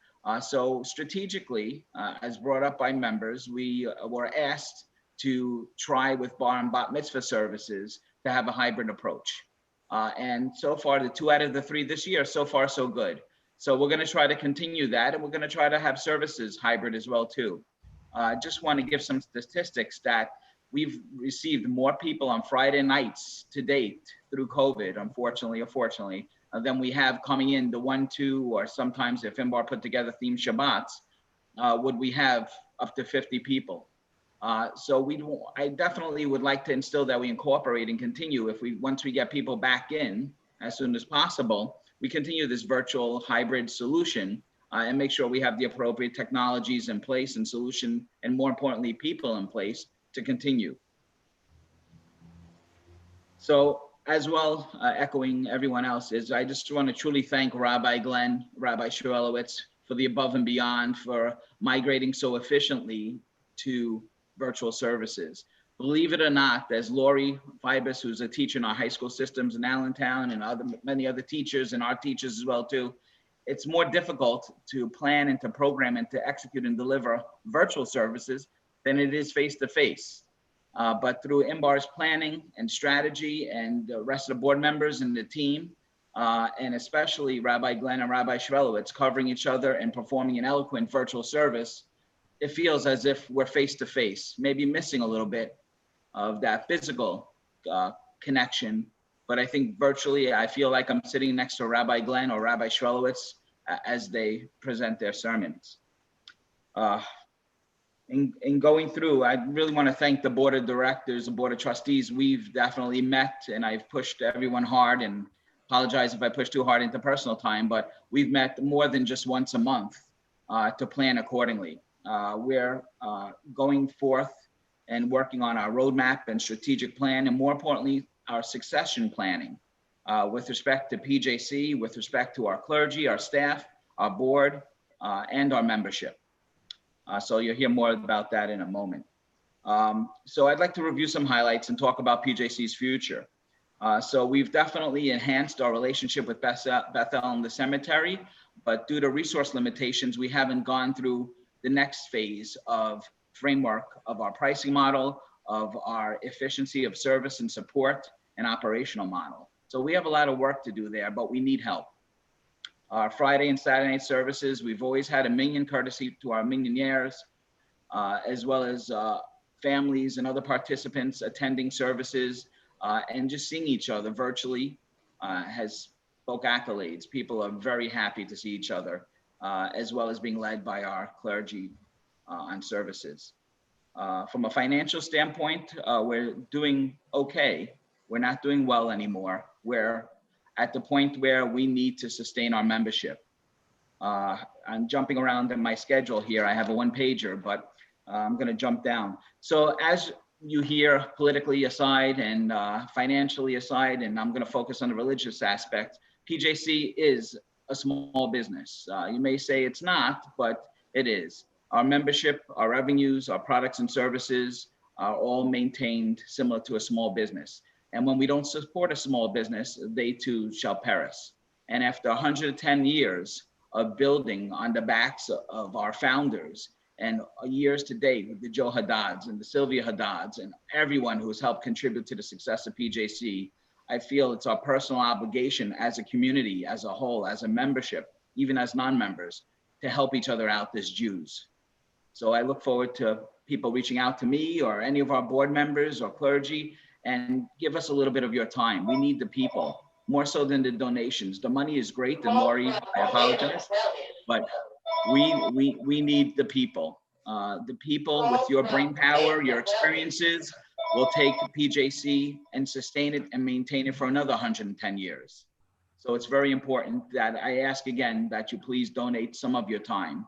So strategically, as brought up by members, we were asked to try with bar and bat mitzvah services to have a hybrid approach. And so far, the 2 out of the 3 this year, so far so good. So we're going to try to continue that, and we're going to try to have services hybrid as well too. Just want to give some statistics that we've received more people on Friday nights to date through COVID, unfortunately or fortunately, than we have coming in the 1, 2, or sometimes if Imbar put together themed Shabbats, would we have up to 50 people. So I definitely would like to instill that we incorporate and continue once we get people back in as soon as possible, we continue this virtual hybrid solution and make sure we have the appropriate technologies in place and solution, and more importantly, people in place to continue. So as well, echoing everyone else, I just want to truly thank Rabbi Glenn, Rabbi Shrelowitz for the above and beyond, for migrating so efficiently to virtual services. Believe it or not, as Lori Fibus, who's a teacher in our high school systems in Allentown, and many other teachers and our teachers as well too, it's more difficult to plan and to program and to execute and deliver virtual services than it is face-to-face. But through Imbar's planning and strategy and the rest of the board members and the team, and especially Rabbi Glenn and Rabbi Shrelowitz covering each other and performing an eloquent virtual service, it feels as if we're face-to-face, maybe missing a little bit of that physical connection. But I think virtually, I feel like I'm sitting next to Rabbi Glenn or Rabbi Shrelowitz as they present their sermons. In going through, I really want to thank the board of directors, the board of trustees. We've definitely met, and I've pushed everyone hard, and apologize if I push too hard into personal time, but we've met more than just once a month to plan accordingly. We're going forth and working on our roadmap and strategic plan, and more importantly, our succession planning with respect to PJC, with respect to our clergy, our staff, our board, and our membership. So you'll hear more about that in a moment. So I'd like to review some highlights and talk about PJC's future. So we've definitely enhanced our relationship with Bethel and the cemetery, but due to resource limitations, we haven't gone through the next phase of framework of our pricing model, of our efficiency of service and support and operational model. So we have a lot of work to do there, but we need help. Our Friday and Saturday night services, we've always had a minion courtesy to our minionaires, as well as families and other participants attending services and just seeing each other virtually has spoke accolades. People are very happy to see each other, as well as being led by our clergy on services. From a financial standpoint, we're doing okay. We're not doing well anymore. We're at the point where we need to sustain our membership. I'm jumping around in my schedule here. I have a one-pager, but I'm gonna jump down. So as you hear politically aside and financially aside, and I'm gonna focus on the religious aspect, PJC is a small business. You may say it's not, but it is. Our membership, our revenues, our products and services are all maintained similar to a small business. And when we don't support a small business, they too shall perish. And after 110 years of building on the backs of our founders and years to date with the Joe Haddads and the Sylvia Haddads and everyone who has helped contribute to the success of PJC, I feel it's our personal obligation as a community, as a whole, as a membership, even as non-members, to help each other out as Jews. So I look forward to people reaching out to me or any of our board members or clergy and give us a little bit of your time. We need the people. more so than the donations. The money is great, and Lori, I apologize, but we need the people. The people with your brain power, your experiences, will take PJC and sustain it and maintain it for another 110 years. So it's very important that I ask again that you please donate some of your time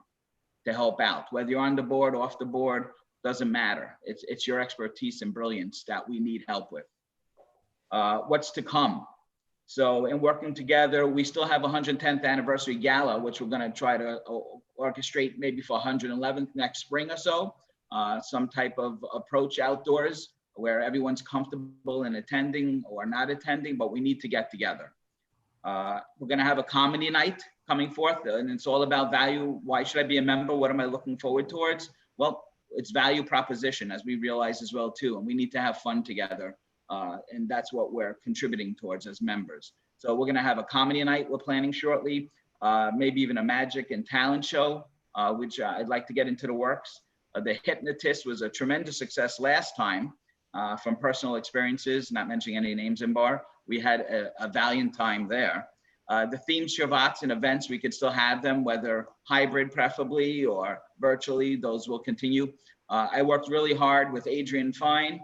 to help out. Whether you're on the board, off the board, doesn't matter. It's your expertise and brilliance that we need help with. What's to come? So in working together, we still have a 110th anniversary gala, which we're gonna try to orchestrate maybe for 111th next spring or so. Some type of approach outdoors where everyone's comfortable in attending or not attending, but we need to get together. We're gonna have a comedy night coming forth, and it's all about value. Why should I be a member? What am I looking forward towards? Well, it's value proposition, as we realize as well too, and we need to have fun together. And that's what we're contributing towards as members. So we're gonna have a comedy night we're planning shortly, maybe even a magic and talent show, which I'd like to get into the works. The Hypnotist was a tremendous success last time. From personal experiences, not mentioning any names in bar, we had a valiant time there. The theme Shabbats and events, we could still have them, whether hybrid preferably or virtually, those will continue. I worked really hard with Adrian Fine.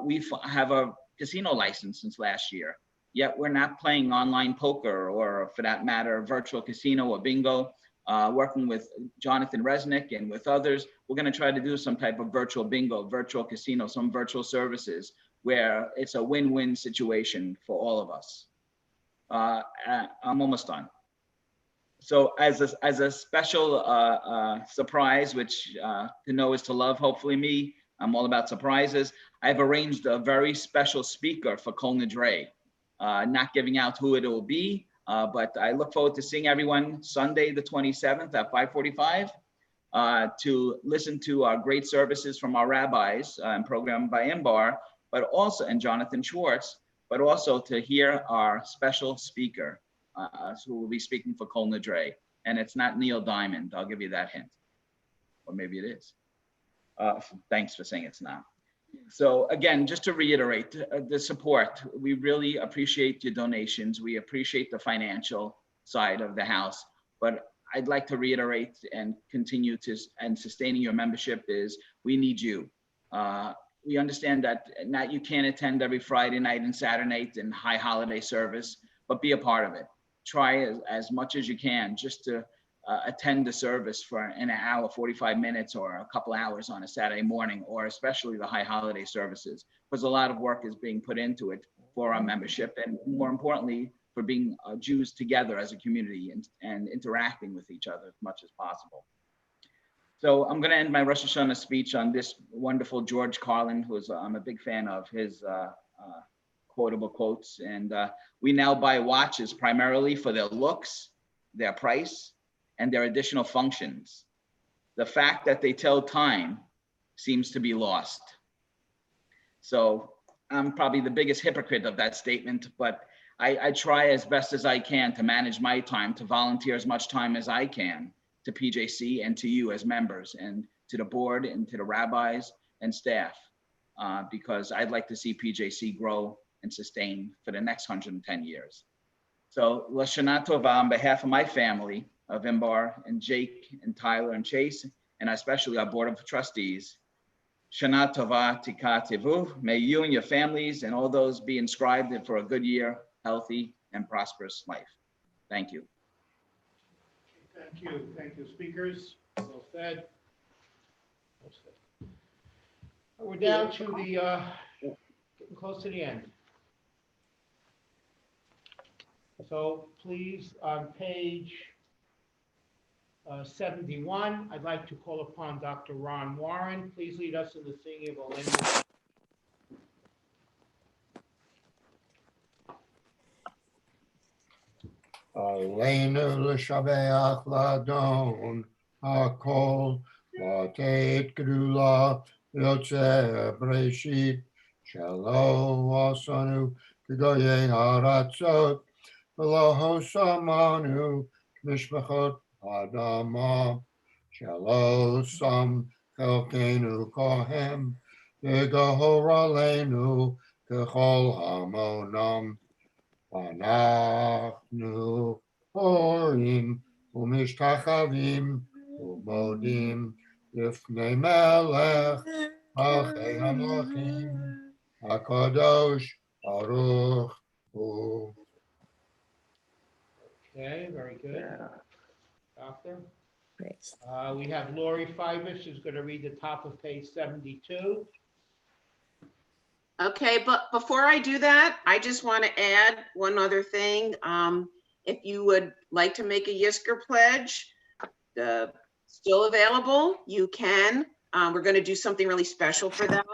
We have a casino license since last year, yet we're not playing online poker or, for that matter, virtual casino or bingo. Working with Jonathan Resnick and with others, we're going to try to do some type of virtual bingo, virtual casino, some virtual services where it's a win-win situation for all of us. I'm almost done. So as a special surprise, which to know is to love, hopefully me, I'm all about surprises. I've arranged a very special speaker for Kol Nidre, not giving out who it will be, but I look forward to seeing everyone Sunday, the 27th at 5:45 to listen to our great services from our rabbis and program by Imbar, but also, and Jonathan Schwartz, but also to hear our special speaker who will be speaking for Kol Nidre. And it's not Neil Diamond, I'll give you that hint. Or maybe it is. Thanks for saying it's not. So again, just to reiterate the support, we really appreciate your donations. We appreciate the financial side of the house, but I'd like to reiterate and continue to, and sustaining your membership is, we need you. We understand that not you can't attend every Friday night and Saturday night and high holiday service, but be a part of it. Try as much as you can just to attend the service for an hour, 45 minutes, or a couple hours on a Saturday morning, or especially the high holiday services, because a lot of work is being put into it for our membership, and more importantly, for being Jews together as a community and interacting with each other as much as possible. So I'm going to end my Rosh Hashanah speech on this wonderful George Carlin, who's I'm a big fan of his quotable quotes. And we now buy watches primarily for their looks, their price, and their additional functions. The fact that they tell time seems to be lost. So I'm probably the biggest hypocrite of that statement, but I try as best as I can to manage my time, to volunteer as much time as I can to PJC and to you as members, and to the board and to the rabbis and staff, because I'd like to see PJC grow and sustain for the next 110 years. So L'Shana Tova on behalf of my family of Imbar and Jake and Tyler and Chase, and especially our board of trustees, Shana Tova Tika Tevu. May you and your families and all those be inscribed for a good year, healthy and prosperous life. Thank you. Thank you, speakers. Well said. Well said. We're down to the, getting close to the end. So please, on page 71, I'd like to call upon Dr. Ron Warren. Please lead us in the singing of Olenu. Aleinu l'shabeach l'adon hakol v'ateit gedula yotzeh breshit shelo asanu k'goyei haratzot v'lo hosamanu k'mishpachot adama shelo sam chelkeinu kohem v'gahor aleinu k'chol hamonam אנחנו הורים ומשתחווים ומודים לפני מלך מלכי המלכים הקדוש ברוך הוא. Okay, very good. Doctor? We have Lori Fibus who's going to read the top of page 72. Okay, but before I do that, I just want to add one other thing. If you would like to make a Yisker pledge, still available, you can. We're going to do something really special for that.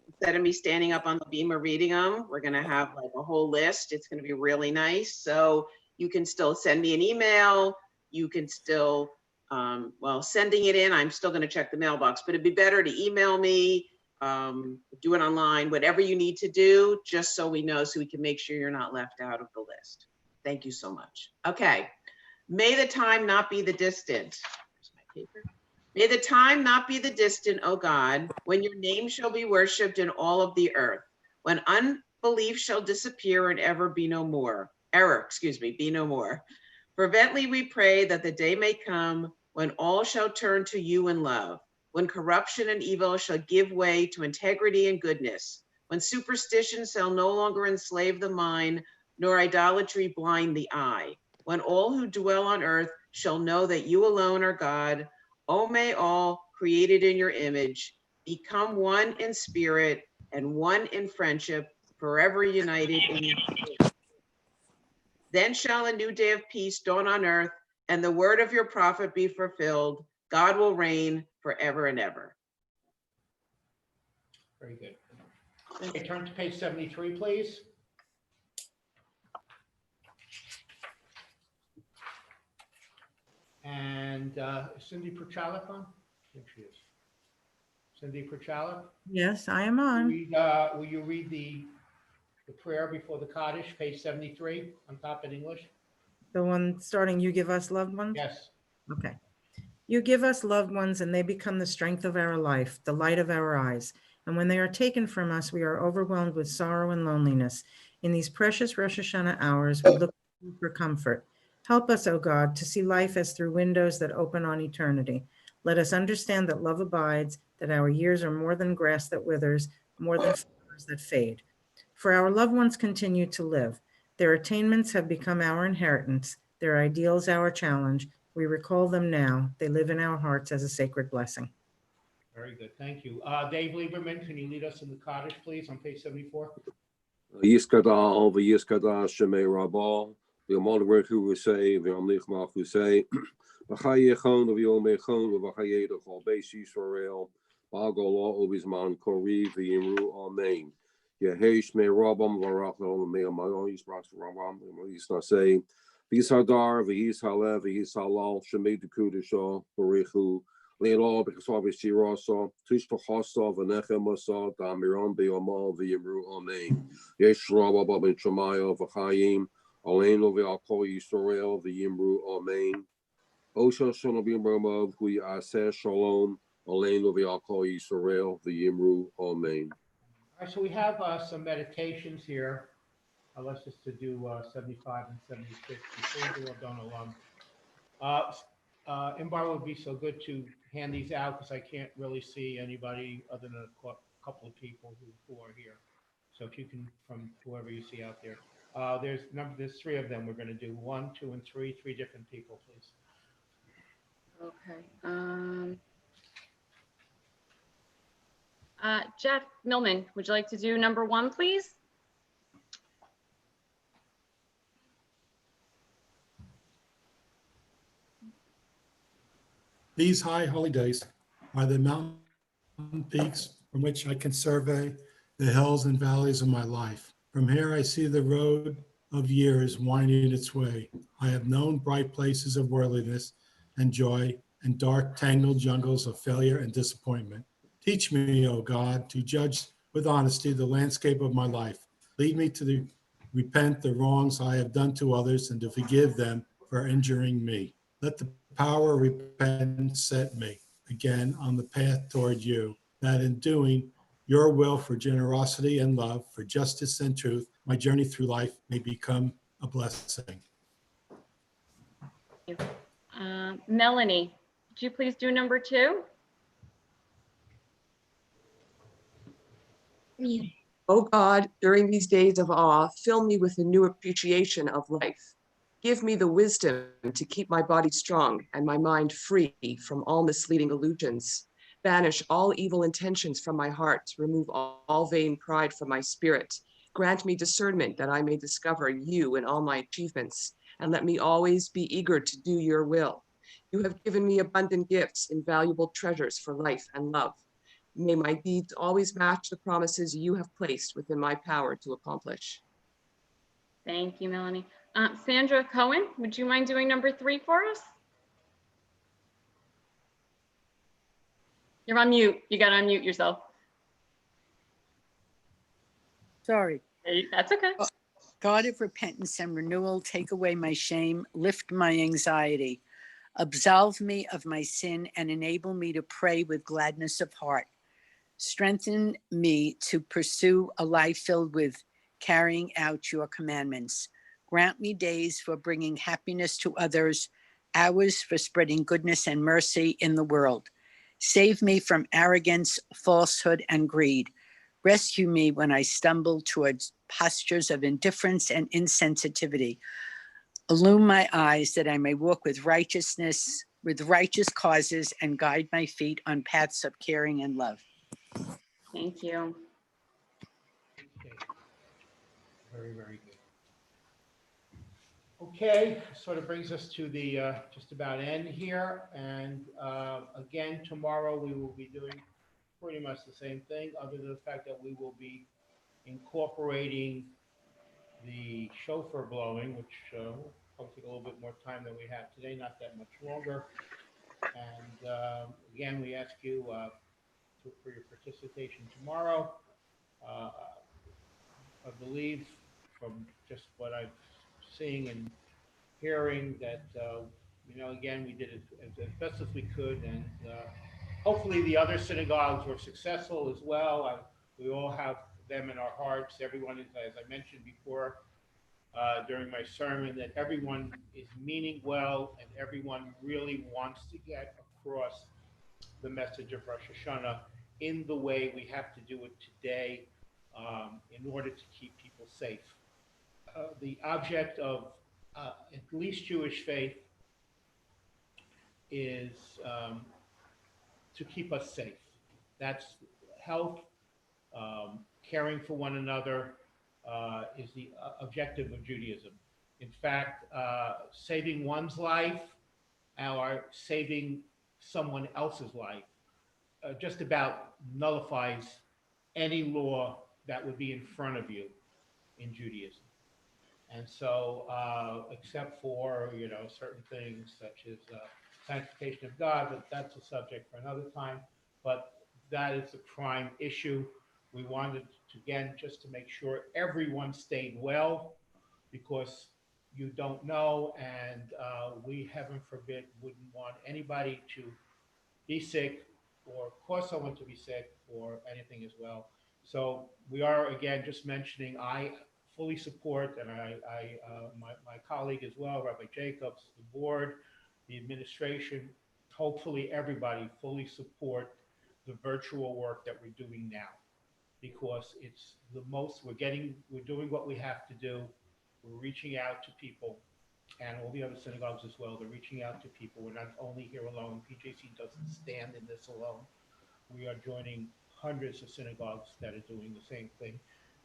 Instead of me standing up on the beamer reading them, we're going to have like a whole list. It's going to be really nice. So you can still send me an email. You can still, well, sending it in, I'm still going to check the mailbox, but it'd be better to email me, do it online, whatever you need to do, just so we know, so we can make sure you're not left out of the list. Thank you so much. Okay. May the time not be the distant. Here's my paper. May the time not be the distant, O God, when your name shall be worshiped in all of the earth, when unbelief shall disappear and ever be no more. Be no more. Fervently we pray that the day may come when all shall turn to you in love, when corruption and evil shall give way to integrity and goodness, when superstition shall no longer enslave the mind, nor idolatry blind the eye, when all who dwell on earth shall know that you alone are God. O may all created in your image become one in spirit and one in friendship, forever united in your spirit. Then shall a new day of peace dawn on earth, and the word of your prophet be fulfilled. God will reign forever and ever. Very good. Okay, turn to page 73, please. And Cindy Pruchalik on? I think she is. Cindy Pruchalik? Yes, I am on. Will you read the prayer before the Kaddish, page 73, on top in English? The one starting, you give us loved ones? Yes. Okay. You give us loved ones, and they become the strength of our life, the light of our eyes. And when they are taken from us, we are overwhelmed with sorrow and loneliness. In these precious Rosh Hashanah hours, we look for comfort. Help us, O God, to see life as through windows that open on eternity. Let us understand that love abides, that our years are more than grass that withers, more than flowers that fade. For our loved ones continue to live. Their attainments have become our inheritance, their ideals our challenge. We recall them now. They live in our hearts as a sacred blessing. Very good, thank you. Dave Lieberman, can you lead us in the Kaddish, please, on page 74? Yiskadal, v'yiskadal shemei rabal, v'yomol hu say, v'yomlich malchu say, v'chayechon, v'yomechon, v'chayedachol beis Yisrael, v'agolo obizman kori, v'yimru amen. Yehesh me rabam, v'rachlo, v'me'amayon, yisbrach rabam, v'yisna say, v'yishadar, v'yishalev, v'yishalal, shemei dekudisha, v'richu, Leilol, because obviously Rosso, Tushpahoso, Vanechemasa, Damiron, Beomal, Vimru, Amen. Yesh Rabba ben Chamayo, Vahayim, Aleno, Vialko, Yisrael, Vimru, Amen. Osha Shonobim Ramov, Hui Aser Shalom, Aleno, Vialko, Yisrael, Vimru, Amen. All right, so we have some meditations here. Let's just to do 75 and 76 before we do Adon Olam. Imbar would be so good to hand these out because I can't really see anybody other than a couple of people who are here. So if you can, from whoever you see out there, there's three of them. We're going to do 1, 2, and 3 different people, please. Okay. Jeff Millman, would you like to do number 1, please? These high holy days are the mountain peaks from which I can survey the hills and valleys of my life. From here, I see the road of years winding its way. I have known bright places of worldliness and joy and dark, tangled jungles of failure and disappointment. Teach me, O God, to judge with honesty the landscape of my life. Lead me to repent the wrongs I have done to others and to forgive them for injuring me. Let the power of repentance set me again on the path toward you, that in doing your will for generosity and love, for justice and truth, my journey through life may become a blessing. Melanie, would you please do number 2? O God, during these days of awe, fill me with a new appreciation of life. Give me the wisdom to keep my body strong and my mind free from all misleading illusions. Banish all evil intentions from my heart. Remove all vain pride from my spirit. Grant me discernment that I may discover you in all my achievements, and let me always be eager to do your will. You have given me abundant gifts, invaluable treasures for life and love. May my deeds always match the promises you have placed within my power to accomplish. Thank you, Melanie. Sandra Cohen, would you mind doing number 3 for us? You're on mute. You got to unmute yourself. Sorry. Hey, that's okay. God of repentance and renewal, take away my shame, lift my anxiety, absolve me of my sin, and enable me to pray with gladness of heart. Strengthen me to pursue a life filled with carrying out your commandments. Grant me days for bringing happiness to others, hours for spreading goodness and mercy in the world. Save me from arrogance, falsehood, and greed. Rescue me when I stumble towards postures of indifference and insensitivity. Illumine my eyes that I may walk with righteousness, with righteous causes, and guide my feet on paths of caring and love. Thank you. Okay. Very, very good. Okay, sort of brings us to the just about end here. And again, tomorrow we will be doing pretty much the same thing, other than the fact that we will be incorporating the shofar blowing, which will probably take a little bit more time than we have today, not that much longer. And again, we ask you for your participation tomorrow. I believe from just what I'm seeing and hearing that, again, we did it as best as we could, and hopefully the other synagogues were successful as well. We all have them in our hearts. Everyone is, as I mentioned before during my sermon, that everyone is meaning well and everyone really wants to get across the message of Rosh Hashanah in the way we have to do it today in order to keep people safe. The object of at least Jewish faith is to keep us safe. That's health, caring for one another is the objective of Judaism. In fact, saving one's life or saving someone else's life just about nullifies any law that would be in front of you in Judaism. And so, except for, certain things such as sanctification of God, but that's a subject for another time. But that is a prime issue. We wanted to, again, just to make sure everyone stayed well, because you don't know, and we, heaven forbid, wouldn't want anybody to be sick or cause someone to be sick or anything as well. So we are, again, just mentioning, I fully support, and my colleague as well, Rabbi Jacobs, the board, the administration, hopefully everybody fully support the virtual work that we're doing now, because it's the most, we're doing what we have to do. We're reaching out to people, and all the other synagogues as well. They're reaching out to people. We're not only here alone. PJC doesn't stand in this alone. We are joining hundreds of synagogues that are doing the same thing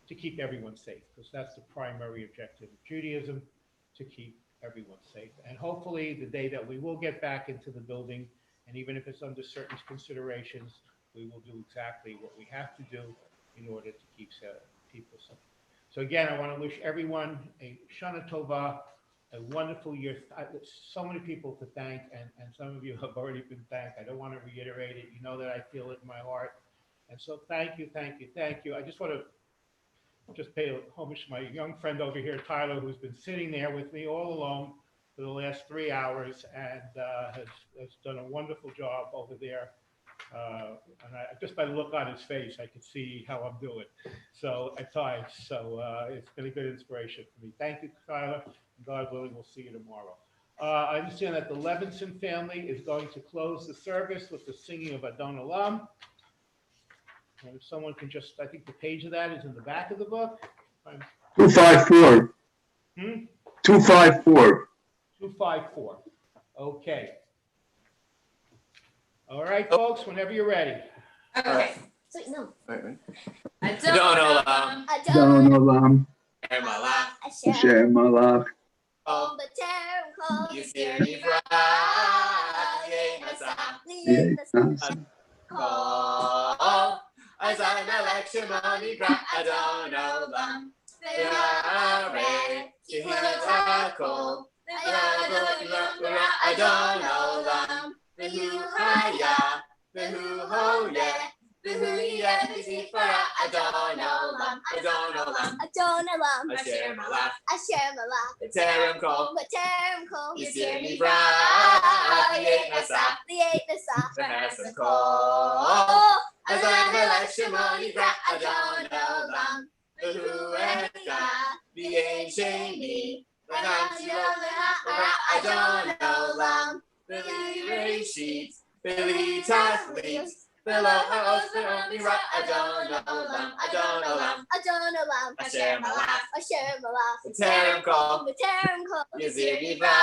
to keep everyone safe, because that's the primary objective of Judaism, to keep everyone safe. And hopefully the day that we will get back into the building, and even if it's under certain considerations, we will do exactly what we have to do in order to keep people safe. So again, I want to wish everyone a Shana Tova, a wonderful year. So many people to thank, and some of you have already been thanked. I don't want to reiterate it. You know that I feel it in my heart. And so thank you, thank you, thank you. I just want to pay homage to my young friend over here, Tyler, who's been sitting there with me all along for the last 3 hours and has done a wonderful job over there And just by the look on his face, I could see how I'm doing. So at times, it's been a good inspiration for me. Thank you, Tyler. God willing, we'll see you tomorrow. I understand that the Levinson family is going to close the service with the singing of Adon Olam. And if someone can just, I think the page of that is in the back of the book. 254. 254. 254. Okay. All right, folks, whenever you're ready. Okay. Sweet, no. Adon Olam. Adon Olam. Asher Malach. Kol b'terem kol Yisir Nivra. Kol. Azan Melech Shemo Nivra. Adon Olam. V'harei Tehillat HaKol. Adon Olam. V'hu Haya. V'hu Hoyeh. V'hu Yeh V'zifara. Adon Olam. Adon Olam. Adon Olam. Asher Malach. Asher Malach. B'terem kol. B'terem kol. Yisir Nivra. Li'et Nasach. Li'et Nasach. V'hasem kol. Azan Melech Shemo Nivra. Adon Olam. V'hu Echad. V'yein Sheni. V'cham Adon Olam. V'li Reshit. V'li Tachlit. V'lo Ha'os V'lo Nivra. Adon Olam. Adon Olam. Adon Olam. Asher Malach. Asher Malach. B'terem kol. B'terem kol. Yisir Nivra.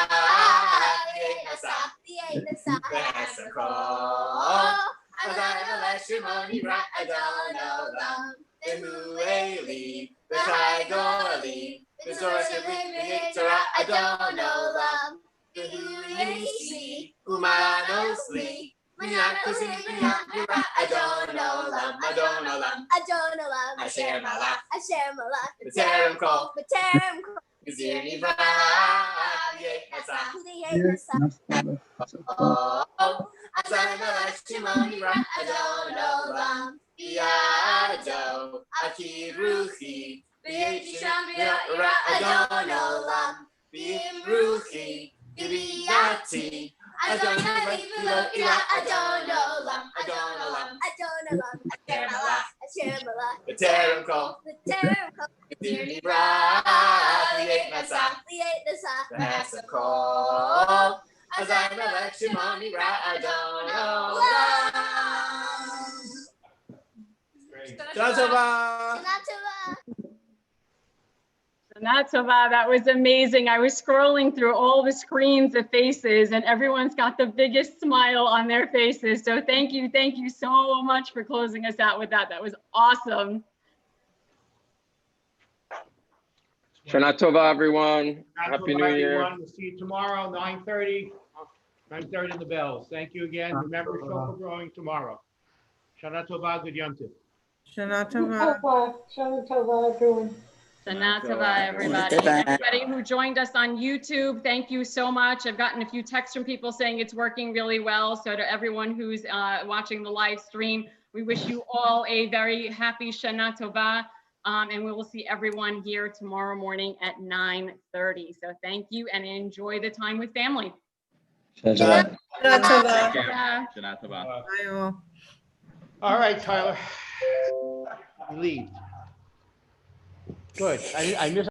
Li'et Nasach. Li'et Nasach. V'hasem kol. Azan Melech Shemo Nivra. Adon Olam. V'hu Eli. V'chai Goli. V'zorah Sheli Torah. Adon Olam. V'hu Yisi. Umanos Li. Minyan Kusim Minyan Nivra. Adon Olam. Adon Olam. Adon Olam. Asher Malach. Asher Malach. B'terem kol. B'terem kol. Yisir Nivra. Li'et Nasach. Li'et Nasach. Azan Melech Shemo Nivra. Adon Olam. Yado Akid Ruchi. V'yesham V'yara. Adon Olam. V'im Ruchi. Gibiyati. Adon Ila. Adon Olam. Adon Olam. Adon Olam. Asher Malach. Asher Malach. B'terem kol. B'terem kol. Yisir Nivra. Li'et Nasach. Li'et Nasach. V'hasem kol. Azan Melech Shemo Nivra. Adon Olam. Shana Tova. Shana Tova. Shana Tova, that was amazing. I was scrolling through all the screens of faces and everyone's got the biggest smile on their faces. So thank you so much for closing us out with that. That was awesome. Shana Tova, everyone. Happy New Year. We'll see you tomorrow, 9:30. 9:30 in the bells. Thank you again. Remember, Shofar growing tomorrow. Shana Tova, good Yom Tov. Shana Tova. Shana Tova, everyone. Shana Tova, everybody. Everybody who joined us on YouTube, thank you so much. I've gotten a few texts from people saying it's working really well. So to everyone who's watching the live stream, we wish you all a very happy Shana Tova. And we will see everyone here tomorrow morning at 9:30. So thank you and enjoy the time with family. Shana Tova. Shana Tova. Bye all. All right, Tyler. Leave. Good. I missed.